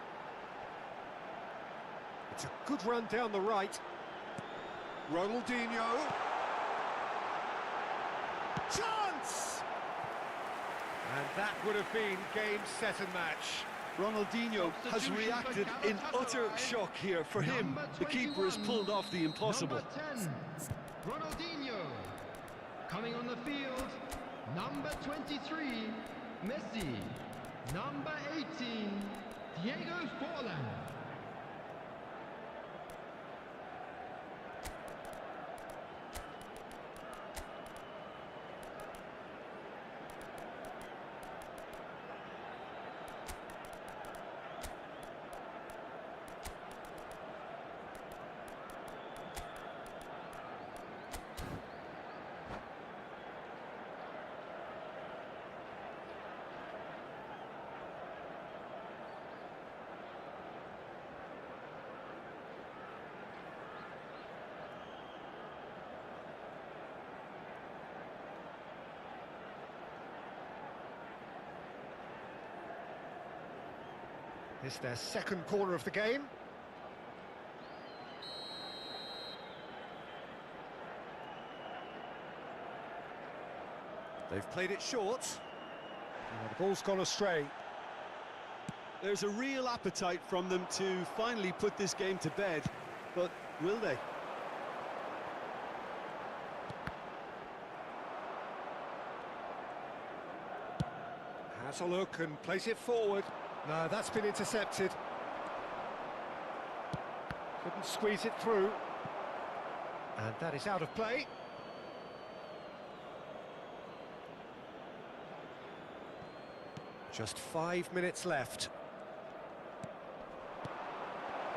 It's a good run down the right. Ronaldinho. Chance! And that would have been game, set and match. Ronaldinho has reacted in utter shock here. For him, the keeper has pulled off the impossible. Number 10, Ronaldinho. Coming on the field, number 23, Messi. Number 18, Diego Forlan. It's their second corner of the game. They've played it short. And the ball's gone astray. There's a real appetite from them to finally put this game to bed, but will they? Has a look and plays it forward. No, that's been intercepted. Couldn't squeeze it through. And that is out of play. Just 5 minutes left.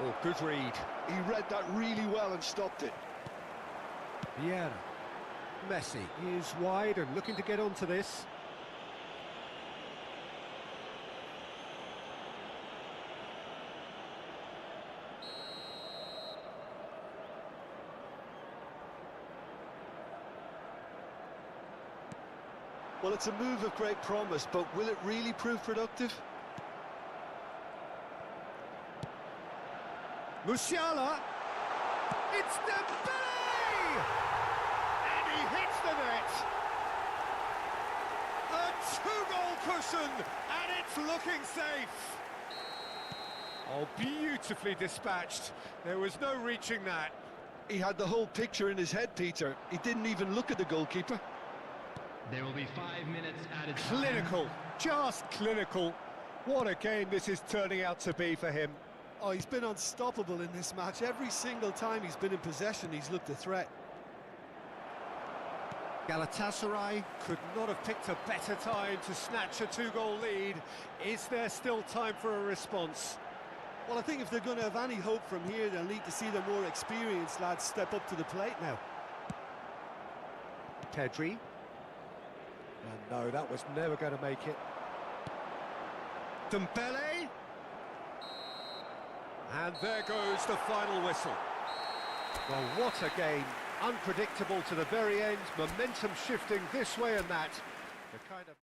Oh, good read. He read that really well and stopped it. Vieira. Messi is wide and looking to get onto this. Well, it's a move of great promise, but will it really prove productive? Musiala! It's Dembele! And he hits the net! A two-goal cushion, and it's looking safe! Oh, beautifully dispatched. There was no reaching that. He had the whole picture in his head, Peter. He didn't even look at the goalkeeper. There will be 5 minutes added time. Clinical, just clinical. What a game this is turning out to be for him. Oh, he's been unstoppable in this match. Every single time he's been in possession, he's looked a threat. Galatasaray could not have picked a better time to snatch a 2-goal lead. Is there still time for a response? Well, I think if they're going to have any hope from here, they'll need to see the more experienced lads step up to the plate now. Pedri. And no, that was never going to make it. Dembele. And there goes the final whistle. Well, what a game. Unpredictable to the very end, momentum shifting this way and that. The kind of...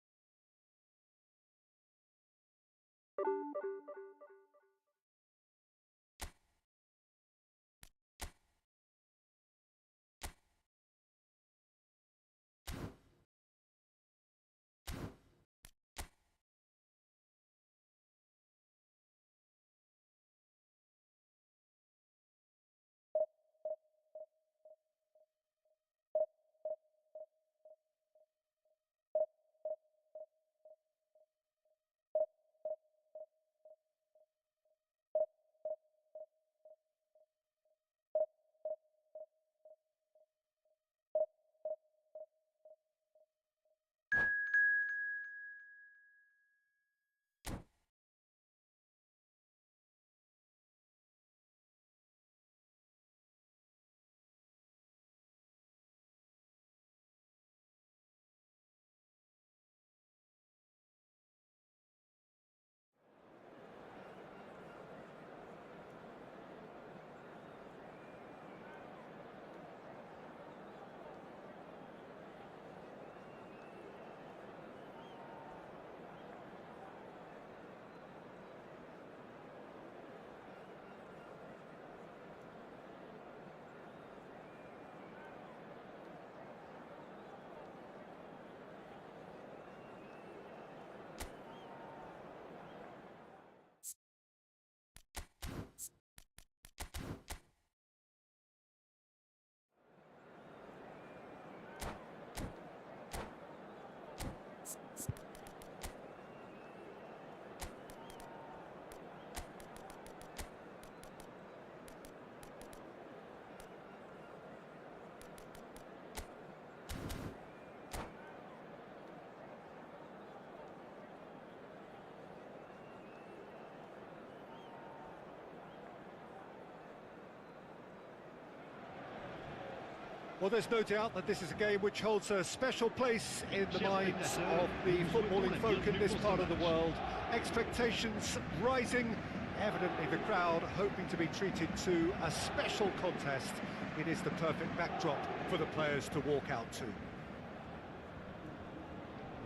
Well, there's no doubt that this is a game which holds a special place in the minds of the footballing folk in this part of the world. Expectations rising, evidently the crowd hoping to be treated to a special contest. It is the perfect backdrop for the players to walk out to.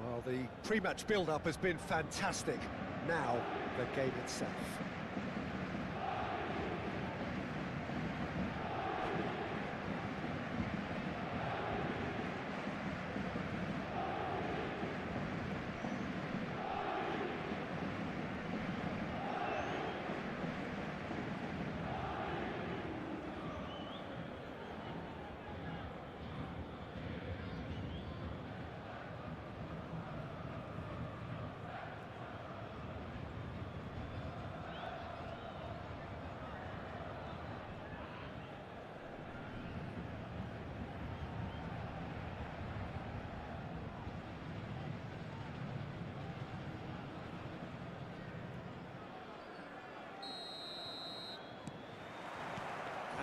Well, the pre-match build-up has been fantastic. Now, the game itself.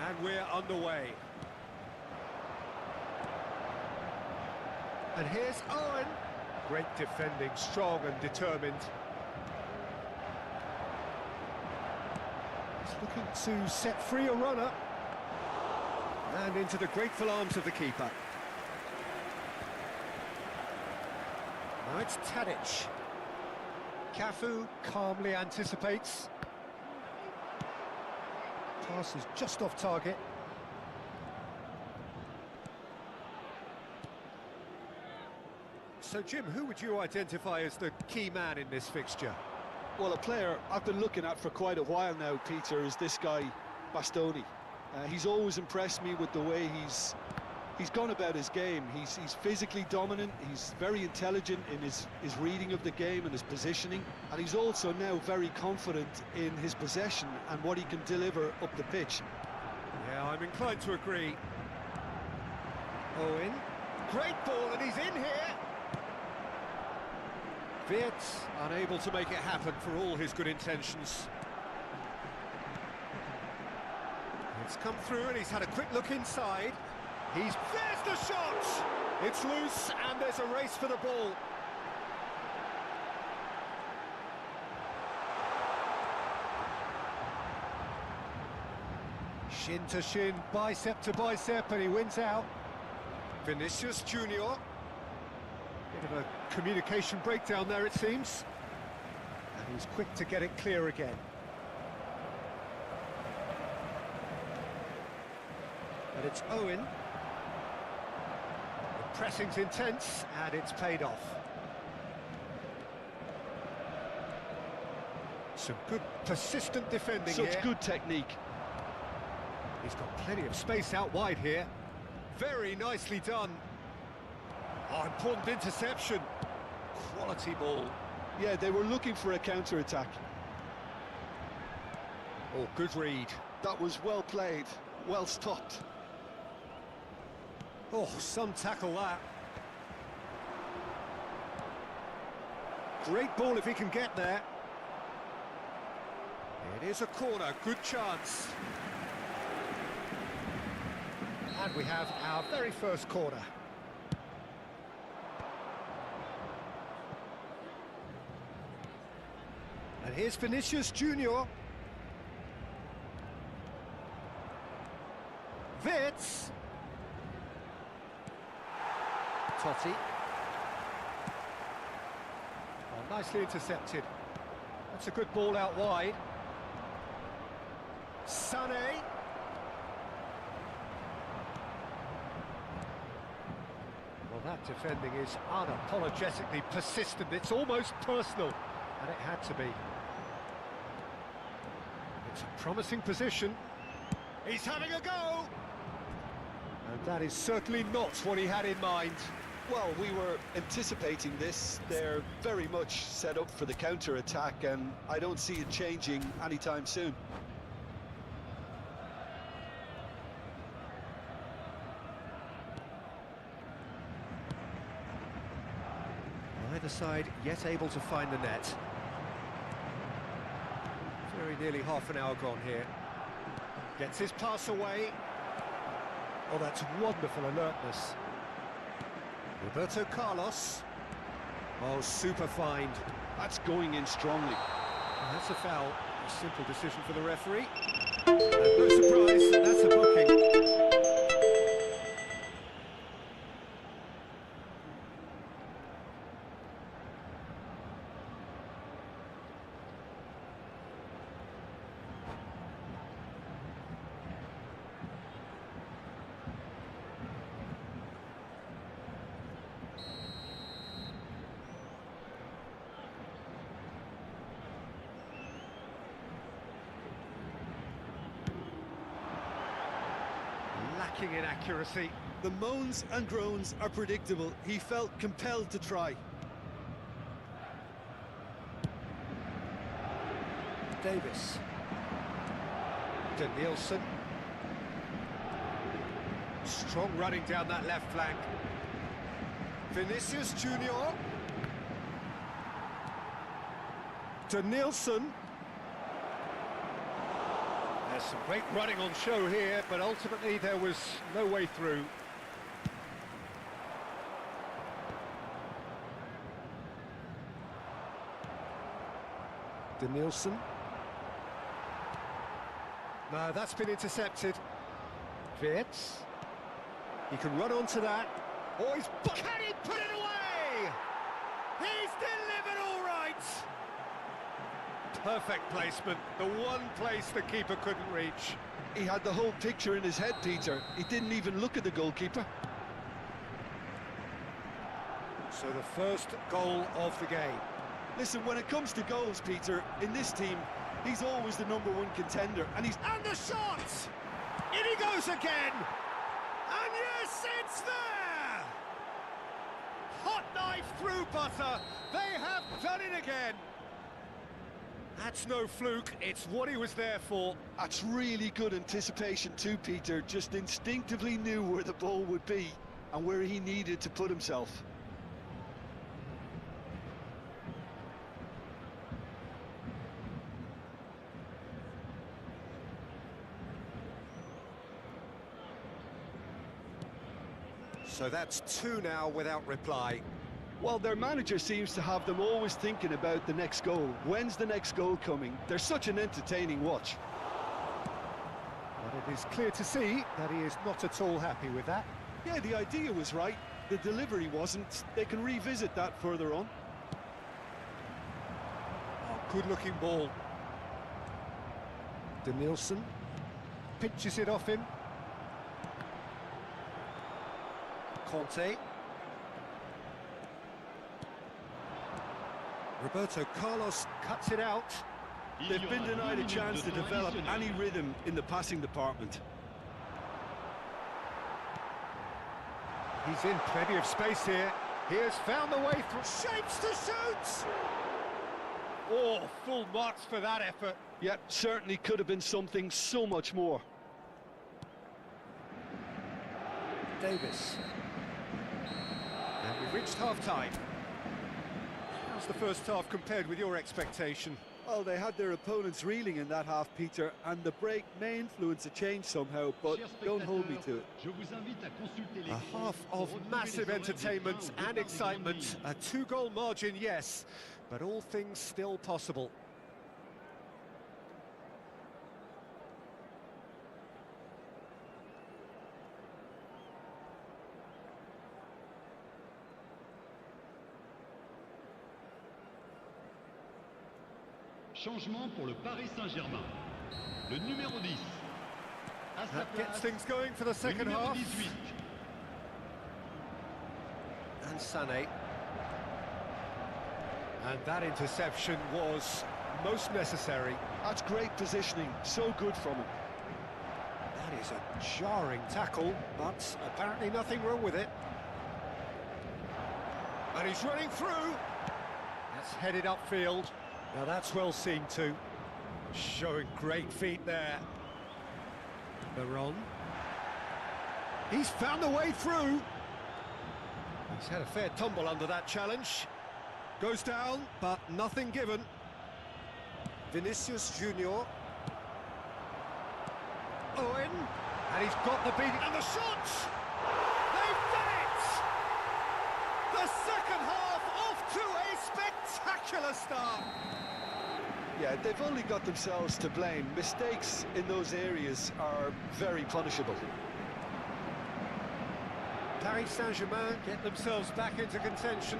And we're underway. And here's Owen. Great defending, strong and determined. He's looking to set free a runner. And into the grateful arms of the keeper. Now it's Tadic. Cafu calmly anticipates. Pass is just off target. So, Jim, who would you identify as the key man in this fixture? Well, a player I've been looking at for quite a while now, Peter, is this guy, Bastoni. He's always impressed me with the way he's He's gone about his game. He's physically dominant, he's very intelligent in his reading of the game and his positioning, and he's also now very confident in his possession and what he can deliver up the pitch. Yeah, I'm inclined to agree. Owen, great ball, and he's in here. Wirtz unable to make it happen for all his good intentions. It's come through and he's had a quick look inside. There's the shot! It's loose and there's a race for the ball. Shin to shin, bicep to bicep, and he wins out. Vinicius Junior. Bit of a communication breakdown there, it seems. And he's quick to get it clear again. But it's Owen. The pressing's intense, and it's paid off. Some good, persistent defending here. Such good technique. He's got plenty of space out wide here. Very nicely done. Oh, important interception. Quality ball. Yeah, they were looking for a counter-attack. Oh, good read. That was well played, well stopped. Oh, some tackle that. Great ball if he can get there. It is a corner, good chance. And we have our very first corner. And here's Vinicius Junior. Wirtz. Totti. Oh, nicely intercepted. That's a good ball out wide. Sané. Well, that defending is unapologetically persistent. It's almost personal, and it had to be. It's a promising position. He's having a go! And that is certainly not what he had in mind. Well, we were anticipating this. They're very much set up for the counter-attack, and I don't see it changing anytime soon. Either side yet able to find the net. Very nearly half an hour gone here. Gets his pass away. Oh, that's wonderful alertness. Roberto Carlos. Oh, super find. That's going in strongly. And that's a foul. A simple decision for the referee. And no surprise, that's a booking. Lacking in accuracy. The moans and groans are predictable. He felt compelled to try. Davis. Danielson. Strong running down that left flank. Vinicius Junior. Danielson. There's some great running on show here, but ultimately there was no way through. Danielson. No, that's been intercepted. Wirtz. He can run onto that. Oh, he's... Can he put it away? He's delivered all right! Perfect placement, the one place the keeper couldn't reach. He had the whole picture in his head, Peter. He didn't even look at the goalkeeper. So the first goal of the game. Listen, when it comes to goals, Peter, in this team, he's always the #1 contender, and he's... And the shot! In he goes again! And yes, it's there! Hot knife through butter. They have done it again. That's no fluke, it's what he was there for. That's really good anticipation too, Peter. Just instinctively knew where the ball would be and where he needed to put himself. So that's 2 now without reply. Well, their manager seems to have them always thinking about the next goal. When's the next goal coming? They're such an entertaining watch. But it is clear to see that he is not at all happy with that. Yeah, the idea was right. The delivery wasn't. They can revisit that further on. Oh, good-looking ball. Danielson pinches it off him. Conte. Roberto Carlos cuts it out. They've been denied a chance to develop any rhythm in the passing department. He's in plenty of space here. He has found the way through. Shapes to shoot! Oh, full marks for that effort. Yep, certainly could have been something so much more. Davis. And we've reached half-time. How's the first half compared with your expectation? Well, they had their opponents reeling in that half, Peter, and the break may influence a change somehow, but don't hold me to it. A half of massive entertainment and excitement. A 2-goal margin, yes, but all things still possible. Changement pour le Paris Saint-Germain. Le numéro 10. That gets things going for the second half. 18. And Sané. And that interception was most necessary. That's great positioning, so good from him. That is a jarring tackle, but apparently nothing wrong with it. And he's running through. That's headed upfield. Now that's well seen too. Showing great feet there. Baron. He's found the way through. He's had a fair tumble under that challenge. Goes down, but nothing given. Vinicius Junior. Owen. And he's got the beat. And the shot! They've done it! The second half off to a spectacular start. Yeah, they've only got themselves to blame. Mistakes in those areas are very punishable. Paris Saint-Germain get themselves back into contention.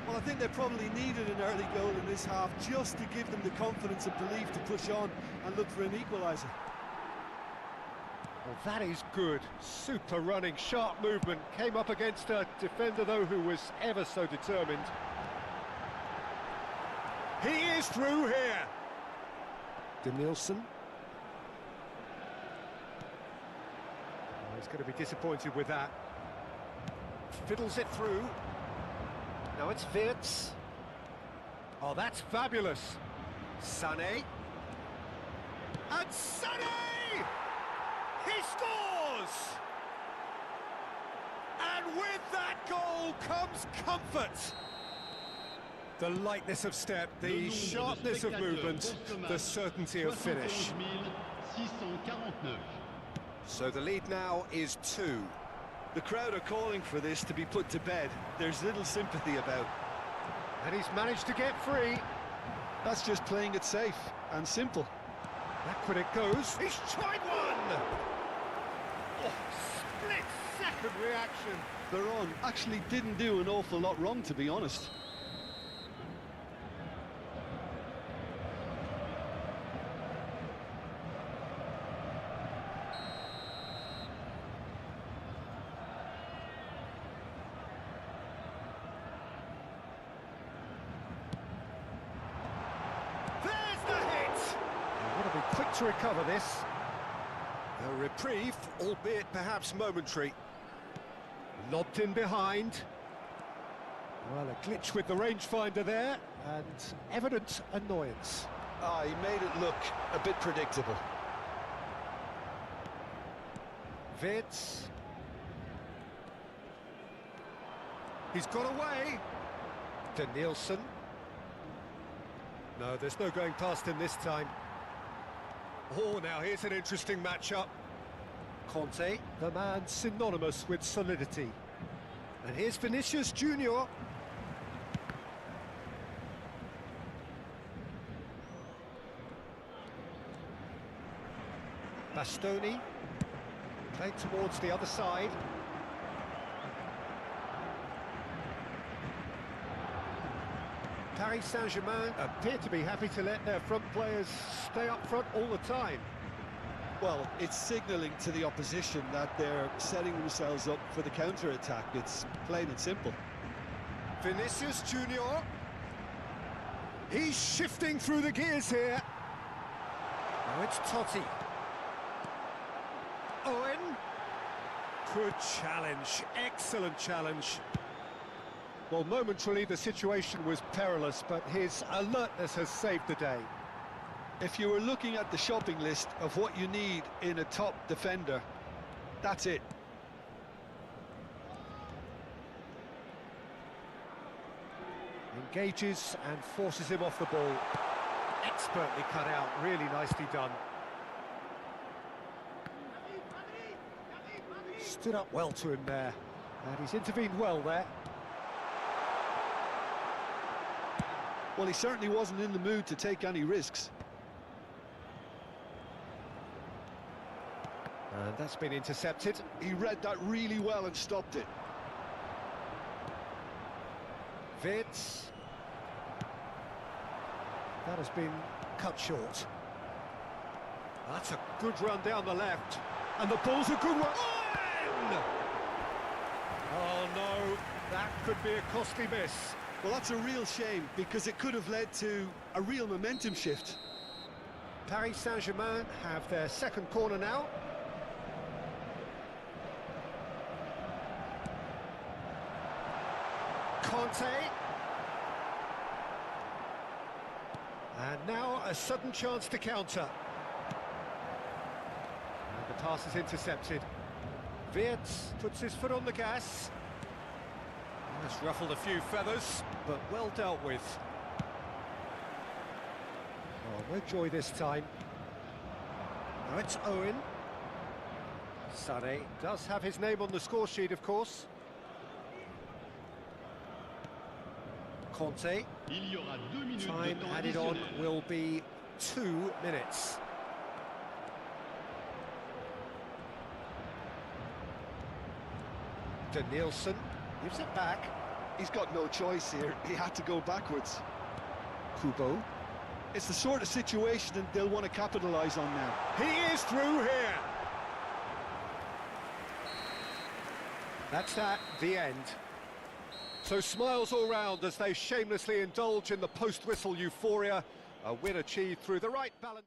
Well, I think they probably needed an early goal in this half just to give them the confidence and belief to push on and look for an equaliser. Well, that is good. Super running, sharp movement. Came up against a defender, though, who was ever so determined. He is through here. Danielson. Oh, he's going to be disappointed with that. Fiddles it through. Now it's Wirtz. Oh, that's fabulous. Sané. And Sané! He scores! And with that goal comes comfort. The lightness of step, the sharpness of movement, the certainty of finish. So the lead now is 2. The crowd are calling for this to be put to bed. There's little sympathy about. And he's managed to get free. That's just playing it safe and simple. Back when it goes. He's tried one! Oh, split-second reaction. Baron actually didn't do an awful lot wrong, to be honest. There's the hit! They've got to be quick to recover this. A reprieve, albeit perhaps momentary. Lobbed in behind. Well, a glitch with the rangefinder there, and evident annoyance. Ah, he made it look a bit predictable. Wits. He's got away. Danielson. No, there's no going past him this time. Oh, now here's an interesting matchup. Conte, the man synonymous with solidity. And here's Vinicius Junior. Bastoni, played towards the other side. Paris Saint-Germain appear to be happy to let their front players stay up front all the time. Well, it's signalling to the opposition that they're setting themselves up for the counter-attack. It's plain and simple. Vinicius Junior. He's shifting through the gears here. Now it's Totti. Owen. Good challenge, excellent challenge. Well, momentarily the situation was perilous, but his alertness has saved the day. If you were looking at the shopping list of what you need in a top defender, that's it. Engages and forces him off the ball. Expertly cut out, really nicely done. Stood up well to him there, and he's intervened well there. Well, he certainly wasn't in the mood to take any risks. And that's been intercepted. He read that really well and stopped it. Wits. That has been cut short. That's a good run down the left. And the ball's a good one. Oh no, that could be a costly miss. Well, that's a real shame, because it could have led to a real momentum shift. Paris Saint-Germain have their second corner now. Conte. And now a sudden chance to counter. And the pass is intercepted. Wirtz puts his foot on the gas. That's ruffled a few feathers, but well dealt with. Oh, no joy this time. Now it's Owen. Sané does have his name on the score sheet, of course. Conte. Time added on will be 2 minutes. Danielson gives it back. He's got no choice here. He had to go backwards. Kubo. It's the sort of situation that they'll want to capitalise on now. He is through here. That's that, the end. So smiles all round as they shamelessly indulge in the post-whistle euphoria. A win achieved through the right balance.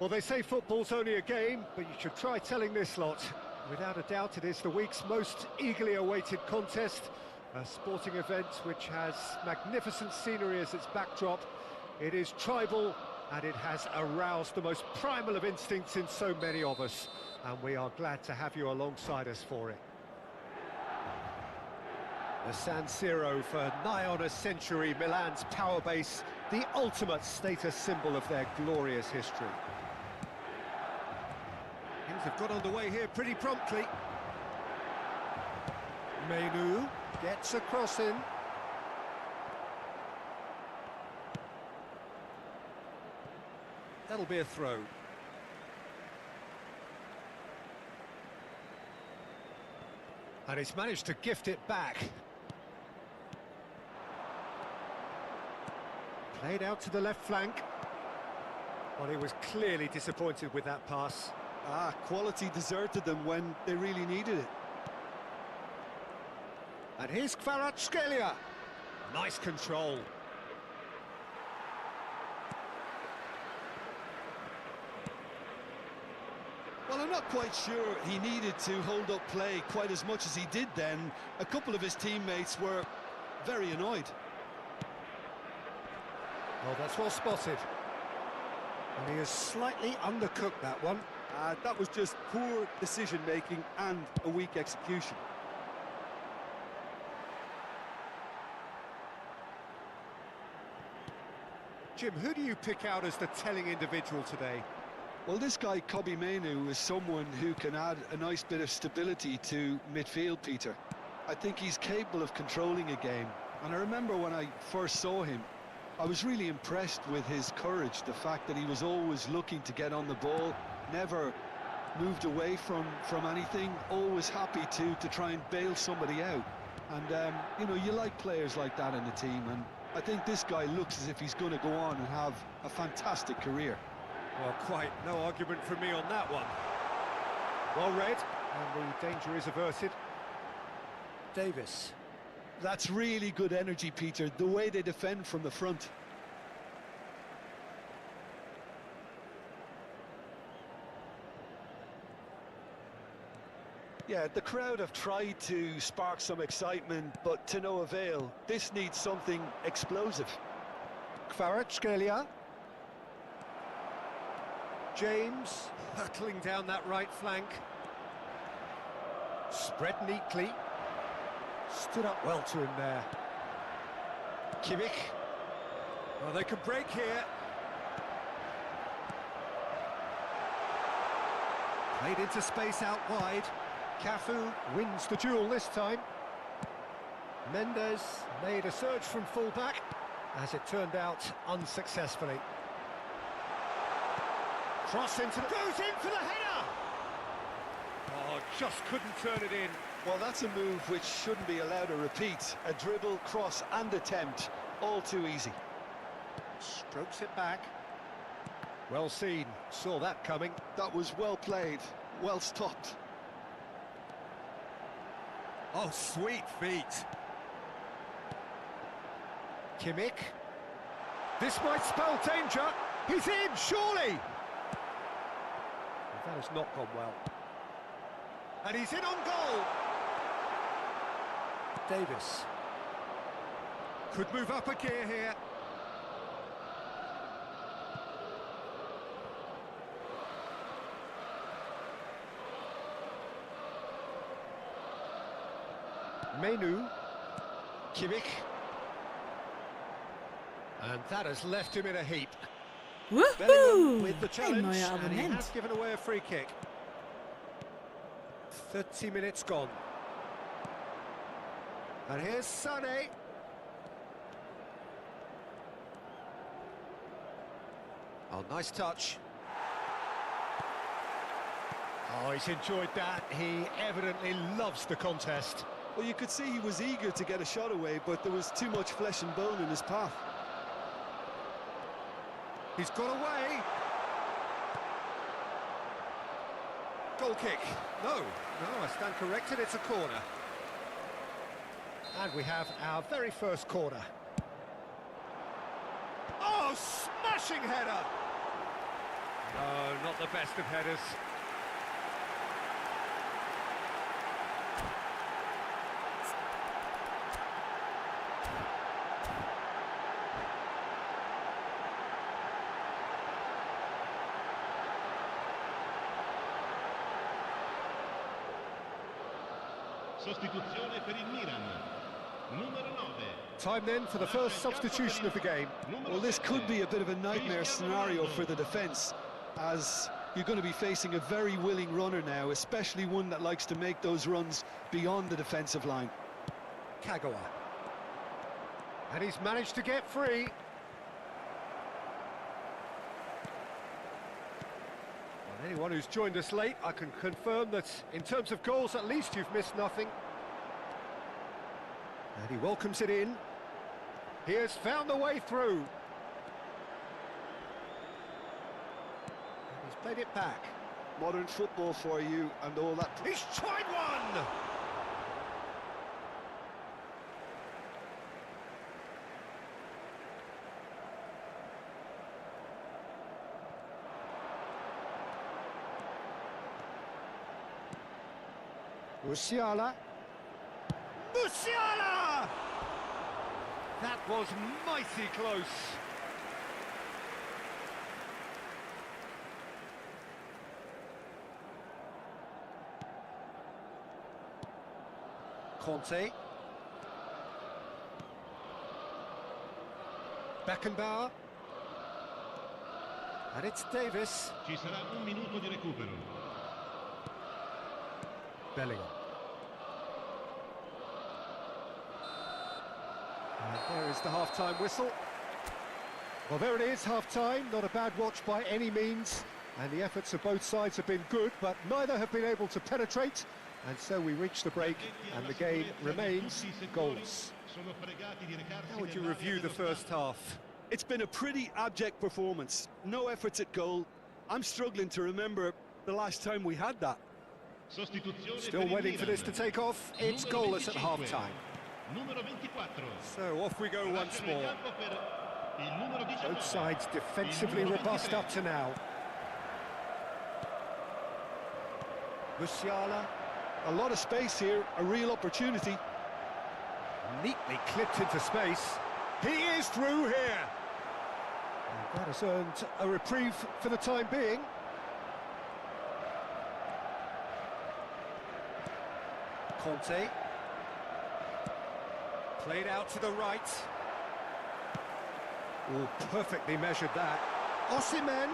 Well, they say football's only a game, but you should try telling this lot. Without a doubt, it is the week's most eagerly awaited contest, a sporting event which has magnificent scenery as its backdrop. It is tribal, and it has aroused the most primal of instincts in so many of us, and we are glad to have you alongside us for it. The San Siro, for nigh on a century, Milan's power base, the ultimate status symbol of their glorious history. Things have got underway here pretty promptly. Menu gets a cross in. That'll be a throw. And he's managed to gift it back. Played out to the left flank. Well, he was clearly disappointed with that pass. Quality deserted them when they really needed it. And here's Kvaratskhelia. Nice control. Well, I'm not quite sure he needed to hold up play quite as much as he did then. A couple of his teammates were very annoyed. Well, that's well spotted. And he has slightly undercooked that one. That was just poor decision-making and a weak execution. Jim, who do you pick out as the telling individual today? Well, this guy, Kobbie Mainoo, is someone who can add a nice bit of stability to midfield, Peter. I think he's capable of controlling a game. And I remember when I first saw him, I was really impressed with his courage, the fact that he was always looking to get on the ball, never moved away from anything, always happy to try and bail somebody out. And, you know, you like players like that in the team, and I think this guy looks as if he's going to go on and have a fantastic career. Well, quite no argument from me on that one. Well read, and the danger is averted. Davis. That's really good energy, Peter, the way they defend from the front. Yeah, the crowd have tried to spark some excitement, but to no avail. This needs something explosive. Kvaratskhelia. James hurtling down that right flank. Spread neatly. Stood up well to him there. Kimmich. Well, they could break here. Played into space out wide. Cafu wins the duel this time. Mendes made a surge from full-back. As it turned out, unsuccessfully. Cross into the... Goes in for the header! Oh, just couldn't turn it in. Well, that's a move which shouldn't be allowed to repeat. A dribble, cross and attempt, all too easy. Strokes it back. Well seen, saw that coming. That was well played, well stopped. Oh, sweet feet. Kimmich. This might spell danger. He's in, surely! That has not gone well. And he's in on goal! Davis. Could move up a gear here. Mainoo. Kimmich. And that has left him in a heap. Woohoo! With the challenge, Ein neuer and he Abonnent. has given away a free kick. 30 minutes gone. And here's Sané. Oh, nice touch. Oh, he's enjoyed that. He evidently loves the contest. Well, you could see he was eager to get a shot away, but there was too much flesh and bone in his path. He's got away. Goal kick. No, I stand corrected, it's a corner. And we have our very first corner. Oh, smashing header! Oh, not the best of headers. Sostituzione per il Milan. Numero 9. Time then for the first substitution of the game. Well, this could be a bit of a nightmare scenario for the defence, as you're going to be facing a very willing runner now, especially one that likes to make those runs beyond the defensive line. Kagawa. And he's managed to get free. Well, anyone who's joined us late, I can confirm that in terms of goals, at least you've missed nothing. And he welcomes it in. He has found the way through. And he's played it back. Modern football for you and all that. He's tried one! Musiala. Musiala! That was mighty close. Conte. Beckenbauer. And it's Davis. Ci sarà un minuto di recupero. Bellingham. And there is the half-time whistle. Well, there it is, half-time. Not a bad watch by any means. And the efforts of both sides have been good, but neither have been able to penetrate. And so we reach the break, and the game remains goals. How would you review the first half? It's been a pretty abject performance. No efforts at goal. I'm struggling to remember the last time we had that. Still waiting for this to take off. It's goalless at half-time. So off we go once more. Both sides defensively robust up to now. Musiala. A lot of space here, a real opportunity. Neatly clipped into space. He is through here. And that has earned a reprieve for the time being. Conte. Played out to the right. Oh, perfectly measured that. Osimhen.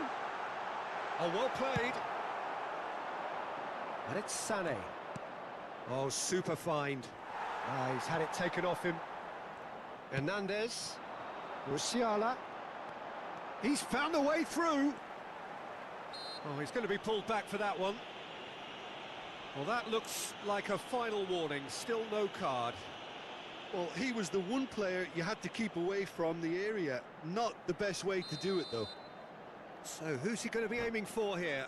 Oh, well played. And it's Sané. Oh, super find. He's had it taken off him. Hernandez. Musiala. He's found the way through. Oh, he's going to be pulled back for that one. Well, that looks like a final warning. Still no card. Well, he was the one player you had to keep away from the area. Not the best way to do it, though. So, who's he going to be aiming for here?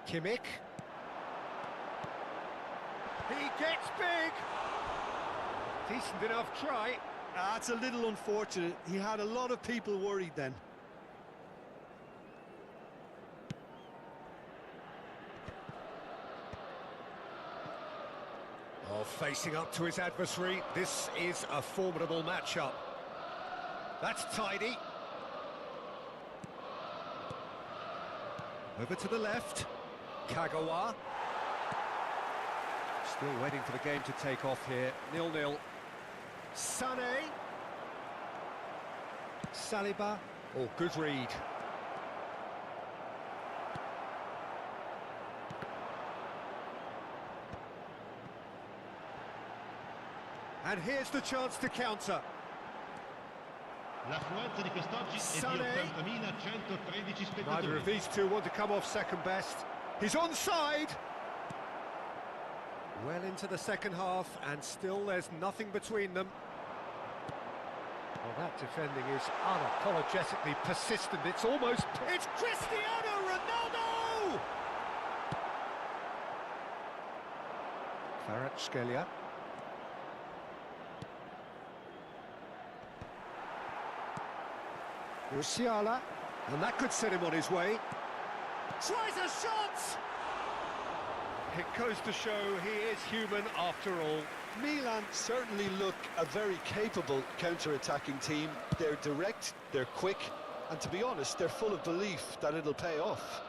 Kimmich. He gets big. Decent enough try. That's a little unfortunate. He had a lot of people worried then. Oh, facing up to his adversary. This is a formidable matchup. That's tidy. Over to the left. Kagawa. Still waiting for the game to take off here. 0-0. Sané. Saliba. Oh, good read. And here's the chance to counter. L'affluenza di quest'oggi è di 80.113 spettatori. Neither of these two want to come off second best. He's onside. Well into the second half, and still there's nothing between them. Well, that defending is unapologetically persistent. It's almost... It's Cristiano Ronaldo! Kvaratskhelia. Musiala, and that could set him on his way. Tries a shot! It goes to show he is human after all. Milan certainly look a very capable counter-attacking team. They're direct, they're quick, and to be honest, they're full of belief that it'll pay off.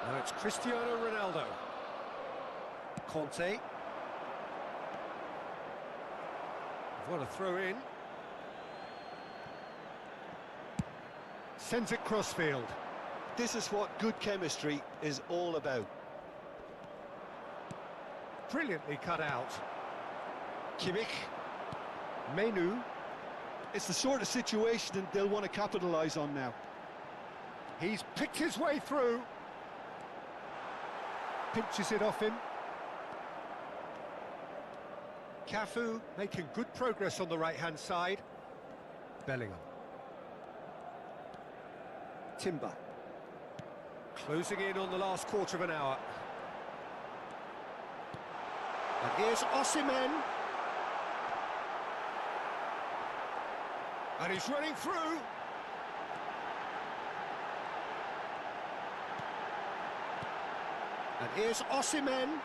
Now it's Cristiano Ronaldo. Conte. What a throw in. Sends it crossfield. This is what good chemistry is all about. Brilliantly cut out. Kimmich. Menu. It's the sort of situation that they'll want to capitalise on now. He's picked his way through. Pinches it off him. Cafu making good progress on the right-hand side. Bellingham. Timber. Closing in on the last quarter of an hour. And here's Osimhen. And he's running through. And here's Osimhen.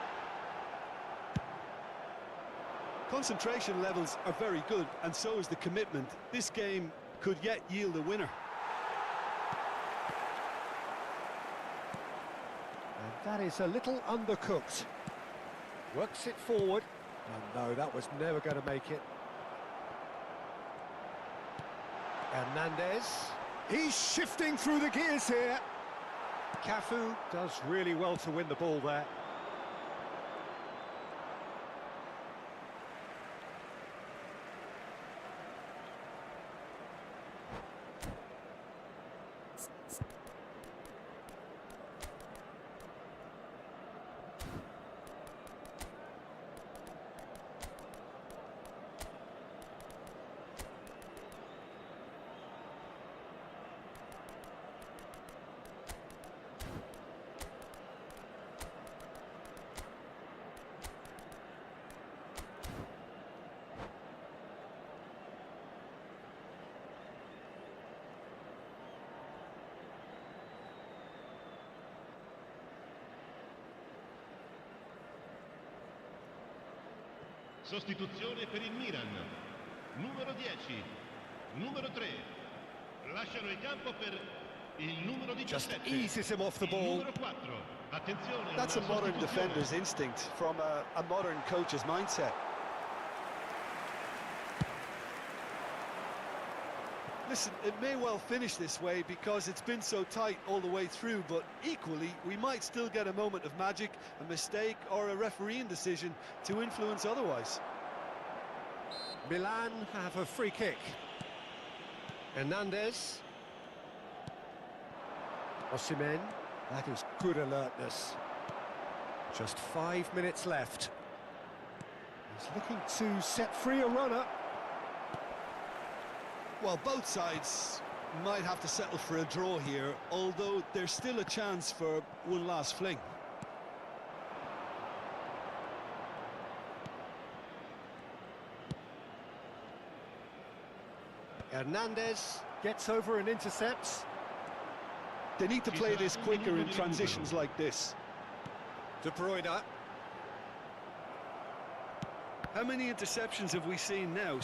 Concentration levels are very good, and so is the commitment. This game could yet yield a winner. And that is a little undercooked. Works it forward. Oh no, that was never going to make it. Hernandez. He's shifting through the gears here. Cafu does really well to win the ball there. Sostituzione per il Milan. Numero 10, numero 3. Lasciano il campo per il numero 17. Just eases him off the ball. Numero 4. Attenzione. That's a modern defender's instinct from a modern coach's mindset. Listen, it may well finish this way because it's been so tight all the way through, but equally, we might still get a moment of magic, a mistake, or a refereeing decision to influence otherwise. Milan have a free kick. Hernandez. Osimhen. That is good alertness. Just 5 minutes left. He's looking to set free a runner. Well, both sides might have to settle for a draw here, although there's still a chance for one last fling. Hernandez gets over and intercepts. They need to play this quicker in transitions like this. De Bruyne. How many interceptions have we seen now?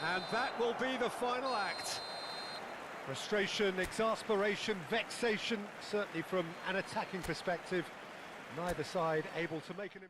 And that will be the final act. Frustration, exasperation, vexation, certainly from an attacking perspective. Neither side able to make an...